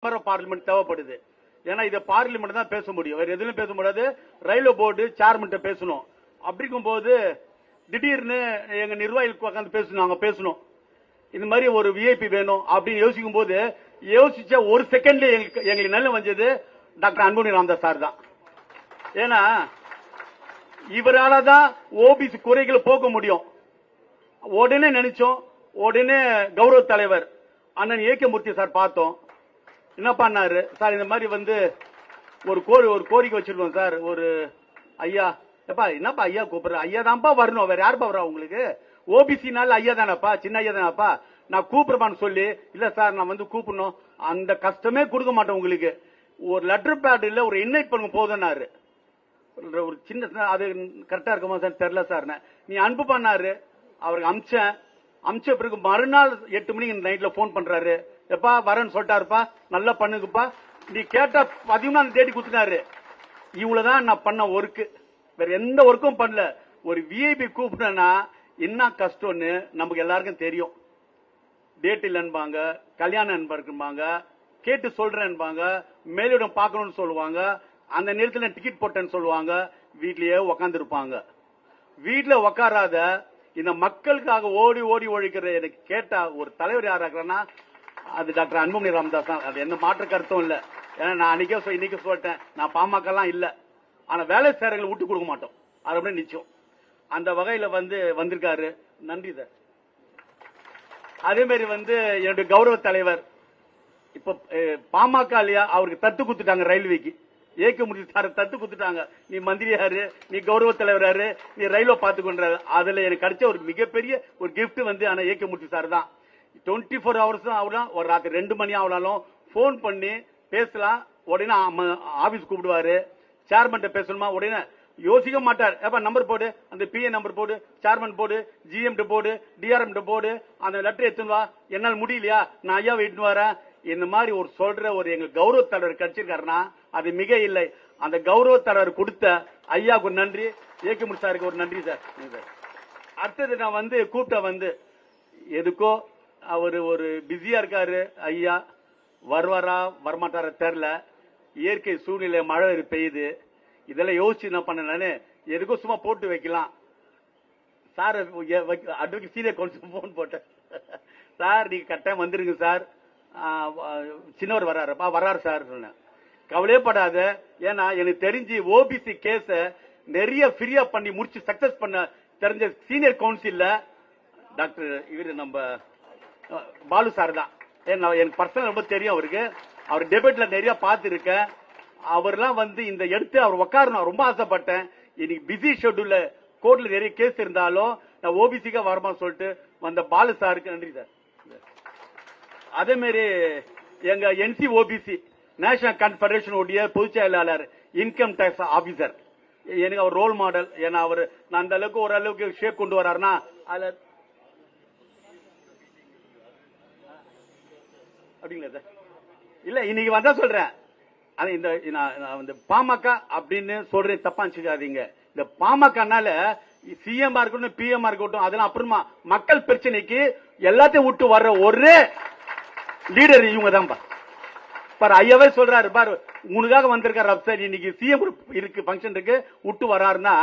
Parliament தேவைப்படுது. ஏன்னா இதை பார்லிமெண்ட் தான் பேச முடியும், வேற எதுவும் பேச முடியாது. ரயில்வே போர்டு சேர்மன் பேசணும். அப்படிக்கும் போது திடீர்னு எங்க நிர்வாகிகளுக்கு உட்காந்து பேசணும். இந்த மாதிரி ஒரு விஐபி வேணும் அப்படின்னு யோசிக்கும் போது யோசிச்ச ஒரு செகண்ட்ல எங்களுக்கு நல்ல வந்தது டாக்டர் அன்புமணி ராமதாஸ் சார் தான். ஏன்னா இவரால தான் ஓபிசி குறைகளை போக்க முடியும். உடனே நினைச்சோம், உடனே கௌரவ தலைவர் அண்ணன் ஏ கே மூர்த்தி சார் பார்த்தோம். என்ன பண்ணாரு சார், இந்த மாதிரி ஒரு கோரிக்கை வச்சிருக்கோம் சார். ஒரு ஐயா, என்னப்பா ஐயா கூப்பிடுற, ஐயா தான்ப்பா வரணும், வேற யாருப்பா வரா உங்களுக்கு? ஓபிசினால ஐயா தானப்பா, சின்ன ஐயா தானப்பா, நான் கூப்பிடுறப்பான்னு சொல்லி, இல்ல சார் நான் கூப்பிடணும், அந்த கஷ்டமே கொடுக்க மாட்டேன் உங்களுக்கு, ஒரு லெட்டர் பேட் இல்ல ஒரு இன்வைட் பண்ணுங்க போதும்னாரு. ஒரு சின்ன அது கரெக்டா இருக்குமா சார் தெரியல சார், நீ அனுப்பு பண்ணாரு. அவருக்கு அமிச்ச பிறகு மறுநாள் 8 மணிக்கு நைட்ல போன் பண்றாரு, எப்பா வரேன்னு சொல்லிட்டாருப்பா, நல்லா பண்ணுங்கப்பா, நீ கேட்ட 13 தேதி குத்துனாரு. இவ்வளவுதான் நான் பண்ண ஒர்க்கு, வேற எந்த ஒர்க்கும் பண்ணல. ஒரு விஐபி கூப்பிட்டா என்ன கஷ்டம்னு நமக்கு எல்லாருக்கும் தெரியும். டேட் இல்லன்பாங்க, கல்யாணம் என்பாங்க, கேட்டு சொல்றேன்பாங்க, மேலிடம் பார்க்கணும்னு சொல்லுவாங்க, அந்த நேரத்தில் டிக்கெட் போட்டேன்னு சொல்லுவாங்க, வீட்லயே உக்காந்து இருப்பாங்க. வீட்டுல உக்காராத இந்த மக்களுக்காக ஓடி ஓடி ஒழிக்கிற எனக்கு கேட்ட ஒரு தலைவர் யாராக்குறேன்னா அது டாக்டர் அன்புமணி ராமதாஸ் தான். அது எந்த மாற்று கருத்தும் இல்ல. ஏன்னா நான் இன்னைக்கு சொல்லிட்டேன், நான் பாமக எல்லாம் இல்ல, ஆனா வேலை சேரங்களை விட்டு கொடுக்க மாட்டோம், அது அப்படியே நிச்சயம். அந்த வகையில வந்திருக்காரு, நன்றி சார். அதே மாதிரி என்னுடைய கௌரவ தலைவர் இப்ப பாமக இல்லையா, அவருக்கு தத்து குத்துட்டாங்க ரயில்வேக்கு. ஏக்க முடியும் சார், தத்து குத்துட்டாங்க. நீ மந்திரியாரு, நீ கௌரவ தலைவராரு, நீ ரயில்வே பாத்துக்கொண்டாரு. அதுல எனக்கு கிடைச்ச ஒரு மிகப்பெரிய ஒரு கிஃப்ட் ஆனா ஏக்க முடியும் சார் தான். 24 hours ஆகலாம், ஒரு ராத்திரி 2 மணி ஆகலாம், போன் பண்ணி பேசலாம். உடனே ஆபீஸ் கூப்பிடுவாரு, சேர்மன் பேசணுமா உடனே யோசிக்க மாட்டார். நம்பர் போடு, அந்த பிஏ நம்பர் போடு, சேர்மன் போடு, ஜிஎம் போடு, டிஆர்எம் போடு, அந்த லெட்டர் எடுத்துன்னு வா, என்னால் முடியலையா நான் ஐயா வெயிட்டு வரேன். இந்த மாதிரி ஒரு சொல்ற ஒரு எங்க கௌரவ தலைவர் கிடைச்சிருக்காருன்னா அது மிக இல்லை. அந்த கௌரவ தலைவர் கொடுத்த ஐயாவுக்கு ஒரு நன்றி, ஏகமுடி சாருக்கு ஒரு நன்றி சார். அடுத்தது நான் கூப்பிட்ட எதுக்கோ அவரு ஒரு பிஸியா இருக்காரு ஐயா, வருவாரா வரமாட்டாரா தெரியல, இயற்கை சூழ்நிலை மழை பெய்யுது, இதெல்லாம் யோசிச்சு என்ன பண்ண, எதுக்கோ சும்மா போட்டு வைக்கலாம் sir. Advocate senior council phone போட்டேன், சார் நீங்க கட்டாயம் வந்துருங்க சார், சின்னவர் வர்றாருப்பா, வர்றாரு சார் சொன்னேன். கவலையப்படாத, ஏன்னா எனக்கு தெரிஞ்சு ஓபிசி கேஸ நிறைய ஃப்ரீயா பண்ணி முடிச்சு சக்சஸ் பண்ண தெரிஞ்ச சீனியர் கவுன்சில்ல டாக்டர் இவரு நம்ம பாலு சார் தான். எனக்கு பர்சனல் ரொம்ப தெரியும் அவருக்கு, அவர் டெபேட்ல நிறைய பார்த்திருக்கேன். அவர்லாம் இந்த எடுத்து அவர் உட்காரணும் ரொம்ப ஆசைப்பட்டேன். இன்னைக்கு பிஸி ஷெட்யூல்ல கோர்ட்ல நிறைய கேஸ் இருந்தாலும் நான் ஓபிசிக்கா வரமா சொல்லிட்டு வந்த பாலு சாருக்கு நன்றி சார். அதே மாதிரி எங்க என்சி ஓபிசி நேஷனல் கான்ஃபெடரேஷன் உடைய பொதுச் செயலாளர் இன்கம் டாக்ஸ் ஆபீசர் எனக்கு அவர் ரோல் மாடல். ஏன்னா அவர் நான் அந்த அளவுக்கு ஓரளவுக்கு ஷேப் கொண்டு வர்றாருன்னா அதுல அப்படிங்களா சார்? இல்ல இன்னைக்கு வந்தா சொல்றேன், இந்த பாமக அப்படின்னு சொல்றேன், தப்பா நினைச்சுக்காதீங்க. இந்த பாமகனால சிஎம் இருக்கட்டும் பிஎம் இருக்கட்டும் அதெல்லாம் அப்புறமா மக்கள் பிரச்சனைக்கு எல்லாத்தையும் விட்டு வர்ற ஒரே லீடர் இவங்க தான் பாரு. ஐயாவே சொல்றாரு பாரு, உனக்காக வந்திருக்காரு சார், இன்னைக்கு சிஎம் இருக்கு பங்கன் இருக்கு விட்டு வர்றாருன்னா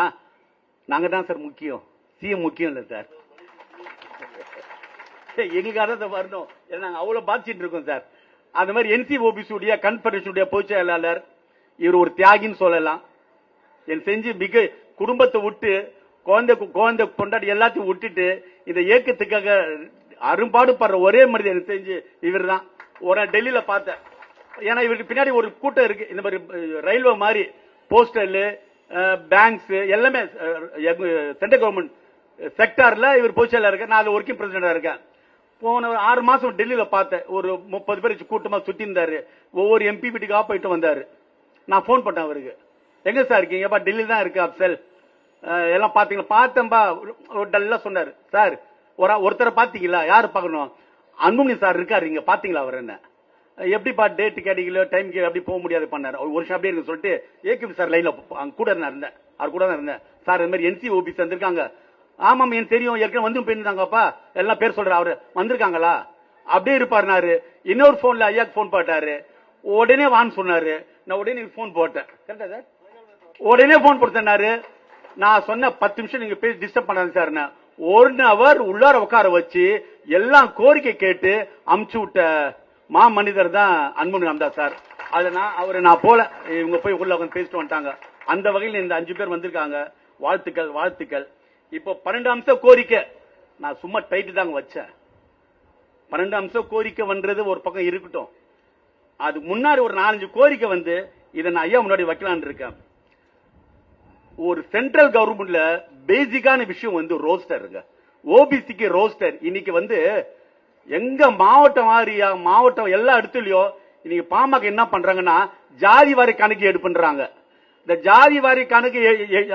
நாங்க தான் சார் முக்கியம், சிஎம் முக்கியம் இல்ல சார். எங்களுக்காக தான் வரணும், நாங்க அவ்வளவு பாதிச்சுட்டு இருக்கோம் சார். அந்த மாதிரி என்சி ஓபிசி கன்ஃபெடரேஷனுடைய பொதுச் செயலாளர் இவர் ஒரு தியாகின்னு சொல்லலாம். என் செஞ்சு மிக குடும்பத்தை விட்டு குழந்தை கொண்டாடி எல்லாத்தையும் விட்டுட்டு இந்த இயக்கத்துக்காக அரும்பாடுபடுற ஒரே மனிதன் எனக்கு தெரிஞ்சு இவர் தான். ஒரு டெல்லியில பார்த்தேன், ஏன்னா இவருக்கு பின்னாடி ஒரு கூட்டம் இருக்கு, இந்த மாதிரி ரயில்வே மாதிரி போஸ்டல் பேங்க்ஸ் எல்லாமே சென்ட்ரல் கவர்மெண்ட் செக்டார்ல இவர் பொதுச் செயலாளர் இருக்க, நான் அது ஒர்க்கிங் பிரசிடண்டா இருக்கேன். போன 6 மாசம் டெல்லியில பார்த்தேன், ஒரு 30 பேர் கூட்டமா சுத்தி இருந்தாரு, ஒவ்வொரு எம்பி வீட்டுக்காக போயிட்டு வந்தாரு. நான் போன் பண்ணேன் அவருக்கு, எங்க சார் இருக்கீங்க? டெல்லி தான் இருக்கு அப்சல், எல்லாம் பாத்தீங்களா? பார்த்தேன்பா, டல்லா சொன்னாரு. சார் ஒருத்தரை பாத்தீங்களா? யாரு பாக்கணும்? அன்புமணி சார் இருக்காரு, இங்க பாத்தீங்களா? அவர் என்ன எப்படிப்பா டேட் கிடைக்கல டைம் அப்படி போக முடியாது பண்ணாரு. ஒரு வருஷம் அப்படியே இருக்கு சொல்லிட்டு ஏகே சார் லைன்ல கூட இருந்தேன், அவர் கூட தான் இருந்தேன். சார் இந்த மாதிரி என்சி ஓபிசி வந்திருக்காங்க. ஆமாம் எனக்கு தெரியும், ஏற்கனவே வந்து போயிருந்தாங்கப்பா, எல்லாம் பேர் சொல்ற அவரு வந்திருக்காங்களா? அப்படியே இருப்பாருனாரு. இன்னொரு போன்ல ஐயாக்கு போன் போட்டாரு, உடனே வான்னு சொன்னாரு. நான் உடனே போன் போட்டேன். கரெக்டா சார்? உடனே போன் போட்டாரு. நான் சொன்ன 10 நிமிஷம் நீங்க பேசி டிஸ்டர்ப் பண்ணாது சார். 1 ஹவர் உள்ளார உட்கார வச்சு எல்லாம் கோரிக்கை கேட்டு அமுச்சு விட்ட மா மனிதர் தான் அன்புமணி ராமதாஸ் சார். அது நான் போல இவங்க போய் உள்ள உட்காந்து பேசிட்டு வந்துட்டாங்க. அந்த வகையில் இந்த 5 பேர் வந்திருக்காங்க. வாழ்த்துக்கள் வாழ்த்துக்கள். இப்போ 12 அம்ச கோரிக்கை நான் சும்மா டைட்டில் தாங்க வச்சேன். 12 அம்ச கோரிக்கை வந்தது ஒரு பக்கம் இருக்கட்டும். அது முன்னாடி ஒரு 4-5 கோரிக்கை வந்து இதை நான் ஐயா முன்னாடி வைக்கலான்னு இருக்கேன். ஒரு சென்ட்ரல் கவர்மெண்ட்ல பேசிக்கான விஷயம் வந்து ரோஸ்டருங்க. ஓபிசிக்கு ரோஸ்டர் இன்னைக்கு வந்து எங்க மாவட்டம் வாரியா மாவட்டம் எல்லா இடத்துலயும் இன்னைக்கு பாமக என்ன பண்றாங்கன்னா ஜாதி வாரி கணக்கு எடுப்புன்றாங்க. இந்த ஜாதி வாரி கணக்கு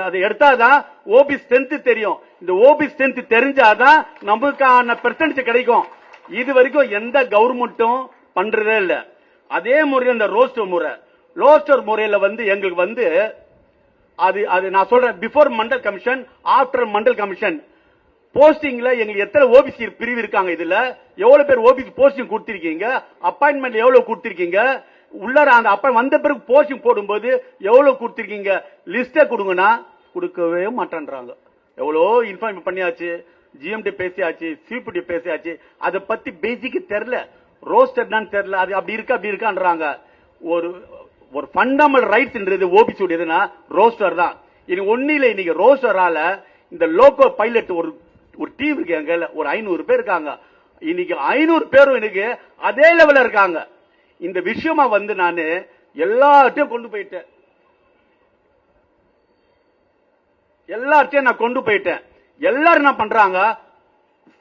அதை எடுத்தாதான் ஓபி ஸ்ட்ரென்த் தெரியும். இந்த ஓபி ஸ்ட்ரென்த் தெரிஞ்சாதான் நமக்கான பெர்சன்டேஜ் கிடைக்கும். இது வரைக்கும் எந்த கவர்மெண்ட்டும் பண்றதே இல்ல. அதே முறையில் இந்த ரோஸ்டர் முறையில வந்து எங்களுக்கு வந்து அது நான் சொல்றேன். Before Mandal commission, after Mandal commission போஸ்டிங்ல எங்களுக்கு எத்தனை ஓபிசி பிரிவு இருக்காங்க, இதுல எவ்வளவு பேர் ஓபிசி போஸ்டிங் கொடுத்திருக்கீங்க, அப்பாயின்மெண்ட் எவ்வளவு கொடுத்திருக்கீங்க, உள்ளார அந்த அப்ப வந்த பிறகு போஸ்டிங் போடும்போது எவ்வளவு கொடுத்திருக்கீங்க லிஸ்ட கொடுங்கன்னா கொடுக்கவே மாட்டேன்றாங்க. எவ்வளோ இன்ஃபார்ம் பண்ணியாச்சு, ஜிஎம்டி பேசியாச்சு, சிபிடி பேசியாச்சு, அதை பத்தி பேசிக் தெரியல. ரோஸ்டர் தெரியல. அது அப்படி இருக்கான்றாங்க. ஒரு ஃபண்டமெண்டல் ரைட்ஸ்ன்றது ஓபிசி உடையதுன்னா ரோஸ்டர் தான். இன்னைக்கு ஒன்னில இன்னைக்கு ரோஸ்டரால இந்த லோகோ பைலட் ஒரு டீம் இருக்கு. எங்க ஒரு 500 பேர் இருக்காங்க. இன்னைக்கு 500 பேரும் எனக்கு அதே லெவல்ல இருக்காங்க. இந்த விஷயமா வந்து நான் எல்லார்ட்டையும் கொண்டு போயிட்டேன். எல்லாரும் என்ன பண்றாங்க,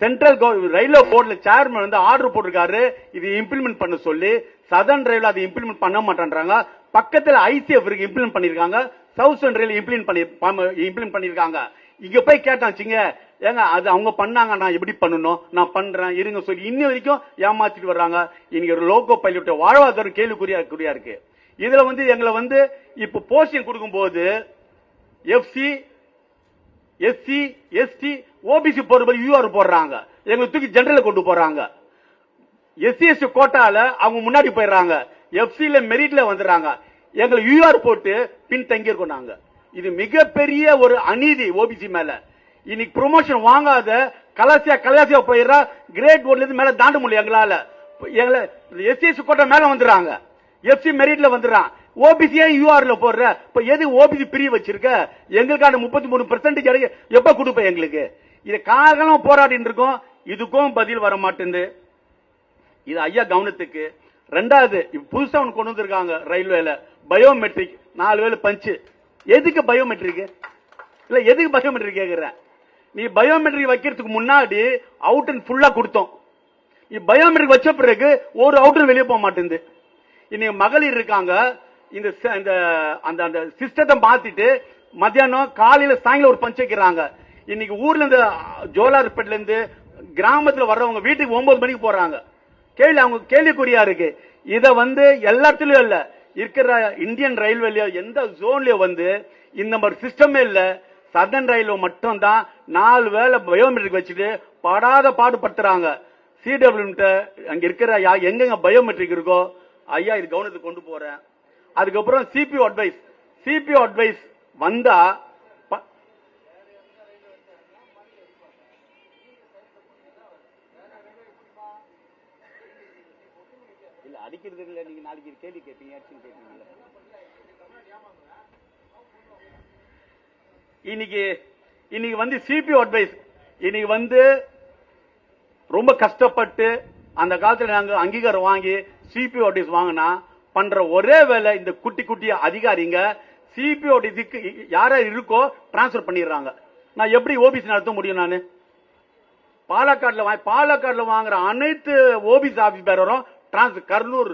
சென்ட்ரல் ரயில்வே போர்ட்ல சேர்மன் வந்து ஆர்டர் போட்டிருக்காரு இது இம்ப்ளிமெண்ட் பண்ண சொல்லி. சதர்ன் ரயில்வே அதை இம்ப்ளிமெண்ட் பண்ண மாட்டேன்றாங்க. பக்கத்துல ஐசிஎஃப் இருக்கு இம்ப்ளிமெண்ட் பண்ணிருக்காங்க. சவுத் ரயில் இம்ப்ளிமெண்ட் பண்ணிருக்காங்க. இங்க போய் கேட்டாச்சுங்க, ஏங்க அது அவங்க பண்ணாங்க, நான் எப்படி பண்ணணும், நான் பண்றேன் இருங்க சொல்லி இன்ன வரைக்கும் ஏமாத்திட்டு வர்றாங்க. இன்னைக்கு ஒரு லோகோ பைலட் வாழ்வாதாரம் கேள்விக்குறியா இருக்கு. இதுல வந்து எங்களை வந்து இப்ப போஸ்டிங் கொடுக்கும் போது எஃப்சி, எஸ்சி, எஸ்டி, ஓபிசி போறது யூஆர் போடுறாங்க. எங்களுக்கு தூக்கி ஜெனரல் கொண்டு போறாங்க. எஸ்சி எஸ்டி கோட்டால அவங்க முன்னாடி போயிடுறாங்க. எஃப்சில மெரிட்ல வந்துடுறாங்க. எங்களை யூஆர் போட்டு பின் தங்கி இருக்கோம். இது மிகப்பெரிய ஒரு அநீதி ஓபிசி மேல. இன்னைக்கு ப்ரொமோஷன் வாங்காத கலாசியா போயிடுறா. கிரேட் ஒன்ல இருந்து மேல தாண்ட முடியல எங்களால. எஸ்சி கோட்டா மேல வந்துடுறாங்க. எஃப்சி மெரிட்ல வந்துடுறான். ஓபிசியா யூஆர்ல போடுற இப்ப எது ஓபிசி பிரிவு வச்சிருக்க? எங்களுக்கான 33% எப்ப கொடுப்ப எங்களுக்கு? இது காலம் போராடிட்டு இருக்கோம். இதுக்கும் பதில் வர மாட்டேங்குது. இது ஐயா கவனத்துக்கு. 2வது புதுசா ஒன்று கொண்டு வந்திருக்காங்க ரயில்வேல பயோமெட்ரிக் 4 வேலை பஞ்சு. எதுக்கு பயோமெட்ரிக்? இல்ல எதுக்கு பயோமெட்ரிக் கேக்குற? நீ பயோமெட்ரிக் வைக்கிறதுக்கு முன்னாடி அவுட்டன் ஃபுல்லா கொடுத்தோம். பயோமெட்ரிக் வச்ச பிறகு ஒரு அவுட்டன் வெளியே போக மாட்டேங்குது. இன்னைக்கு மகளிர் இருக்காங்க. இந்த சிஸ்டத்தை மாத்திட்டு மத்தியானம் காலையில சாயங்காலம் ஒரு பஞ்ச் வைக்கிறாங்க. இன்னைக்கு ஊர்ல இருந்து ஜோலார்பேட்ல இருந்து கிராமத்துல வர்றவங்க வீட்டுக்கு 9 மணிக்கு போறாங்க. அவங்க கேள்விக்குறியா இருக்கு. இத வந்து எல்லாத்துலயும் இல்ல இருக்கிற இந்தியன் ரயில்வேலயோ எந்த ஜோன்லயோ வந்து இந்த மாதிரி சிஸ்டமே இல்ல. சதர்ன் ரயில்வே மட்டும் தான் 4 வேளை பயோமெட்ரிக் வச்சுட்டு படாத பாடுபடுத்துறாங்க. சிடபிள்யூ அங்க இருக்கிற எங்க பயோமெட்ரிக் இருக்கோ ஐயா இது கவனத்துக்கு கொண்டு போறேன். அதுக்கப்புறம் சிபிஓ அட்வைஸ் வந்தா இல்ல அடிக்கிறது இல்ல. நீங்க நாளைக்கு கேள்வி கேட்பீங்க. இன்னைக்கு வந்து சிபிஓ அட்வைஸ் இன்னைக்கு வந்து ரொம்ப கஷ்டப்பட்டு அந்த காலத்துல நாங்க அங்கீகாரம் வாங்கி சிபிஓ அட்வைஸ் வாங்கினா பண்ற ஒரே வேலை இந்த குட்டி அதிகாரிங்க சிபிஓ அட்வைஸ்க்கு யாரா இருக்கோ டிரான்ஸ்பர் பண்ணிடுறாங்க. நான் எப்படி ஓபிசி நடத்த முடியும்? நானு பாலக்காடுல வாங்குற அனைத்து ஓபிசி ஆபீஸ் பேரும் கர்னூர்,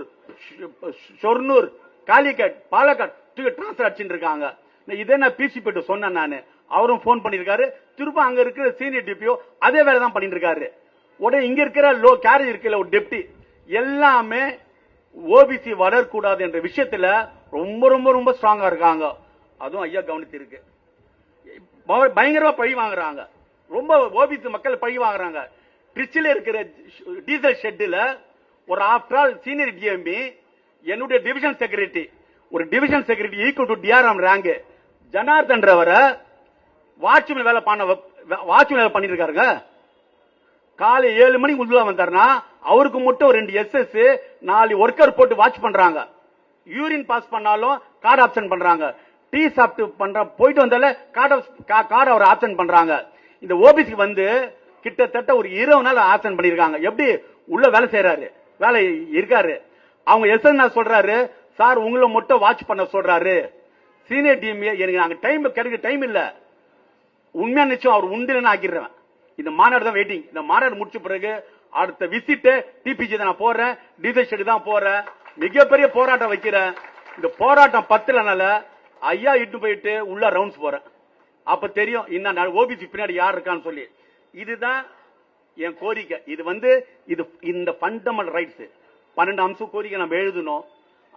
ஷொர்ணூர், காலிகட், பாலக்காடு டிரான்ஸ்பர் அடிச்சுட்டு இருக்காங்க. இதே நான் பிசி போட்டு சொன்னேன். நானு அவரும் போன் பண்ணிருக்காரு. திரும்ப அங்க இருக்கிற சீனியர் டிபிஓ அதே வேலை தான் பண்ணிட்டு இருக்காரு. உடனே இங்க இருக்கிற கேரேஜ் இருக்கல ஒரு டெப்டி எல்லாமே ஓபிசி வளரக்கூடாது என்ற விஷயத்துல ரொம்ப ரொம்ப ரொம்ப ஸ்ட்ராங்கா இருக்காங்க. அதுவும் ஐயா கவனித்திருக்கு. பயங்கரமா பழி வாங்குறாங்க. ரொம்ப ஓபிசி மக்கள் பழி வாங்குறாங்க. திருச்சியில இருக்கிற டீசல் ஷெட்ல ஒரு ஆஃப்டர் ஆல் சீனியர் டிஎம்பி என்னுடைய டிவிஷன் செக்ரட்டரி, ஒரு division secretary equal to DRM rank ஜனார்தன்றவரை வாட்ச்மேன் வேலை பண்ணிட்டு இருக்காருங்க. காலை 7 மணிக்கு உள்ள வந்தாருன்னா அவருக்கு மட்டும் 2 SS 4 ஒர்க்கர் போட்டு வாட்ச் பண்றாங்க. யூரின் பாஸ் பண்ணாலும் கார்டு ஆப்ஷன் பண்றாங்க. டீ சாப்பிட்டு போயிட்டு வந்தால கார்டு அவர் ஆப்ஷன் பண்றாங்க. இந்த ஓபிசிக்கு வந்து கிட்டத்தட்ட ஒரு 20 நாள் ஆப்ஷன் பண்ணிருக்காங்க. எப்படி உள்ள வேலை செய்யறாரு, வேலை இருக்காரு. அவங்க எஸ் சொல்றாரு, சார் உங்களை மட்டும் வாட்ச் பண்ண சொல்றாரு. சீனியர் டீம் எனக்கு நாங்க கிடைக்க டைம் இல்ல. உண்மையா நிச்சயம் அவர் உண்டு ஆக்கிடுறேன். இந்த மாநாடு தான் வெயிட்டிங். இந்த மாநாடு முடிச்ச பிறகு அடுத்த விசிட் டிபிஜி தான் நான் போறேன், டிசைட் தான் போறேன். மிகப்பெரிய போராட்டம் வைக்கிறேன். இந்த போராட்டம் 10 ஐயா இட்டு போயிட்டு உள்ள ரவுண்ட்ஸ் போறேன். அப்ப தெரியும் இன்னும் ஓபிசி பின்னாடி யார் இருக்கான்னு சொல்லி. இதுதான் என் கோரிக்கை. இது வந்து இந்த ஃபண்டமெண்டல் ரைட்ஸ் 12 அம்ச கோரிக்கை நம்ம எழுதணும்.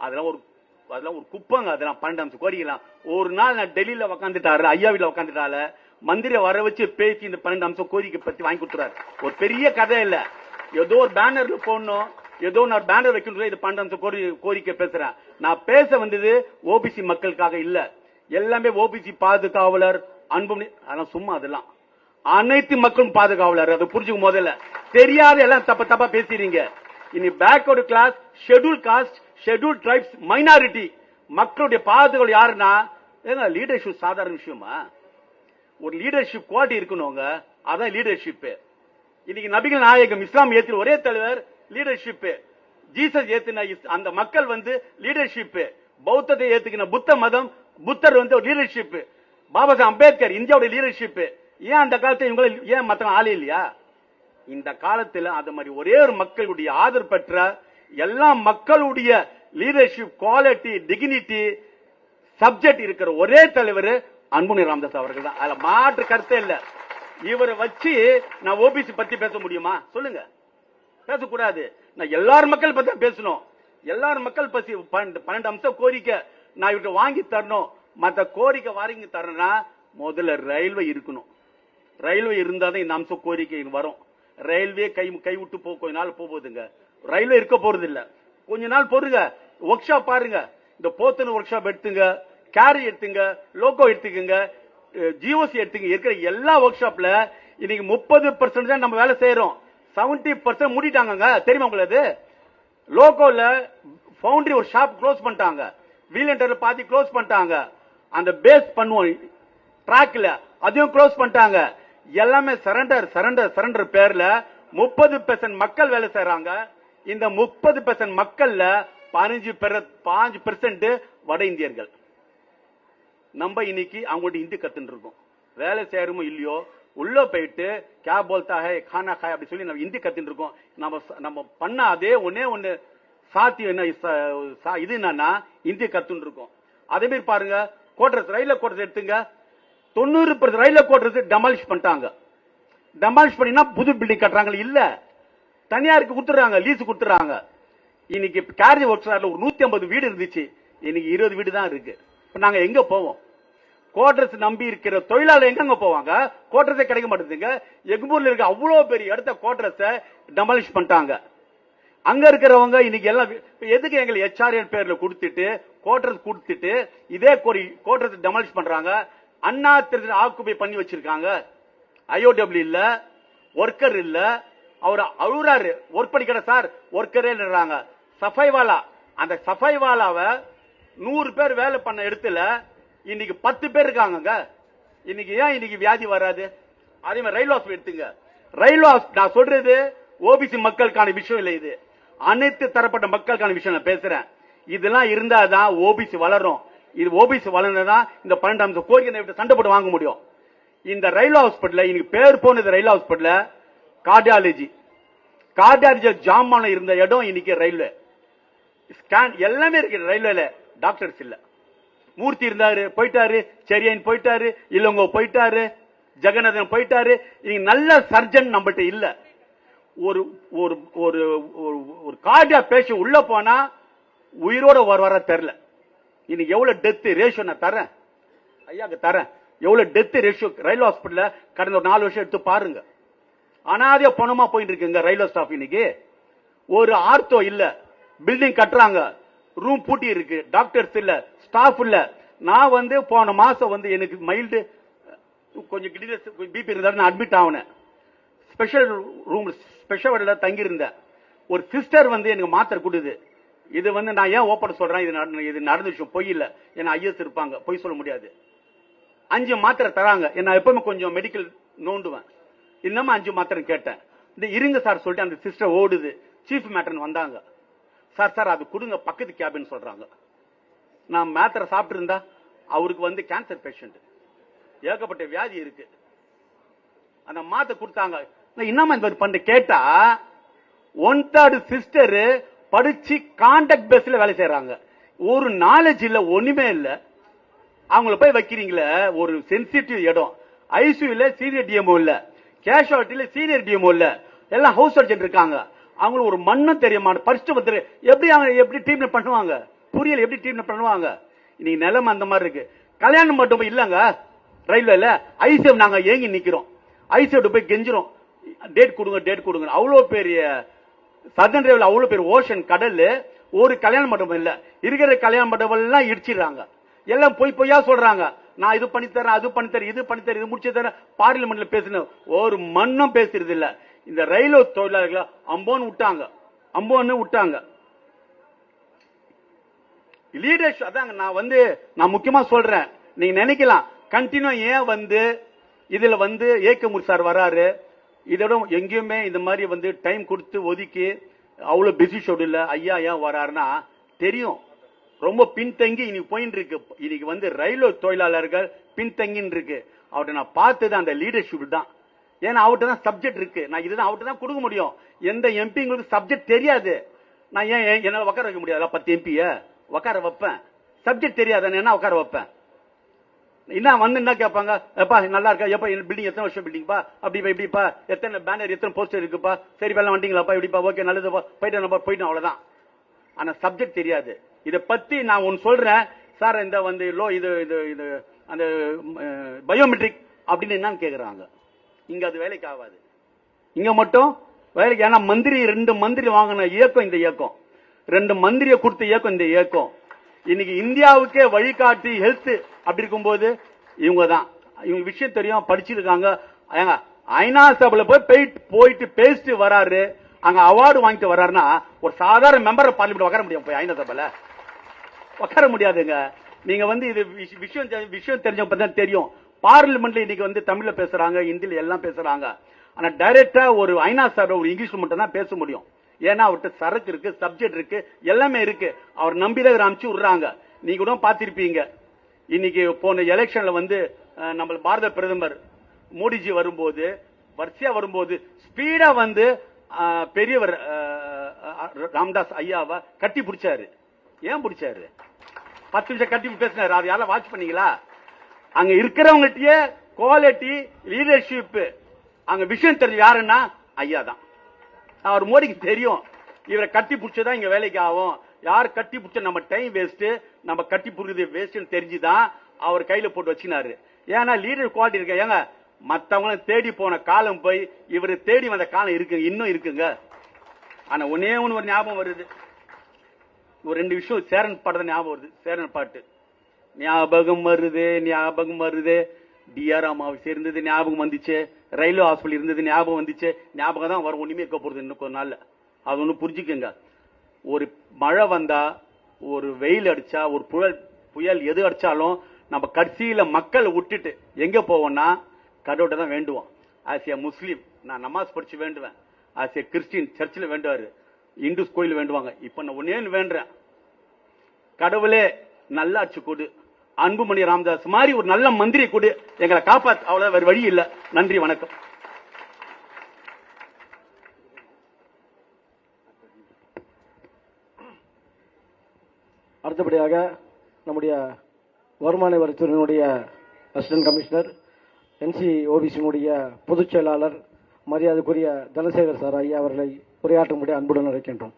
அதெல்லாம் ஒரு குப்பங்க. அதெல்லாம் 12 அம்ச கோரிக்கலாம். ஒரு நாள் நான் டெல்லியில உட்காந்துட்டாரு, ஐயாவில உட்காந்துட்டால மந்திரி வர வச்சு பேசி இந்த 12 அம்ச கோரிக்கை பத்தி வாங்கி கொடுத்துறாரு. ஒரு பெரிய கதை இல்ல, ஏதோ ஒரு பேனர்ல போடணும், ஏதோ நான் பேனர் வைக்கணும். இது 12 அம்ச கோரிக்கை பேசுறேன். நான் பேச வந்தது ஓபிசி மக்களுக்காக இல்ல. எல்லாமே ஓபிசி பாதுகாவலர் அன்புமணி அதெல்லாம் சும்மா, அதெல்லாம் அனைத்து மக்களும் பாதுகாவலர். அதை புரிஞ்சுக்கும் முதல்ல. தெரியாத எல்லாம் தப்பா பேசுறீங்க. இனி backward class, schedule caste, schedule tribes, minority மக்களுடைய பாதுகாவல் யாருன்னா லீடர்ஷிப் சாதாரண விஷயமா? ஒரு லீடர்ஷிப் குவாலிட்டி இருக்கணுங்க. அதான் லீடர்ஷிப். இன்னைக்கு நபிகள் நாயகம் இஸ்லாம் ஏத்தின ஒரே தலைவர் லீடர்ஷிப். ஜீசஸ் ஏத்தின அந்த மக்கள் வந்து லீடர்ஷிப். பௌத்தத்தை ஏத்துக்கின புத்த மதம், புத்தர் வந்து லீடர்ஷிப். பாபா சாஹேப் அம்பேத்கர் இந்தியாவுடைய லீடர்ஷிப். ஏன் அந்த காலத்துல இவங்க ஏன் மத்த ஆளே இல்லையா? இந்த காலத்துல அந்த மாதிரி ஒரே ஒரு மக்களுடைய ஆதரவு பெற்ற எல்லா மக்களுடைய லீடர்ஷிப் குவாலிட்டி, டிக்னிட்டி, சப்ஜெக்ட் இருக்கிற ஒரே தலைவர் அன்புமணி ராமதாஸ் அவர்கள் தான். அதுல மாற்று கருத்தே இல்ல. இவரை வச்சு நான் ஓபிசி பத்தி பேச முடியுமா? சொல்லுங்க. பேசக்கூடாது. நான் எல்லாரும் மக்கள் பத்தி பேசணும். எல்லாரும் மக்கள் பத்தி 12 அம்ச கோரிக்கை நான் இவர்கிட்ட வாங்கி தரணும். மத்த கோரிக்கை வாங்கி தரணும்னா முதல்ல ரயில்வே இருக்கணும். ரயில்வே இருந்தாதான் இந்த அம்ச கோரிக்கை வரும். ரயில்வே கை விட்டு கொஞ்ச நாள் போகுதுங்க. ரயில்வே இருக்க போறது இல்ல. கொஞ்ச நாள் பொறுங்க. ஒர்க் ஷாப் பாருங்க. இந்த போத்தன ஒர்க் ஷாப் எடுத்துங்க, கேரி எடுத்துங்க, லோகோ எடுத்துக்கங்க, ஜிஓசி எடுத்துங்க. இருக்கிற எல்லா ஒர்க் ஷாப்ல இன்னைக்கு 30% தான் நம்ம வேலை செய்யறோம். 70% மூடிட்டாங்க. தெரியுமா உங்களுக்கு? லோகோல ஃபவுண்டரி ஒரு ஷாப் க்ளோஸ் பண்ணிட்டாங்க. வீலண்டர்ல பாதி க்ளோஸ் பண்ணிட்டாங்க. அந்த பேஸ் பண்ணுவோம் ட்ராக்ல அதையும் க்ளோஸ் பண்ணிட்டாங்க. எல்லாமே சரண்டர் பேர்ல 30% மக்கள் வேலை செய்யறாங்க. இந்த 30% மக்கள்ல 5% வட இந்தியர்கள். நம்ம இன்னைக்கு அவங்கள்ட்ட ஹிந்தி கத்துட்டு இருக்கோம். வேலை செய்யறமோ இல்லையோ உள்ள போயிட்டு கே போல்தா ஹை கானா காய் அப்படி சொல்லி நம்ம ஹிந்தி கத்துட்டு இருக்கோம். நம்ம பண்ண அதே ஒண்ணு சாத்தியம் என்ன இது என்னன்னா ஹிந்தி கத்துட்டு இருக்கோம். அதே மாதிரி பாருங்க, கோட்ரஸ் ரயில்வே கோட்ரஸ் எடுத்துங்க. 90% ரயில்வே கோட்ரஸ் டெமாலிஷ் பண்ணிட்டாங்க. டெமாலிஷ் பண்ணினா புது பில்டிங் கட்டுறாங்க இல்ல, தனியாருக்கு கொடுத்துறாங்க, லீஸ் கொடுத்துறாங்க. இன்னைக்கு கேரேஜ் ஒர்க் ஷாப்ல ஒரு 150 வீடு இருந்துச்சு, இன்னைக்கு 20 வீடு தான் இருக்கு. இப்ப நாங்க எங்க போவோம்? கோட்ரஸ் நம்பி இருக்கிற தொழிலாளர் எங்க போவாங்க? கோட்ரஸே கிடைக்க மாட்டேங்குதுங்க. எக்மூர்ல இருக்க அவ்வளவு பெரிய இடத்த கோட்ரஸ டெமாலிஷ் பண்ணிட்டாங்க. அங்க இருக்கிறவங்க இன்னைக்கு எல்லாம் எதுக்கு எங்களை HRN பேர்ல கொடுத்துட்டு கோட்ரஸ் கொடுத்துட்டு இதே கோட்ரஸ் டெமாலிஷ் பண்றாங்க. அண்ணா திருச்சி ஆக்குபை பண்ணி வச்சிருக்காங்க. IOW இல்ல, ஒர்க்கர் இல்ல. அவர் அழுறாரு, ஒர்க் பண்ணிக்கிற சார் ஒர்க்கரே இல்லைறாங்க. சஃபைவாலா, அந்த சஃபைவாலாவை 100 பேர் வேலை பண்ண இடத்துல இன்னைக்கு 10 பேர் இருக்காங்க. இன்னைக்கு ஏன் இன்னைக்கு வியாதி வராது? அதே மாதிரி ரயில் ஹாஸ்பிட்டல் எடுத்துங்க. ரயில் நான் சொல்றது ஓபிசி மக்களுக்கான விஷயம் இல்ல, இது அனைத்து தரப்பட்ட மக்களுக்கான விஷயம் நான் பேசுறேன். இதெல்லாம் இருந்தாதான் ஓபிசி வளரும். இது ஓபிசி வளர்ந்ததான் இந்த 12 அம்ச கோரிக்கை சண்டை போட்டு வாங்க முடியும். இந்த ரயில் ஹாஸ்பிட்டல் இன்னைக்கு பேர் போனது ரயில் ஹாஸ்பிட்டல் கார்டியாலஜி ஜாமான இருந்த இடம் இன்னைக்கு ரயில்வே ஸ்கேன் எல்லாமே இருக்கு. ரயில்வேல டாக்டர்ஸ் இல்ல. மூர்த்தி இருந்தாரு, போயிட்டாரு. செரியன் போயிட்டாரு, இல்லங்க போயிட்டாரு, ஜெகநாதன் போயிட்டாரு. இன்னைக்கு நல்ல சர்ஜன் நம்மகிட்ட இல்ல. ஒரு ஒரு ஒரு கார்டியா பேஷண்ட் உள்ள போனா உயிரோட வர தெரியல. இன்னைக்கு எவ்வளவு டெத் ரேஷியோ நான் தரேன், ஐயாக்கு தரேன். எவ்வளவு டெத் ரேஷியோ ரயில்வே ஹாஸ்பிட்டல் கடந்த ஒரு 4 வருஷம் எடுத்து பாருங்க. அனாதைய பணமா போயிட்டு இருக்குங்க ரயில்வே ஸ்டாஃப். இன்னைக்கு ஒரு ஆர்த்தோ இல்ல, பில்டிங் கட்டுறாங்க, ரூம் பூட்டி இருக்கு, டாக்டர்ஸ் இல்ல, ஸ்டாஃப் இல்ல. நான் வந்து போன மாசம் வந்து எனக்கு மைல்டு கொஞ்சம் பிபி இருந்தா நான் அட்மிட் ஆனேன். ஸ்பெஷல் ரூம் ஸ்பெஷல் வார்டுல தங்கி இருந்தேன். ஒரு சிஸ்டர் வந்து எனக்கு மாத்திரை கொடுது. இது வந்து நான் ஏன் ஓப்பன் சொல்றேன், இது நடந்த விஷயம், பொய் இல்ல. ஏன்னா ஐஎஸ் இருப்பாங்க, பொய் சொல்ல முடியாது. 5 மாத்திரை தராங்க. நான் எப்பவுமே கொஞ்சம் மெடிக்கல் நோண்டுவேன். இன்னமும் 5 மாத்திரை கேட்டேன். இந்த இருங்க சார் சொல்லிட்டு அந்த சிஸ்டர் ஓடுது. சீஃப் மேட்டர் வந்தாங்க. சார் அது கொடுங்க, பக்கத்து கேபின் சொல்றாங்க. நான் மாத்திரை சாப்பிட்டு இருந்தா அவருக்கு வந்து கேன்சர் பேஷண்ட், ஏகப்பட்ட வியாதி இருக்கு. அந்த மாத்திரை கொடுத்தாங்க. இன்னமா பண்ண கேட்டா 1/3 சிஸ்டர் படிச்சு கான்டாக்ட் பேஸ்ல வேலை செய்யறாங்க. ஒரு நாலேஜ் இல்ல, ஒண்ணுமே இல்ல. அவங்கள போய் வைக்கிறீங்களே ஒரு சென்சிட்டிவ் இடம். ஐசியூல சீனியர் டிஎம்ஓ இல்ல, கேஷுவாலிட்டியில சீனியர் டிஎம்ஓ இல்ல, எல்லாம் ஹவுஸ் சர்ஜன் இருக்காங்க. அவங்களுக்கு ஒரு மண்ணும் தெரியுமா, படிச்சுட்டு வந்து எப்படி டீம் பண்ணுவாங்க, புரியல, எப்படி டீம் பண்ணுவாங்க. இன்னைக்கு நிலைமை அந்த மாதிரி இருக்கு. கல்யாணம் மட்டும் இல்லங்க, ரயில்வேல ஐசிஎம் நாங்க ஏங்கி நிக்கிறோம். ஐசிஎம் போய் கெஞ்சிரும், டேட் கொடுங்க. அவ்வளவு பெரிய சதன் ரயில்வே, அவ்வளவு பெரிய ஓஷன் கடல், ஒரு கல்யாண மண்டபம் இல்ல. இருக்கிற கல்யாண மண்டபம் எல்லாம் இடிச்சிடுறாங்க. எல்லாம் பொய்யா சொல்றாங்க. நான் இது பண்ணி தரேன், அது பண்ணி தரேன், இது பண்ணி தரேன், இது முடிச்சு தரேன். பார்லிமெண்ட்ல பேசணும், ஒரு மண்ணும் பேசுறது இல்ல. இந்த ரயில்வே தொழிலாளர்களை அம்போன்னு விட்டாங்க. லீடர்ஷிப் அதாங்க நான் முக்கியமா சொல்றேன். நீங்க நினைக்கலாம் கண்டினியூ ஏன் வந்து இதுல வந்து ஏகமூர் சார் வராரு, இதோட எங்கேயுமே இந்த மாதிரி வந்து டைம் கொடுத்து ஒதுக்கி அவ்வளவு பிஸி ஷெட்யூல்ல ஐயா ஏன் வராருன்னா தெரியும் ரொம்ப பின்தங்கி இன்னைக்கு போயிட்டு இருக்கு. இன்னைக்கு வந்து ரயில்வே தொழிலாளர்கள் பின்தங்கின்னு இருக்கு. அவர்கிட்ட நான் பார்த்தது அந்த லீடர்ஷிப் தான். ஏன்னா அவர்கிட்ட தான் சப்ஜெக்ட் இருக்கு. நான் இதுதான் அவர்கிட்ட தான் கொடுக்க முடியும். எந்த எம்பிங்களுக்கு சப்ஜெக்ட் தெரியாது. நான் ஏன் என்னால உட்கார வைக்க முடியாது? 10 எம்பிய உட்கார வைப்பேன். சப்ஜெக்ட் தெரியாது, என்ன உட்கார வைப்பேன். என்ன வந்து என்ன கேட்பாங்க, எப்பா நல்லா இருக்கா, எப்ப பில்டிங் எத்தனை வருஷம் பில்டிங்ப்பா, அப்படிப்பா இப்படிப்பா, எத்தனை பேனர் எத்தனை போஸ்டர் இருக்குப்பா, சரி வேலை வண்டிங்களாப்பா, இப்படிப்பா, ஓகே நல்லதுப்பா, போயிட்டு அவ்வளவுதான். ஆனா சப்ஜெக்ட் தெரியாது. இதை பத்தி நான் ஒன்னு சொல்றேன் சார். இந்த வந்து இது அந்த பயோமெட்ரிக் அப்படின்னு என்னன்னு கேக்குறாங்க. இங்க அது வேலைக்கு ஆகாது. இங்க மட்டும் வேலைக்கு. ஏன்னா மந்திரி 2 மந்திரி வாங்கின இயக்கம் இந்த இயக்கம், 2 மந்திரியை கொடுத்த இயக்கம் இந்த இயக்கம். இன்னைக்கு இந்தியாவுக்கே வழிகாட்டி ஹெல்த் அப்படி இருக்கும்போது இவங்க தான். இவங்க விஷயம் தெரியும், படிச்சிருக்காங்க. ஐநா சபையில போயிட்டு பேசிட்டு வராரு, அங்க அவார்டு வாங்கிட்டு வர்றாருன்னா ஒரு சாதாரண மெம்பர் பார்லிமெண்ட் உட்கார முடியும்? போய் ஐநா சபையில உட்கார முடியாதுங்க. நீங்க வந்து இது விஷயம் தெரிஞ்சவங்க தான் தெரியும். பார்லிமெண்ட்ல இன்னைக்கு வந்து தமிழ்ல பேசுறாங்க, ஹிந்தில எல்லாம் பேசுறாங்க. ஆனா டைரக்டா ஒரு ஐநா சபை ஒரு இங்கிலீஷ்ல மட்டும் தான் பேச முடியும். ஏன்னா அவர்கிட்ட சரக்கு இருக்கு, சப்ஜெக்ட் இருக்கு, எல்லாமே இருக்கு. அவர் நம்பிதான் அனுப்பிச்சு விடுறாங்க. நீங்க கூட பாத்திருப்பீங்க. இன்னைக்கு போன எலெக்ஷன்ல வந்து நம்ம பாரத பிரதமர் மோடிஜி வரும்போது, வரிசையா வரும்போது ஸ்பீடா வந்து பெரியவர் ராம்தாஸ் ஐயாவை கட்டி பிடிச்சாரு. ஏன் பிடிச்சாரு? 10 நிமிஷம் கட்டி பேசினாரு. அது யாரும் வாட்ச் பண்ணீங்களா? அங்க இருக்கிறவங்ககிட்டயே குவாலிட்டி லீடர்ஷிப் அங்க விஷயம் தெரிஞ்சு யாருன்னா ஐயா தான். அவர் மோடிக்கு தெரியும் இவரை கட்டி பிடிச்சதான் இங்க வேலைக்கு ஆகும். யார் கட்டி பிடிச்ச நம்ம டைம் வேஸ்ட், நம்ம கட்டி பிடிக்கிறது வேஸ்ட் தெரிஞ்சுதான் அவர் கையில போட்டு வச்சினாரு. ஏன்னா லீடர் குவாலிட்டி இருக்க. ஏங்க மத்தவங்க தேடி போன காலம் போய் இவரு தேடி வந்த காலம் இருக்கு, இன்னும் இருக்குங்க. ஆனா ஒன்னே ஒன்னு ஒரு ஞாபகம் வருது, ஒரு 2 விஷயம். சேரன் பாட்டு ஞாபகம் வருது. சேரன் பாட்டு ஞாபகம் வருது. டிஆர் அமாவாசை இருந்தது ஞாபகம் வந்துச்சு, ரயில்வே ஹாஸ்பிட்டல் இருந்தது ஞாபகம் வந்துச்சு. ஞாபகம் தான் வரும், ஒண்ணுமே இருக்க போறது இன்னும் கொஞ்ச நாள்ல. அது ஒண்ணு புரிஞ்சுக்கங்க. ஒரு மழை வந்தா, ஒரு வெயில் அடிச்சா, ஒரு புயல் எது அடிச்சாலும் நம்ம கடைசியில மக்களை விட்டுட்டு எங்க போவோம்னா கடவுளை தான் வேண்டுவோம். ஆஸ் ஏ முஸ்லீம் நான் நமாஸ் படிச்சு வேண்டுவேன். ஆஸ் ஏ கிறிஸ்டின் சர்ச்சில் வேண்டுவாரு, இந்துஸ் கோயில் வேண்டுவாங்க. இப்ப நான் ஒன்னே வேண்டுறேன், கடவுளே நல்லாட்சி கொடு, அன்புமணி ராமதாஸ் மாதிரி ஒரு நல்ல மந்திரி கொடு, எங்களை காப்பாத்து. அவ்வளவு வேற வழி இல்ல. நன்றி, வணக்கம். அடுத்தபடியாக நம்முடைய வருமான வரித்துறையினுடைய அசிஸ்டன்ட் கமிஷனர், NCOBC பொதுச் செயலாளர் மரியாதைக்குரிய தனசேகர் சார் ஐயா அவர்களை உரையாற்றும்படி அன்புடன் அழைக்கின்றோம்.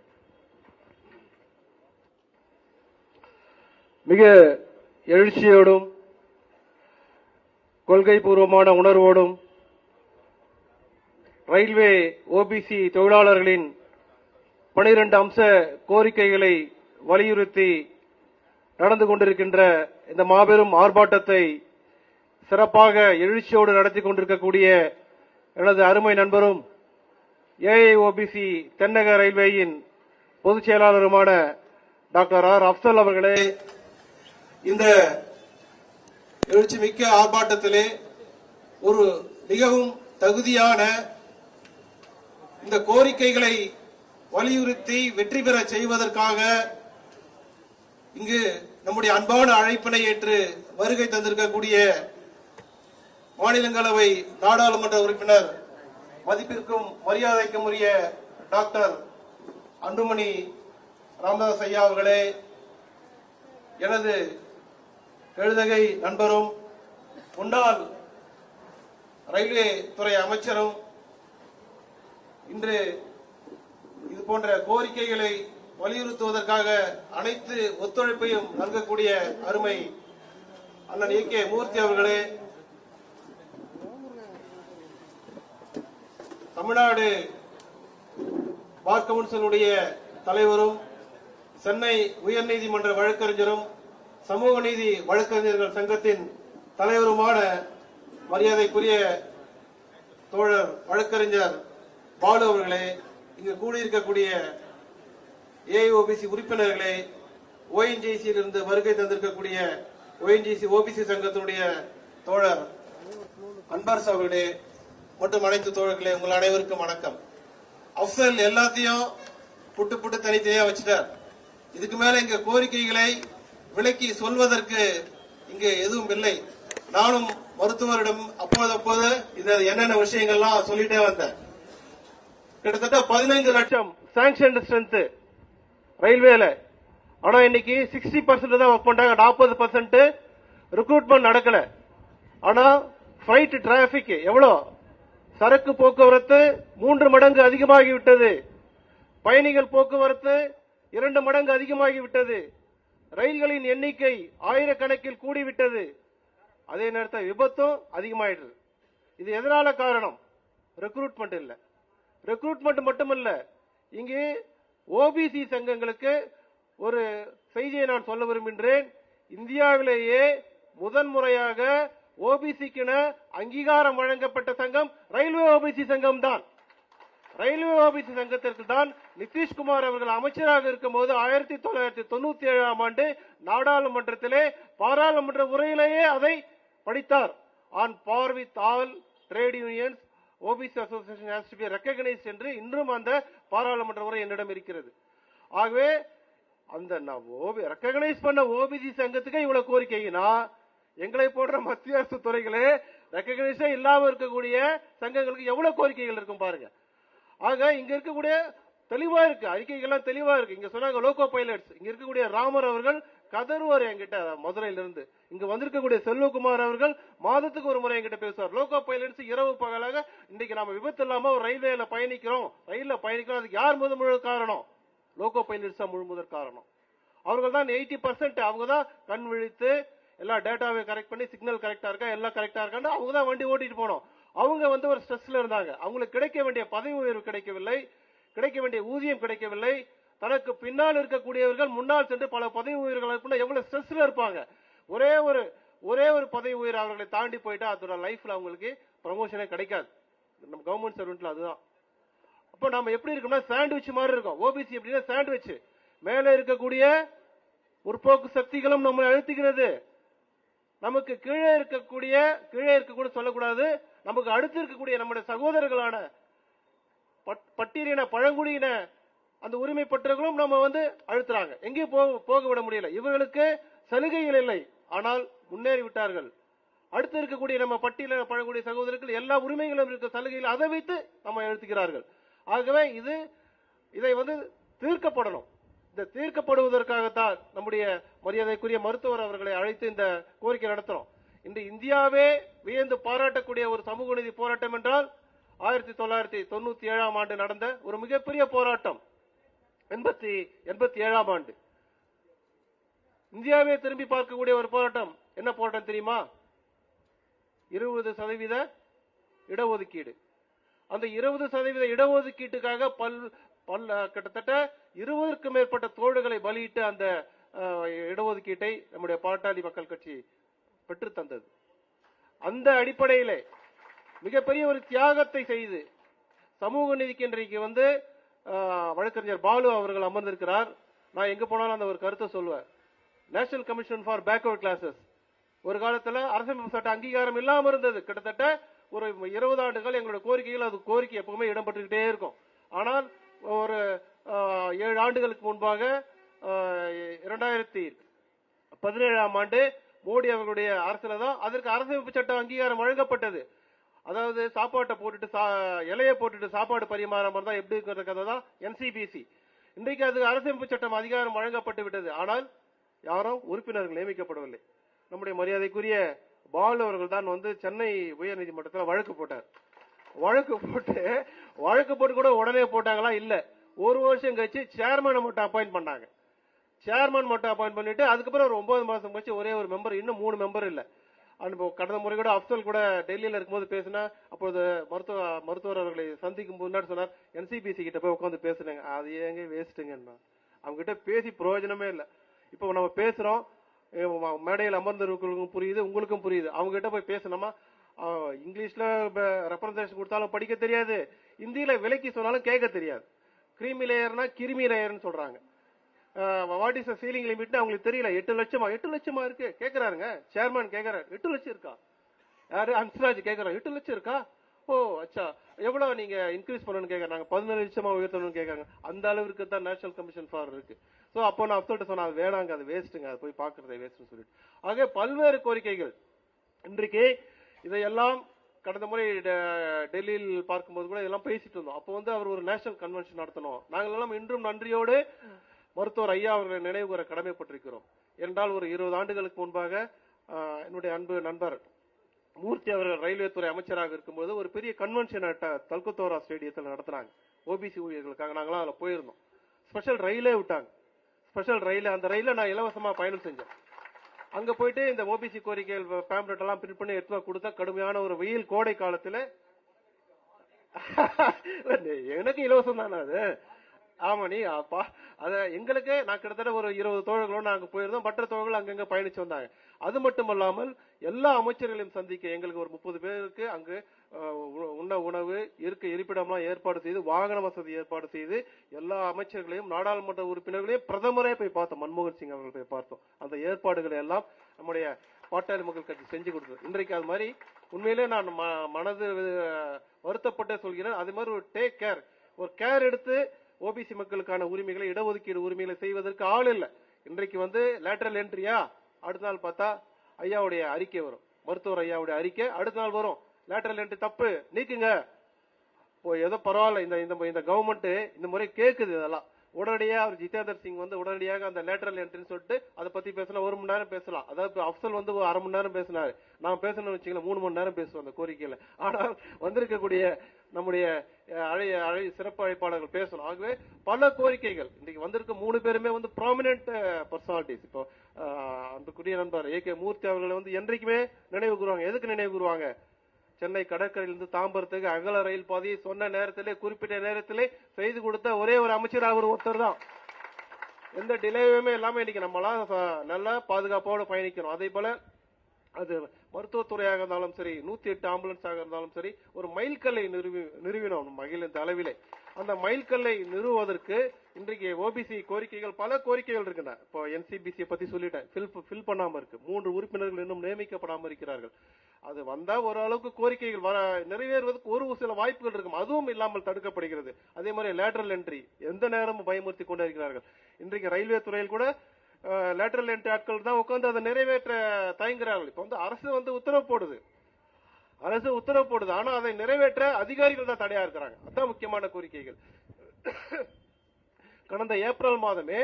மிக எழுச்சியோடும் கொள்கை பூர்வமான உணர்வோடும் ரயில்வே OBC தொழிலாளர்களின் 12 அம்ச கோரிக்கைகளை வலியுறுத்தி நடந்து கொண்டிருக்கின்ற இந்த மாபெரும் ஆர்ப்பாட்டத்தை சிறப்பாக எழுச்சியோடு நடத்தி கொண்டிருக்கக்கூடிய எனது அருமை நண்பரும் ஏஐஓபிசி தென்னக ரயில்வேயின் பொதுச் செயலாளருமான டாக்டர் ஆர் அப்சல் அவர்களே, இந்த எழுச்சி மிக்க ஆர்ப்பாட்டத்திலே ஒரு மிகவும் தகுதியான இந்த கோரிக்கைகளை வலியுறுத்தி வெற்றி பெற செய்வதற்காக இங்கு நம்முடைய அன்பான அழைப்பினை ஏற்று வருகை தந்திருக்கக்கூடிய மாநிலங்களவை நாடாளுமன்ற உறுப்பினர் மதிப்பிற்கும் மரியாதைக்கும் உரிய டாக்டர் அன்புமணி ராமதாஸ் ஐயா அவர்களே, எனது எழுதகை நண்பரும் முன்னாள் ரயில்வே துறை அமைச்சரும் இன்று இது போன்ற கோரிக்கைகளை வலியுறுத்துவதற்காக அனைத்து ஒத்துழைப்பையும் நல்கக்கூடிய அருமை அண்ணன் ஏ.கே. மூர்த்தி அவர்களே, தமிழ்நாடு பார் கவுன்சிலுடைய தலைவரும் சென்னை உயர்நீதிமன்ற வழக்கறிஞரும் சமூக நீதி வழக்கறிஞர்கள் சங்கத்தின் தலைவருமான மரியாதைக்குரிய தோழர் வழக்கறிஞர் பாலு அவர்களே, இங்கு கூடியிருக்கக்கூடிய ஏஐஓபிசி உறுப்பினர்களே, ஓஎன்ஜிசியில் இருந்து வருகை தந்திருக்கக்கூடிய ஓஎன்ஜிசி ஓபிசி சங்கத்தினுடைய தோழர் அன்பரசு அவர்களே மற்றும் அனைத்து தோழர்களே, உங்கள் அனைவருக்கும் வணக்கம். அப்சல் எல்லாத்தையும் புட்டு தனித்தனியா வச்சுட்டார். இதுக்கு மேல இங்க கோரிக்கைகளை விளக்கி சொல்வதற்கு இங்கு எதுவும் இல்லை. நானும் மருத்துவரிடம் அப்போது இது என்னென்ன விஷயங்கள்லாம் சொல்லிட்டே வந்தேன். கிட்டத்தட்ட 15 லட்சம் சாங்ஷன் ஸ்ட்ரென்த் ரயில்வேல. ஆனா இன்னைக்கு 60% தான் ஒர்க் பண்றாங்க, 40% ரெக்ரூட்மெண்ட் நடக்கல. ஆனா ஃபிரைட் டிராபிக் எவ்வளவு? சரக்கு போக்குவரத்து 3 மடங்கு அதிகமாகிவிட்டது. பயணிகள் போக்குவரத்து 2 மடங்கு அதிகமாகிவிட்டது. ரயில்களின் எண்ணிக்கை ஆயிரக்கணக்கில் கூடிவிட்டது. அதே நேரத்தில் விபத்தும் அதிகமாயிடுது. இது எதனால காரணம்? ரெக்ரூட்மெண்ட் இல்ல. ரெக்ரூட்மெண்ட் மட்டுமல்ல, இங்கு ஓபிசி சங்கங்களுக்கு ஒரு செய்தியை நான் சொல்ல விரும்புகின்றேன். இந்தியாவிலேயே முதன்முறையாக ஓபிசிக்கென அங்கீகாரம் வழங்கப்பட்ட சங்கம் ரயில்வே ஓபிசி சங்கம் தான். ரயில்வே ஓபிசி சங்கத்திற்கு தான் நிதிஷ்குமார் அவர்கள் அமைச்சராக இருக்கும்போது 1997ஆம் ஆண்டு நாடாளுமன்றத்திலே பாராளுமன்ற உரையிலேயே அதை படித்தார். On par with all trade unions OBC association has to be recognised என்று இன்றும் அந்த பாராளுமன்ற உரை என்னிடம் இருக்கிறது. ஆகவே அந்த ரெகக்னைஸ் பண்ண ஓபிசி சங்கத்துக்கு இவ்வளவு கோரிக்கைனா, எங்களை போன்ற மத்திய அரசு துறைகளே ரெகக்னைஸே இல்லாம இருக்கக்கூடிய சங்கங்களுக்கு எவ்வளவு கோரிக்கைகள் இருக்கும் பாருங்க. ஆக இங்க இருக்கக்கூடிய தெளிவா இருக்கு, அறிக்கைகள்லாம் தெளிவா இருக்கு. இங்க சொன்னாங்க லோகோ பைலட்ஸ். இங்க இருக்கக்கூடிய ராமர் அவர்கள் கதறுவார் என்கிட்ட மதுரையிலிருந்து. இங்க வந்திருக்கக்கூடிய செல்வகுமார் அவர்கள் மாதத்துக்கு ஒரு முறை என்கிட்ட பேசுவார். லோகோ பைலட்ஸ் இரவு பகலாக இன்னைக்கு நம்ம விபத்து இல்லாம ஒரு ரயில்வேல பயணிக்கிறோம், ரயில்ல பயணிக்கிறோம். அதுக்கு யார் முழு காரணம்? லோகோ பைலட்ஸ் தான் முழுமுதற் காரணம். அவர்கள் தான் 80% அவங்க தான் கண் விழித்து எல்லா டேட்டாவை கரெக்ட் பண்ணி சிக்னல் கரெக்டா இருக்கா எல்லாம் கரெக்டா இருக்கான்னு அவங்க தான் வண்டி ஓட்டிட்டு போனோம். அவங்க ஒரு ஸ்ட்ரெஸ்ல இருந்தாங்க. அவங்களுக்கு கிடைக்க வேண்டிய பதவி உயர்வு கிடைக்கவில்லை, கிடைக்க வேண்டிய ஊதியம் கிடைக்கவில்லை. தனக்கு பின்னால் இருக்கக்கூடியவர்கள் முன்னால் சென்று பல பதவி உயர்வுகள் எவ்வளவு ஸ்ட்ரெஸ்ல இருப்பாங்க. ஒரே ஒரு பதவி உயர் அவர்களை தாண்டி போயிட்டா அதோட லைஃப்ல அவங்களுக்கு ப்ரமோஷனே கிடைக்காது. நம்ம கவர்மெண்ட் சர்வெண்ட்ல அதுதான். அப்ப நம்ம எப்படி இருக்கோம்னா சாண்ட்விச் மாதிரி இருக்கும். ஓபிசி எப்படின்னா சாண்ட்விச். மேலே இருக்கக்கூடிய முற்போக்கு சக்திகளும் நம்மை அழுத்துகிறது. நமக்கு கீழே இருக்கக்கூடிய சொல்லக்கூடாது, நமக்கு அடுத்து இருக்கக்கூடிய நம்முடைய சகோதரர்களான பட்டியலின பழங்குடியின அந்த உரிமை பற்றவர்களும் நம்ம அழுத்துறாங்க. எங்கேயும் போக விட முடியல. இவர்களுக்கு சலுகைகள் இல்லை, ஆனால் முன்னேறி விட்டார்கள். அடுத்து இருக்கக்கூடிய நம்ம பட்டியலின பழங்குடிய சகோதரர்கள் எல்லா உரிமைகளும் இருக்க சலுகைகள் அதை வைத்து நம்ம எழுத்துக்கிறார்கள். ஆகவே இதை தீர்க்கப்படணும். இந்த தீர்க்கப்படுவதற்காகத்தான் நம்முடைய மரியாதைக்குரிய மருத்துவர் அவர்களை அழைத்து இந்த கோரிக்கை நடத்துறோம். இன்று இந்தியாவே வியந்து பாராட்டக்கூடிய ஒரு சமூக நீதி போராட்டம் என்றால் 1997ஆம் ஆண்டு நடந்த ஒரு மிகப்பெரிய போராட்டம். 87ஆம் ஆண்டு இந்தியாவே திரும்பி பார்க்கக்கூடிய ஒரு போராட்டம். என்ன போராட்டம் தெரியுமா? 20% இடஒதுக்கீடு. அந்த 20% இடஒதுக்கீட்டுக்காக கிட்டத்தட்ட 20க்கும் மேற்பட்ட தோழர்களை பலியிட்டு அந்த இடஒதுக்கீட்டை நம்முடைய பாட்டாளி மக்கள் கட்சி பெற்று தந்தது. அந்த அடிப்படையிலே மிகப்பெரிய ஒரு தியாகத்தை செய்து சமூக நீதிக்கு இன்றைக்கு வழக்கறிஞர் பாலு அவர்கள் அமர்ந்திருக்கிறார். நான் எங்க போனாலும் அந்த ஒரு கருத்தை சொல்லுவேன். National commission for backward classes ஒரு காலத்துல அரசியலமைப்பு சட்ட அங்கீகாரம் இல்லாம இருந்தது. கிட்டத்தட்ட ஒரு 20 ஆண்டுகள் எங்களோட கோரிக்கைகள் அது கோரிக்கை எப்பவுமே இடம்பெற்றுக்கிட்டே இருக்கும். ஆனால் ஒரு 7 ஆண்டுகளுக்கு முன்பாக 2017ஆம் ஆண்டு மோடி அவர்களுடைய அரசுல தான் அதற்கு அரசியலமைப்பு சட்ட அங்கீகாரம் வழங்கப்பட்டது. அதாவது சாப்பாட்டை போட்டுட்டு இலையை போட்டுட்டு சாப்பாடு பரிமாறாம தான் எப்படி இருக்கிற கதை தான் NCBC. இன்றைக்கு அது அரசியலமைப்பு சட்டம் அதிகாரம் வழங்கப்பட்டு விட்டது. ஆனால் யாரும் உறுப்பினர்கள் நியமிக்கப்படவில்லை. நம்முடைய மரியாதைக்குரிய பாலு அவர்கள் தான் சென்னை உயர்நீதிமன்றத்தில் வழக்கு போட்டார். வழக்கு போட்டு கூட உடனே போட்டாங்களா? இல்ல, ஒரு வருஷம் கழிச்சு சேர்மனை மட்டும் அப்பாயிண்ட் பண்ணாங்க. சேர்மன் மட்டும் அப்பாயிண்ட் பண்ணிட்டு அதுக்கப்புறம் ஒரு 9 மாசம் கழிச்சு ஒரே ஒரு மெம்பர், இன்னும் 3 மெம்பர் இல்ல. கடந்த முறை கூட அப்சல் கூட டெல்லியில இருக்கும்போது பேசினா, அப்போது மருத்துவர் அவர்களை சந்திக்கும் முன்னாடி சொன்னார், NCBC கிட்ட போய் உட்காந்து பேசுனாங்க. அது ஏங்க வேஸ்ட்டுங்க, அவங்க கிட்ட பேசி பிரயோஜனமே இல்ல. இப்ப நம்ம பேசுறோம், மேடையில் அமர்ந்திருக்கிறவங்களுக்கும் புரியுது, உங்களுக்கும் புரியுது. அவங்க கிட்ட போய் பேசணுமா? இங்கிலீஷ்ல ரெப்ரசன்டேஷன் கொடுத்தாலும் படிக்க தெரியாது, இந்தியில விலைக்கு சொன்னாலும் கேட்க தெரியாது. கிரீமி லேயர்னா கிருமி லேயர்னு சொல்றாங்க. வாட் இஸ் சீலிங் லிமிட் அவங்களுக்கு தெரியல. 8 லட்சமா இருக்கு கேக்குறாருங்க. சேர்மன் கேக்குறாரு 8 லட்சம் இருக்கா? யாரு? அன்ஸ்ராஜ் கேக்குறாரு 8 லட்சம் இருக்கா? ஓ அச்சா, எவ்வளவு நீங்க இன்க்ரீஸ் பண்ணணும்னு கேக்குறாங்க. 17 லட்சமா உயர்த்தணும்னு கேக்குறாங்க. அந்த அளவுக்கு தான் நேஷனல் கமிஷன் ஃபார் இருக்கு. சோ அப்போ நான் அப்சல்ட்ட சொன்னேன், அது வேணாங்க, அது வேஸ்ட்டுங்க, அது போய் பாக்குறதே வேஸ்ட்னு சொல்லிட்டு. ஆக பல்வேறு கோரிக்கைகள் இன்றைக்கு இதையெல்லாம் கடந்த முறை டெல்லியில் பார்க்கும்போது கூட இதெல்லாம் பேசிட்டு இருந்தோம். அப்போ அவர் ஒரு நேஷனல் கன்வென்ஷன் நடத்தணும். நாங்கள் எல்லாம் இன்றும் நன்றியோடு மருத்துவர் ஐயா அவர்களை நினைவு கூற கடமைப்பட்டிருக்கிறோம். என்றால் ஒரு 20 ஆண்டுகளுக்கு முன்பாக என்னுடைய அன்பு நண்பர் மூர்த்தி அவர்கள் ரயில்வே துறை அமைச்சராக இருக்கும்போது ஒரு பெரிய கன்வென்ஷன் தல்கத்தோரா ஸ்டேடியத்தில் நடத்தினாங்க. ஓபிசி ஊழியர்களுக்காக நாங்களாம் அதில் போயிருந்தோம். ஸ்பெஷல் ரயிலே விட்டாங்க. ஸ்பெஷல் ரயில், அந்த ரயில நான் இலவசமா பயணம் செஞ்சேன். அங்க போயிட்டு இந்த ஓபிசி கோரிக்கைகள் பேம்ப்ளெட் எல்லாம் பிரிண்ட் பண்ணி எடுத்து கொடுத்தா, கடுமையான ஒரு வெயில் கோடை காலத்துல எனக்கு இலவசம் தானே அது. ஆமா, நீ அப்பா அத எங்களுக்கு நான் கிட்டத்தட்ட ஒரு 20 தோழர்களோடு நாங்க போயிருந்தோம். மற்ற தோழர்கள் அங்கங்க பயணிச்சு வந்தாங்க. அது மட்டுமல்லாமல் எல்லா அமைச்சர்களையும் சந்திக்க எங்களுக்கு ஒரு 30 பேருக்கு அங்கு உண்ண உணவு, இருக்க இருப்பிடம்லாம் ஏற்பாடு செய்து, வாகன வசதி ஏற்பாடு செய்து, எல்லா அமைச்சர்களையும் நாடாளுமன்ற உறுப்பினர்களையும் பிரதமரே போய் பார்த்தோம். மன்மோகன் சிங் அவர்கள் போய் பார்த்தோம். அந்த ஏற்பாடுகளை எல்லாம் நம்முடைய பாட்டாளி மக்கள் கட்சி செஞ்சு கொடுத்தது. இன்றைக்கு அது மாதிரி உண்மையிலே நான் மனது வருத்தப்பட்டே சொல்கிறேன். அது மாதிரி ஒரு டேக் கேர், ஒரு கேர் எடுத்து ஓபிசி மக்களுக்கான உரிமைகளை, இடஒதுக்கீடு உரிமைகளை செய்வதற்கு ஆள் இல்ல. இன்றைக்கு லேட்டரல் என்ட்ரியா, அடுத்த நாள் பார்த்தா ஐயாவுடைய அறிக்கை வரும், மருத்துவர் ஐயாவுடைய அறிக்கை அடுத்த நாள் வரும். லேட்டரல் என்ட்ரி தப்பு, நீக்குங்க. ஏதோ பரவாயில்ல, இந்த கவர்மெண்ட் இந்த முறை கேக்குது. இதெல்லாம் உடனடியாக அவர் ஜிதேந்தர் சிங் உடனடியாக அந்த லேட்டரல் என்ட்ரின்னு சொல்லிட்டு அதை பத்தி பேசலாம். 1 மணி நேரம் பேசலாம். அதாவது அப்சல் ஒரு அரை மணி நேரம் பேசினாரு. நான் பேசணும்னு வச்சுக்கலாம் 3 மணி நேரம் பேசுவோம் அந்த கோரிக்கையில. ஆனால் வந்திருக்கக்கூடிய நம்முடைய சிறப்பு அழைப்பாளர்கள் பேசணும். ஆகவே பல கோரிக்கைகள் இன்றைக்கு வந்திருக்க 3 பேருமே ப்ராமினன்ட் பர்சனாலிட்டிஸ். இப்போ அன்புக்குரிய நண்பர் AK மூர்த்தி அவர்களை என்றைக்குமே நினைவு கூறுவாங்க. எதுக்கு நினைவு கூறுவாங்க? சென்னை கடற்கரையிலிருந்து தாம்பரத்துக்கு அகல ரயில் பாதையை சொன்ன நேரத்திலே, குறிப்பிட்ட நேரத்திலே செய்து கொடுத்த ஒரே ஒரு அமைச்சர் அவர் ஒருத்தர் தான். எந்த டிலேவுமே இல்லாம இன்னைக்கு நம்மளாம் நல்லா பாதுகாப்போடு பயணிக்கணும். அதே போல அது மருத்துவத்துறையாக இருந்தாலும் சரி, 108 ஆம்புலன்ஸாக இருந்தாலும் சரி, ஒரு மைல்கல்லை நிறுவினோம் மகிழ்ந்த அளவிலே. அந்த மைல்கல்லை நிறுவுவதற்கு இன்றைக்கு ஓபிசி கோரிக்கைகள், பல கோரிக்கைகள் இருக்கின்றன. இப்போ NCBC பத்தி சொல்லிட்டேன், ஃபில் பண்ணாம இருக்கு. 3 உறுப்பினர்கள் இன்னும் நியமிக்கப்படாமல் இருக்கிறார்கள். அது வந்தா ஓரளவுக்கு கோரிக்கைகள் நிறைவேறுவதற்கு ஒரு சில வாய்ப்புகள் இருக்கும். அதுவும் இல்லாமல் தடுக்கப்படுகிறது. அதே மாதிரி லேட்டரல் என்ட்ரி எந்த நேரமும் பயமுறுத்தி கொண்டே இருக்கிறார்கள். இன்றைக்கு ரயில்வே துறையில் கூட லேட்டரல் என்ட்ரி ஆட்கள் தான் உட்கார்ந்து அதை நிறைவேற்ற தயங்குகிறார்கள். இப்ப அரசு உத்தரவு போடுது. ஆனா அதை நிறைவேற்ற அதிகாரிகள் தான் தடையா இருக்கிறாங்க. அதான் முக்கியமான கோரிக்கைகள். கடந்த ஏப்ரல் மாதமே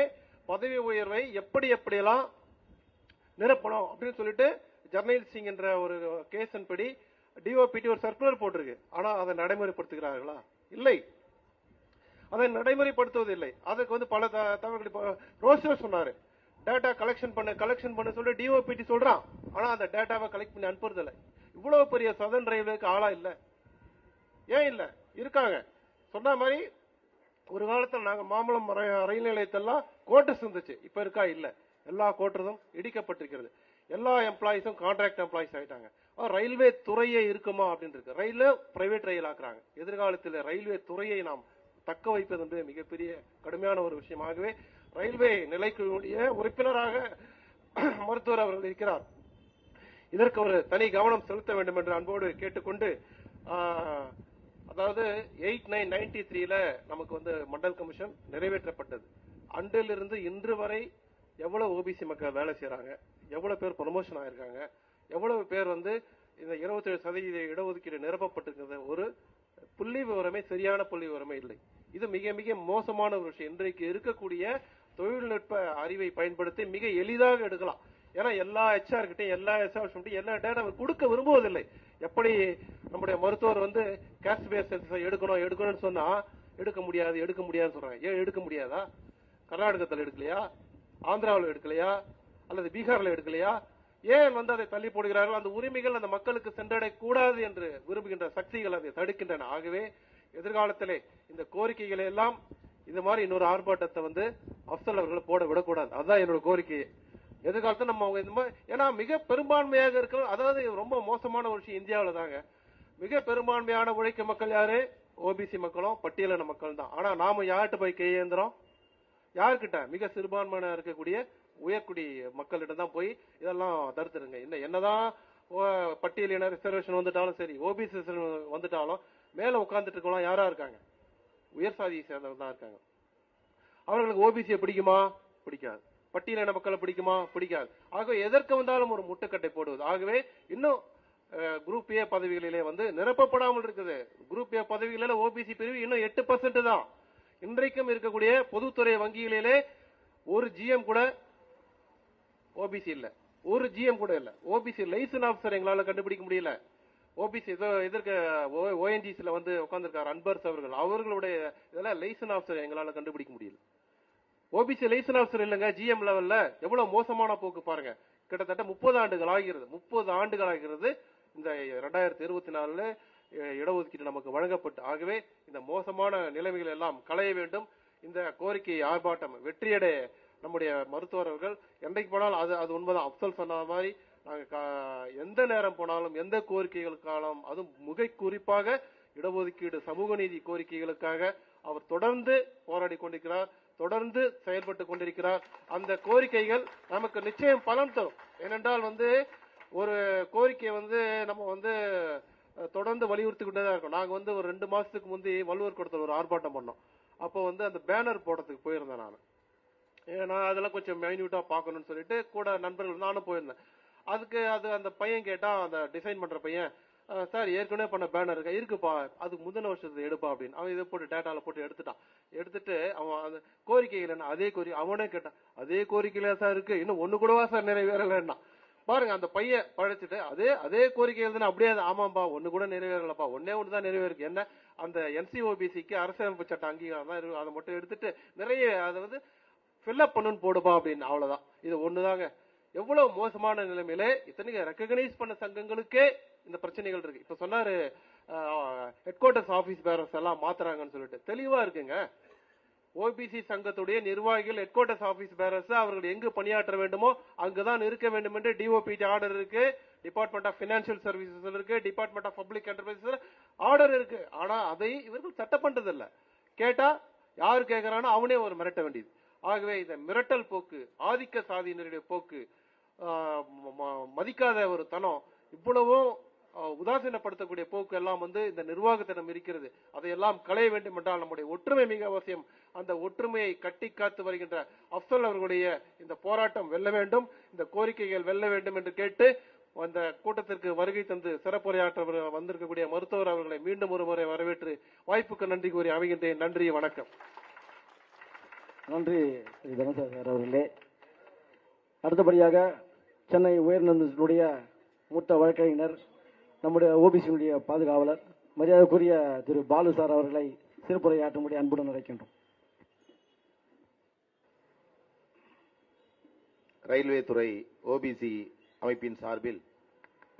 பதவி உயர்வை எப்படியெல்லாம் நிரப்பணும் அப்படின்னு சொல்லிட்டு ஜர்னைல் சிங் என்ற ஒரு கேஸின் படி DOPT ஒரு சர்க்குலர் போட்டிருக்கு. ஆனா அதை நடைமுறைப்படுத்துகிறார்களா? இல்லை, அதை நடைமுறைப்படுத்துவதில்லை. அதுக்கு பல தவறுகள். ரோஸ்டர் சொன்னாரு, டேட்டா கலெக்ஷன் பண்ண சொல்லி DOPT சொல்றான். ஆனா அந்த டேட்டாவை கலெக்ட் பண்ணி அனுப்புறதில்லை. இவ்வளவு பெரிய சதன் ரயில்வேக்கு ஆளா இல்ல? ஏன் இல்ல? இருக்காங்க. சொன்ன மாதிரி ஒரு காலத்துல நாங்க மாம்பழம் ரயில் நிலையத்தெல்லாம் கோட்டர்ஸ் இருந்துச்சு, இப்ப இருக்கா? இல்ல. எல்லா கோட்டர்ஸும் இடிக்கப்பட்டிருக்கிறது. எல்லா எம்ப்ளாயிஸும் கான்ட்ராக்ட் எம்ப்ளாயிஸ் ஆயிட்டாங்க. ரயில்வே துறையே இருக்குமா அப்படின்னு இருக்கு. ரயில பிரைவேட் ரயில் ஆக்குறாங்க. எதிர்காலத்தில் ரயில்வே துறையை நாம் தக்க வைப்பது என்பது மிகப்பெரிய கடுமையான ஒரு விஷயமாகவே ரயில்வே நிலைக்குரிய உறுப்பினராக மருத்துவர் அவர்கள் இருக்கிறார். இதற்கு ஒரு தனி கவனம் செலுத்த வேண்டும் என்று அன்போடு கேட்டுக்கொண்டு, அதாவது 8993ல நமக்கு வந்து மண்டல் கமிஷன் நிறைவேற்றப்பட்டது. அன்றிலிருந்து இன்று வரை எவ்வளவு ஓபிசி மக்கள் வேலை செய்யறாங்க, எவ்வளவு பேர் ப்ரமோஷன் ஆயிருக்காங்க, எவ்வளவு பேர் வந்து இந்த 27% இடஒதுக்கீடு நிரப்பப்பட்டிருக்கிறது, ஒரு புள்ளி விவரமே, சரியான புள்ளி விவரமே இல்லை. இது மிக மிக மோசமான ஒரு விஷயம். இன்றைக்கு இருக்கக்கூடிய தொழில்நுட்ப அறிவை பயன்படுத்தி மிக எளிதாக எடுக்கலாம். ஏன்னா எல்லா HR கிட்டையும் எல்லா எஸ்டாப்ளிஷ்மெண்ட்டையும் எல்லா டேட்டா கொடுக்க விரும்புவதில்லை. எப்படி நம்முடைய மருத்துவர் வந்து கேஸ்ட் பேஸ் சென்சஸ் எடுக்கணும்னு சொன்னா எடுக்க முடியாதுன்னு சொல்றாங்க. ஏன் எடுக்க முடியாதா? கர்நாடகத்தில் எடுக்கலையா, ஆந்திராவில் எடுக்கலையா, அல்லது பீகார்ல எடுக்கலையா? ஏன் வந்து அதை தள்ளி போடுகிறார்கள்? அந்த உரிமைகள் அந்த மக்களுக்கு சென்றடை கூடாது என்று விரும்புகின்ற சக்திகள் அதை தடுக்கின்றன. ஆகவே எதிர்காலத்திலே இந்த கோரிக்கைகளை எல்லாம் இது மாதிரி இன்னொரு ஆர்ப்பாட்டத்தை வந்து அப்சல் அவர்களை போட விடக்கூடாது. அதுதான் என்னோட கோரிக்கை. எதிர்காலத்தில் நம்ம இந்த மாதிரி, ஏன்னா மிக பெரும்பான்மையாக இருக்கிற, அதாவது ரொம்ப மோசமான ஒரு விஷயம் இந்தியாவில் தாங்க, மிக பெரும்பான்மையான உழைக்கும் மக்கள் யாரு? ஓபிசி மக்களும் பட்டியலின மக்கள் தான். ஆனா நாம யார்கிட்ட போய் கையேந்திரம்? யாருக்கிட்ட? மிக சிறுபான்மையான இருக்கக்கூடிய உயர்குடி மக்களிடம் தான் போய் இதெல்லாம் தடுத்துருங்க. என்னதான் பட்டியலின ரிசர்வேஷன் வந்துட்டாலும் சரி, ஓபிசி வந்துட்டாலும் மேல உட்கார்ந்துட்டு இருக்கலாம் யாரா இருக்காங்க? உயர் சாதியை சேர்ந்தவங்க தான் இருக்காங்க. அவர்களுக்கு ஓபிசியை பிடிக்குமா? பிடிக்காது. பட்டியலின மக்களை பிடிக்குமா? பிடிக்காது. ஆகவே எதற்கு வந்தாலும் ஒரு முட்டுக்கட்டை போடுவது. ஆகவே இன்னும் குரூப் ஏ பதவிகளிலே வந்து நிரப்பப்படாமல் இருக்குது. குரூப் ஏ பதவிகளில ஓபிசி பிரிவு இன்னும் 8% தான். இன்றைக்கும் இருக்கக்கூடிய பொதுத்துறை வங்கிகளிலே ஒரு GM கூட ஓபிசி இல்ல, ஒரு GM கூட இல்ல. ஓபிசி லைசன் ஆபிசர் எங்களால கண்டுபிடிக்க முடியல. ஓபிசி இதற்கு ONGCல வந்து உட்கார்ந்திருக்காரு அன்பர்ஸ் அவர்கள், அவர்களுடைய இதெல்லாம் லைசன் ஆபிசர் எங்களால கண்டுபிடிக்க முடியல. ஓபிசி லைசன் ஆபிசர் இல்லங்க, GM லெவல்ல எவ்வளவு மோசமான போக்கு பாருங்க. கிட்டத்தட்ட 30 ஆண்டுகள் ஆகிறது. 30 ஆண்டுகள் ஆகிறது இந்த 2024 இடஒதுக்கீடு நமக்கு வழங்கப்பட்டு. ஆகவே இந்த மோசமான நிலைமைகள் எல்லாம் களைய வேண்டும். இந்த கோரிக்கை ஆர்ப்பாட்டம் வெற்றியடைய நம்முடைய மருத்துவர் அவர்கள் என்றைக்கு போனாலும் அது உண்மைதான். அப்சல் சொன்ன மாதிரி நாங்க எந்த நேரம் போனாலும் எந்த கோரிக்கைகளுக்காலும், அதுவும் மிக குறிப்பாக இடஒதுக்கீடு சமூக நீதி கோரிக்கைகளுக்காக அவர் தொடர்ந்து போராடி கொண்டிருக்கிறார், தொடர்ந்து செயல்பட்டு கொண்டிருக்கிறார். அந்த கோரிக்கைகள் நமக்கு நிச்சயம் பலன் தரும். ஏனென்றால் வந்து ஒரு கோரிக்கையை வந்து நம்ம வந்து தொடர்ந்து வலியுறுத்தி கொண்டே இருக்கும். நாங்க வந்து ஒரு 2 மாசத்துக்கு முந்தி வள்ளுவர் கூடத்தில் ஒரு ஆர்ப்பாட்டம் பண்ணோம். அப்போ வந்து அந்த பேனர் போடுறதுக்கு போயிருந்தேன் நான். நான் அதெல்லாம் கொஞ்சம் மைன்யூட்டா பார்க்கணும்னு சொல்லிட்டு கூட நண்பர்கள் நானும் போயிருந்தேன். அதுக்கு அந்த பையன் கேட்டா, அந்த டிசைன் பண்ற பையன், சார் ஏற்கனவே பண்ண பேனர் இருக்குப்பா, அதுக்கு முந்தின வருஷத்தை எடுப்பா அப்படின்னு. அவன் இதை போட்டு டேட்டால போட்டு எடுத்துட்டு அவன் அந்த கோரிக்கைகள் அதே கோரிக்கை அவனே கேட்டான், அதே கோரிக்கையில சார் இருக்கு, இன்னும் ஒண்ணு கூடவா சார் நிறைவேறலன்னா. பாருங்க, அந்த பையன் படிச்சுட்டு அதே கோரிக்கைகள் தானே அப்படியே. ஆமாம்பா, ஒண்ணு கூட நிறைவேறலப்பா, ஒன்னே ஒண்ணுதான் நிறைவேறிருக்கு. என்ன? அந்த NCOBCக்கு அரசியலமைப்பு சட்ட அங்கீகாரம் தான் இருக்கு, அதை மட்டும் எடுத்துட்டு நிறைய அதை வந்து ஃபில்அப் பண்ணுன்னு போடுப்பா அப்படின்னு. அவ்வளவுதான். இது ஒண்ணுதாங்க. எவ்வளவு மோசமான நிலைமையில இத்தனைக்கு ரெக்கக்னைஸ் பண்ண சங்கங்களுக்கே இந்த பிரச்சனைகள் இருக்கு. இப்ப சொன்னாரு ஹெட் குவார்டர்ஸ் ஆபீஸ் பேரர்ஸ் எல்லாம் மாத்துறாங்கன்னு சொல்லிட்டு. தெளிவா இருக்குங்க. ஓபிசி சங்கத்துடைய நிர்வாகிகள் ஹெட் குவார்டர்ஸ் ஆபீஸ் பேரர்ஸ் அவர்கள் எங்கு பணியாற்ற வேண்டுமோ அங்குதான் இருக்க வேண்டும் என்று DOPT ஆர்டர் இருக்கு, டிபார்ட்மெண்ட் ஆஃப் பினான்சியல் சர்வீசஸ் இருக்கு, department of public enterprises order இருக்கு. ஆனா அதை இவர்கள் சட்டம் பண்றது இல்ல. கேட்டா யாரு கேட்கறானோ அவனே ஒரு மிரட்ட வேண்டியது. ஆகவே இந்த மிரட்டல் போக்கு, ஆதிக்க சாதியினருடைய போக்கு, மதிக்காத ஒரு தனம், இவ்வளவும் உதாசீனப்படுத்தக்கூடிய போக்கு எல்லாம் வந்து இந்த நிர்வாகத்திடம் இருக்கிறது. அதையெல்லாம் களைய வேண்டும் என்றால் நம்முடைய ஒற்றுமை மிக அவசியம். அந்த ஒற்றுமையை கட்டி காத்து வருகின்ற அப்சல் அவர்களுடைய இந்த போராட்டம் வெல்ல வேண்டும், இந்த கோரிக்கைகள் வெல்ல வேண்டும் என்று கேட்டு அந்த கூட்டத்திற்கு வருகை தந்து சிறப்புரையாற்ற வந்திருக்கக்கூடிய மருத்துவர் அவர்களை மீண்டும் ஒரு முறை வரவேற்று வாய்ப்புக்கு நன்றி கூறி அமைகின்றேன். நன்றி, வணக்கம். நன்றி தனசேகர் சார் அவர்களே. அடுத்தபடியாக சென்னை உயர்நீதிமன்றத்தினுடைய மூத்த வழக்கறிஞர், நம்முடைய ஓபிசியினுடைய பாதுகாவலர், மரியாதைக்குரிய திரு பாலு சார் அவர்களை சிறப்புரையாற்றும்படி அன்புடன் அழைக்கின்றோம். ரயில்வே துறை ஓபிசி அமைப்பின் சார்பில்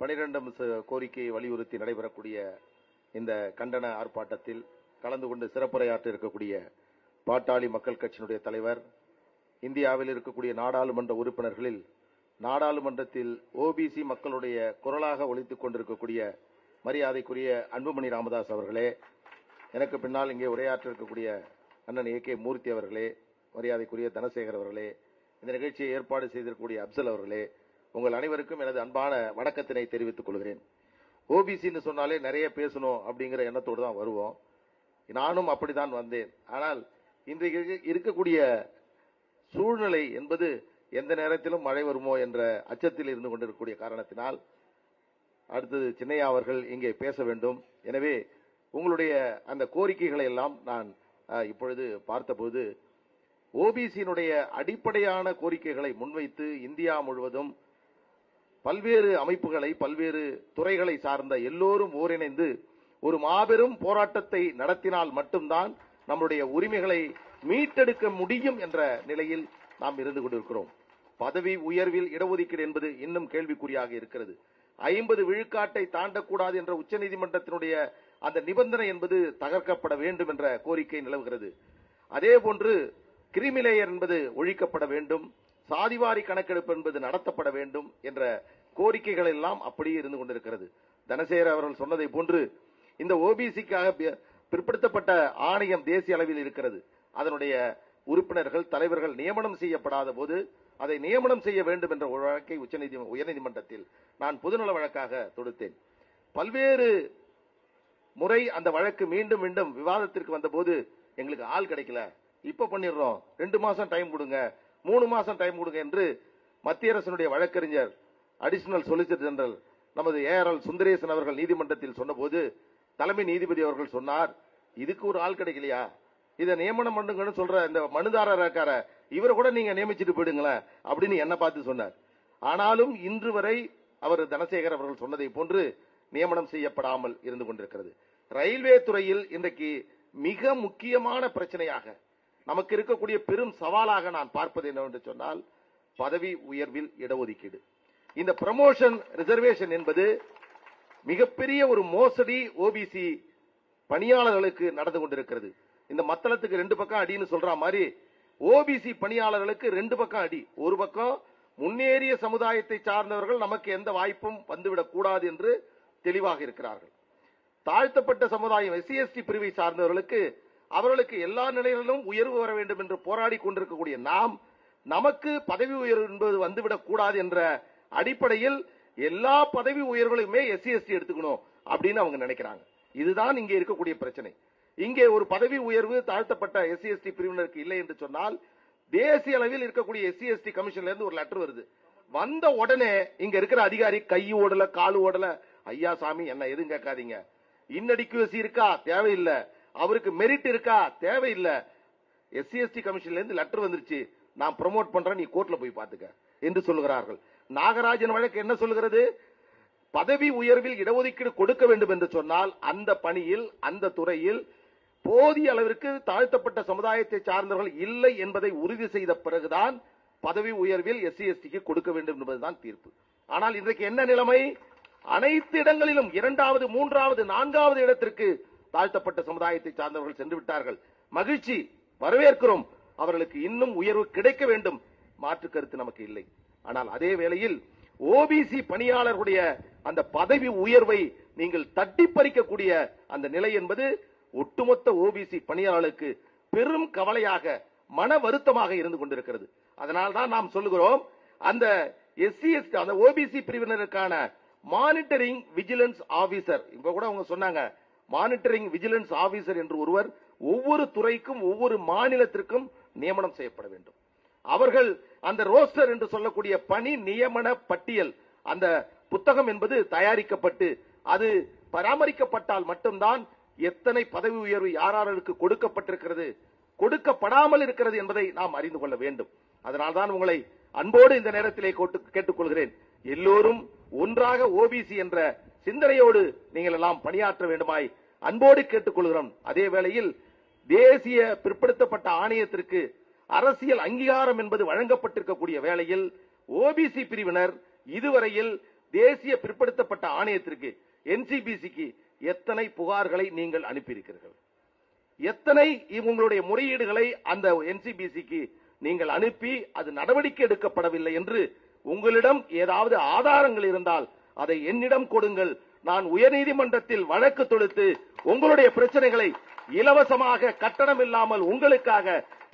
12 கோரிக்கையை வலியுறுத்தி நடைபெறக்கூடிய இந்த கண்டன ஆர்ப்பாட்டத்தில் கலந்து கொண்டு சிறப்புரையாற்ற இருக்கக்கூடிய பாட்டாளி மக்கள் கட்சியினுடைய தலைவர், இந்தியாவில் இருக்கக்கூடிய நாடாளுமன்ற உறுப்பினர்களில் நாடாளுமன்றத்தில் ஓபிசி மக்களுடைய குரலாக ஒலித்துக் கொண்டிருக்கக்கூடிய மரியாதைக்குரிய அன்புமணி ராமதாஸ் அவர்களே, எனக்கு பின்னால் இங்கே உரையாற்ற இருக்கக்கூடிய அண்ணன் ஏ.கே. மூர்த்தி அவர்களே, மரியாதைக்குரிய தனசேகர் அவர்களே, இந்த நிகழ்ச்சியை ஏற்பாடு செய்திருக்கக்கூடிய அப்சல் அவர்களே, உங்கள் அனைவருக்கும் எனது அன்பான வணக்கத்தினை தெரிவித்துக் கொள்கிறேன். ஓபிசின்னு சொன்னாலே நிறைய பேசணும் அப்படிங்கிற எண்ணத்தோடு தான் வருவோம். நானும் அப்படித்தான் வந்தேன். ஆனால் இன்றைக்கு இருக்கக்கூடிய சூழ்நிலை என்பது எந்த நேரத்திலும் மழை வருமோ என்ற அச்சத்தில் இருந்து கொண்டிருக்கக்கூடிய காரணத்தினால் அடுத்தது சின்னையா அவர்கள் இங்கே பேச வேண்டும். எனவே உங்களுடைய அந்த கோரிக்கைகளை எல்லாம் நான் இப்பொழுது பார்த்தபோது ஓபிசியினுடைய அடிப்படையான கோரிக்கைகளை முன்வைத்து இந்தியா முழுவதும் பல்வேறு அமைப்புகளை, பல்வேறு துறைகளை சார்ந்த எல்லோரும் ஒருங்கிணைந்து ஒரு மாபெரும் போராட்டத்தை நடத்தினால் மட்டும்தான் நம்முடைய உரிமைகளை மீட்டெடுக்க முடியும் என்ற நிலையில் நாம் இருந்து கொண்டிருக்கிறோம். பதவி உயர்வில் இடஒதுக்கீடு என்பது இன்னும் கேள்விக்குறியாக இருக்கிறது. 50 விழுக்காட்டை தாண்டக்கூடாது என்ற உச்சநீதிமன்றத்தினுடைய அந்த நிபந்தனை என்பது தகர்க்கப்பட வேண்டும் என்ற கோரிக்கை நிலவுகிறது. அதே போன்று கிரிமிலேயர் என்பது ஒழிக்கப்பட வேண்டும், சாதிவாரி கணக்கெடுப்பு என்பது நடத்தப்பட வேண்டும் என்ற கோரிக்கைகள் எல்லாம் அப்படியே இருந்து கொண்டிருக்கிறது. தனசேகர் அவர்கள் சொன்னதை போன்று இந்த ஓபிசிக்காக பிற்படுத்தப்பட்ட ஆணையம் தேசிய அளவில் இருக்கிறது. அதனுடைய உறுப்பினர்கள், தலைவர்கள் நியமனம் செய்யப்படாத போது அதை நியமனம் செய்ய வேண்டும் என்ற ஒரு வழக்கை உயர்நீதிமன்றத்தில் நான் பொதுநல வழக்காக தொடுத்தேன். பல்வேறு முறை அந்த வழக்கு மீண்டும் மீண்டும் விவாதத்திற்கு வந்தபோது எங்களுக்கு ஆள் கிடைக்கல, இப்ப பண்ணிடுறோம், 2 மாசம் டைம் கொடுங்க, 3 மாசம் டைம் கொடுங்க என்று மத்திய அரசினுடைய வழக்கறிஞர் அடிஷனல் சொலிசிட்டர் ஜெனரல் நமது ஏஆர்எல் சுந்தரேசன் அவர்கள் நீதிமன்றத்தில் சொன்னபோது தலைமை நீதிபதி அவர்கள் சொன்னார், இதுக்கு ஒரு ஆள் கிடைக்கலையா, இதை நியமனம் பண்ணுங்கன்னு சொல்ற இந்த மனுதாரர் இருக்கார இவரை கூட நீங்க நியமிச்சுட்டு போயிடுங்களேன் அப்படின்னு என்ன பார்த்து சொன்னார். ஆனாலும் இன்று வரை அவர் தனசேகர் அவர்கள் சொன்னதை போன்று நியமனம் செய்யப்படாமல் இருந்து கொண்டிருக்கிறது. ரயில்வே துறையில் இன்றைக்கு மிக முக்கியமான பிரச்சனையாக நமக்கு இருக்கக்கூடிய பெரும் சவாலாக நான் பார்ப்பது என்னவென்று சொன்னால் பதவி உயர்வில் இடஒதுக்கீடு. இந்த ப்ரமோஷன் ரிசர்வேஷன் என்பது மிகப்பெரிய ஒரு மோசடி ஓபிசி பணியாளர்களுக்கு நடந்து கொண்டிருக்கிறது. இந்த மத்தளத்துக்கு 2 பக்கம் அடின்னு சொல்ற மாதிரி ஓபிசி பணியாளர்களுக்கு 2 பக்கம் அடி. ஒரு பக்கம் முன்னேறிய சமுதாயத்தை சார்ந்தவர்கள் நமக்கு எந்த வாய்ப்பும் வந்துவிடக் கூடாது என்று தெளிவாக இருக்கிறார்கள். தாழ்த்தப்பட்ட சமுதாயம் எஸ்சி/எஸ்டி பிரிவை சார்ந்தவர்களுக்கு அவர்களுக்கு எல்லா நிலைகளிலும் உயர்வு வர வேண்டும் என்று போராடி கொண்டிருக்கக்கூடிய நாம் நமக்கு பதவி உயர்வு என்பது வந்துவிடக் கூடாது என்ற அடிப்படையில் எல்லா பதவி உயர்வுகளுமே எஸ்சி/எஸ்டி எடுத்துக்கணும் அப்படின்னு அவங்க நினைக்கிறாங்க. இதுதான் இங்கே இருக்கக்கூடிய பிரச்சனை. இங்கே ஒரு பதவி உயர்வு தாழ்த்தப்பட்ட எஸ்சி/எஸ்டி பிரிவினருக்கு இல்லை என்று சொன்னால் தேசிய அளவில் இருக்கக்கூடிய எஸ்சி/எஸ்டி கமிஷன்ல இருந்து ஒரு லெட்டர் வருது. வந்த உடனே இங்க இருக்கிற அதிகாரி கை ஓடல, காலு ஓடல, ஐயா சாமி என்ன எதுவும் கேட்காதீங்க, இன்னடிக்குவசி இருக்கா தேவையில்லை, அவருக்கு மெரிட் இருக்கா தேவையில்லை, எஸ்சி/எஸ்டி கமிஷன்ல இருந்து லெட்டர் வந்துருச்சு, நான் ப்ரமோட் பண்றேன், நீ கோர்ட்ல போய் பாத்துக்க என்று சொல்லுகிறார்கள். நாகராஜன் வழக்கு என்ன சொல்கிறது? பதவி உயர்வில் இடஒதுக்கீடு கொடுக்க வேண்டும் என்று சொன்னால் அந்த பணியில், அந்த துறையில் போதிய அளவிற்கு தாழ்த்தப்பட்ட சமுதாயத்தை சார்ந்தவர்கள் இல்லை என்பதை உறுதி செய்த பிறகுதான் பதவி உயர்வில் எஸ்சி/எஸ்டிக்கு கொடுக்க வேண்டும் என்பதுதான் தீர்ப்பு. ஆனால் இன்றைக்கு என்ன நிலைமை? அனைத்து இடங்களிலும் 2வது, 3வது, 4வது இடத்திற்கு தாழ்த்தப்பட்ட சமுதாயத்தை சார்ந்தவர்கள் சென்று விட்டார்கள். மகிழ்ச்சி, வரவேற்கிறோம், அவர்களுக்கு இன்னும் உயர்வு கிடைக்க வேண்டும், மாற்று கருத்து நமக்கு இல்லை. ஆனால் அதே வேளையில் ஓபிசி பணியாளர்களுடைய அந்த பதவி உயர்வை நீங்கள் தட்டி பறிக்கக்கூடிய அந்த நிலை என்பது ஒட்டுமொத்த ஓபிசி பணியாளர்களுக்கு பெரும் கவலையாக, மன வருத்தமாக இருந்து கொண்டிருக்கிறது. அதனால்தான் நாம் சொல்லுகிறோம், அந்த எஸ்சி/எஸ்டி அந்த ஓபிசி பிரிவினருக்கான மானிட்டரிங் விஜிலன்ஸ் ஆபீசர், இப்ப கூட அவங்க சொன்னாங்க, மானிட்டரிங் விஜிலன்ஸ் ஆபீசர் என்று ஒருவர் ஒவ்வொரு துறைக்கும் ஒவ்வொரு மாநிலத்திற்கும் நியமனம் செய்யப்பட வேண்டும். அவர்கள் அந்த ரோஸ்டர் என்று சொல்லக்கூடிய பணி நியமன பட்டியல், அந்த புத்தகம் என்பது தயாரிக்கப்பட்டு அது பராமரிக்கப்பட்டால் மட்டும்தான் எத்தனை பதவி உயர்வு யாராருக்கு கொடுக்கப்பட்டிருக்கிறது, கொடுக்கப்படாமல் இருக்கிறது என்பதை நாம் அறிந்து கொள்ள வேண்டும். அதனால்தான் உங்களை அன்போடு இந்த நேரத்திலே கேட்டுக்கொள்கிறேன், எல்லோரும் ஒன்றாக ஓபிசி என்ற சிந்தனையோடு நீங்கள் எல்லாம் பணியாற்ற வேண்டுமாய் அன்போடு கேட்டுக்கொள்கிறோம். அதே வேளையில் தேசிய பிற்படுத்தப்பட்ட ஆணையத்திற்கு அரசியல் அங்கீகாரம் என்பது வழங்கப்பட்டிருக்கக்கூடிய வேளையில் ஓபிசி பிரிவினர் இதுவரையில் தேசிய பிற்படுத்தப்பட்ட ஆணையத்திற்கு NCBCக்கு எத்தனை புகார்களை நீங்கள் அனுப்பியிருக்கிறீர்கள்? எத்தனை உங்களுடைய முறையீடுகளை அந்த NCBCக்கு நீங்கள் அனுப்பி அது நடவடிக்கை எடுக்கப்படவில்லை என்று உங்களிடம் ஏதாவது ஆதாரங்கள் இருந்தால் அதை என்னிடம் கொடுங்கள். நான் உயர்நீதிமன்றத்தில் வழக்கு தொடுத்து உங்களுடைய பிரச்சனைகளை இலவசமாக கட்டணம் இல்லாமல் உங்களுக்காக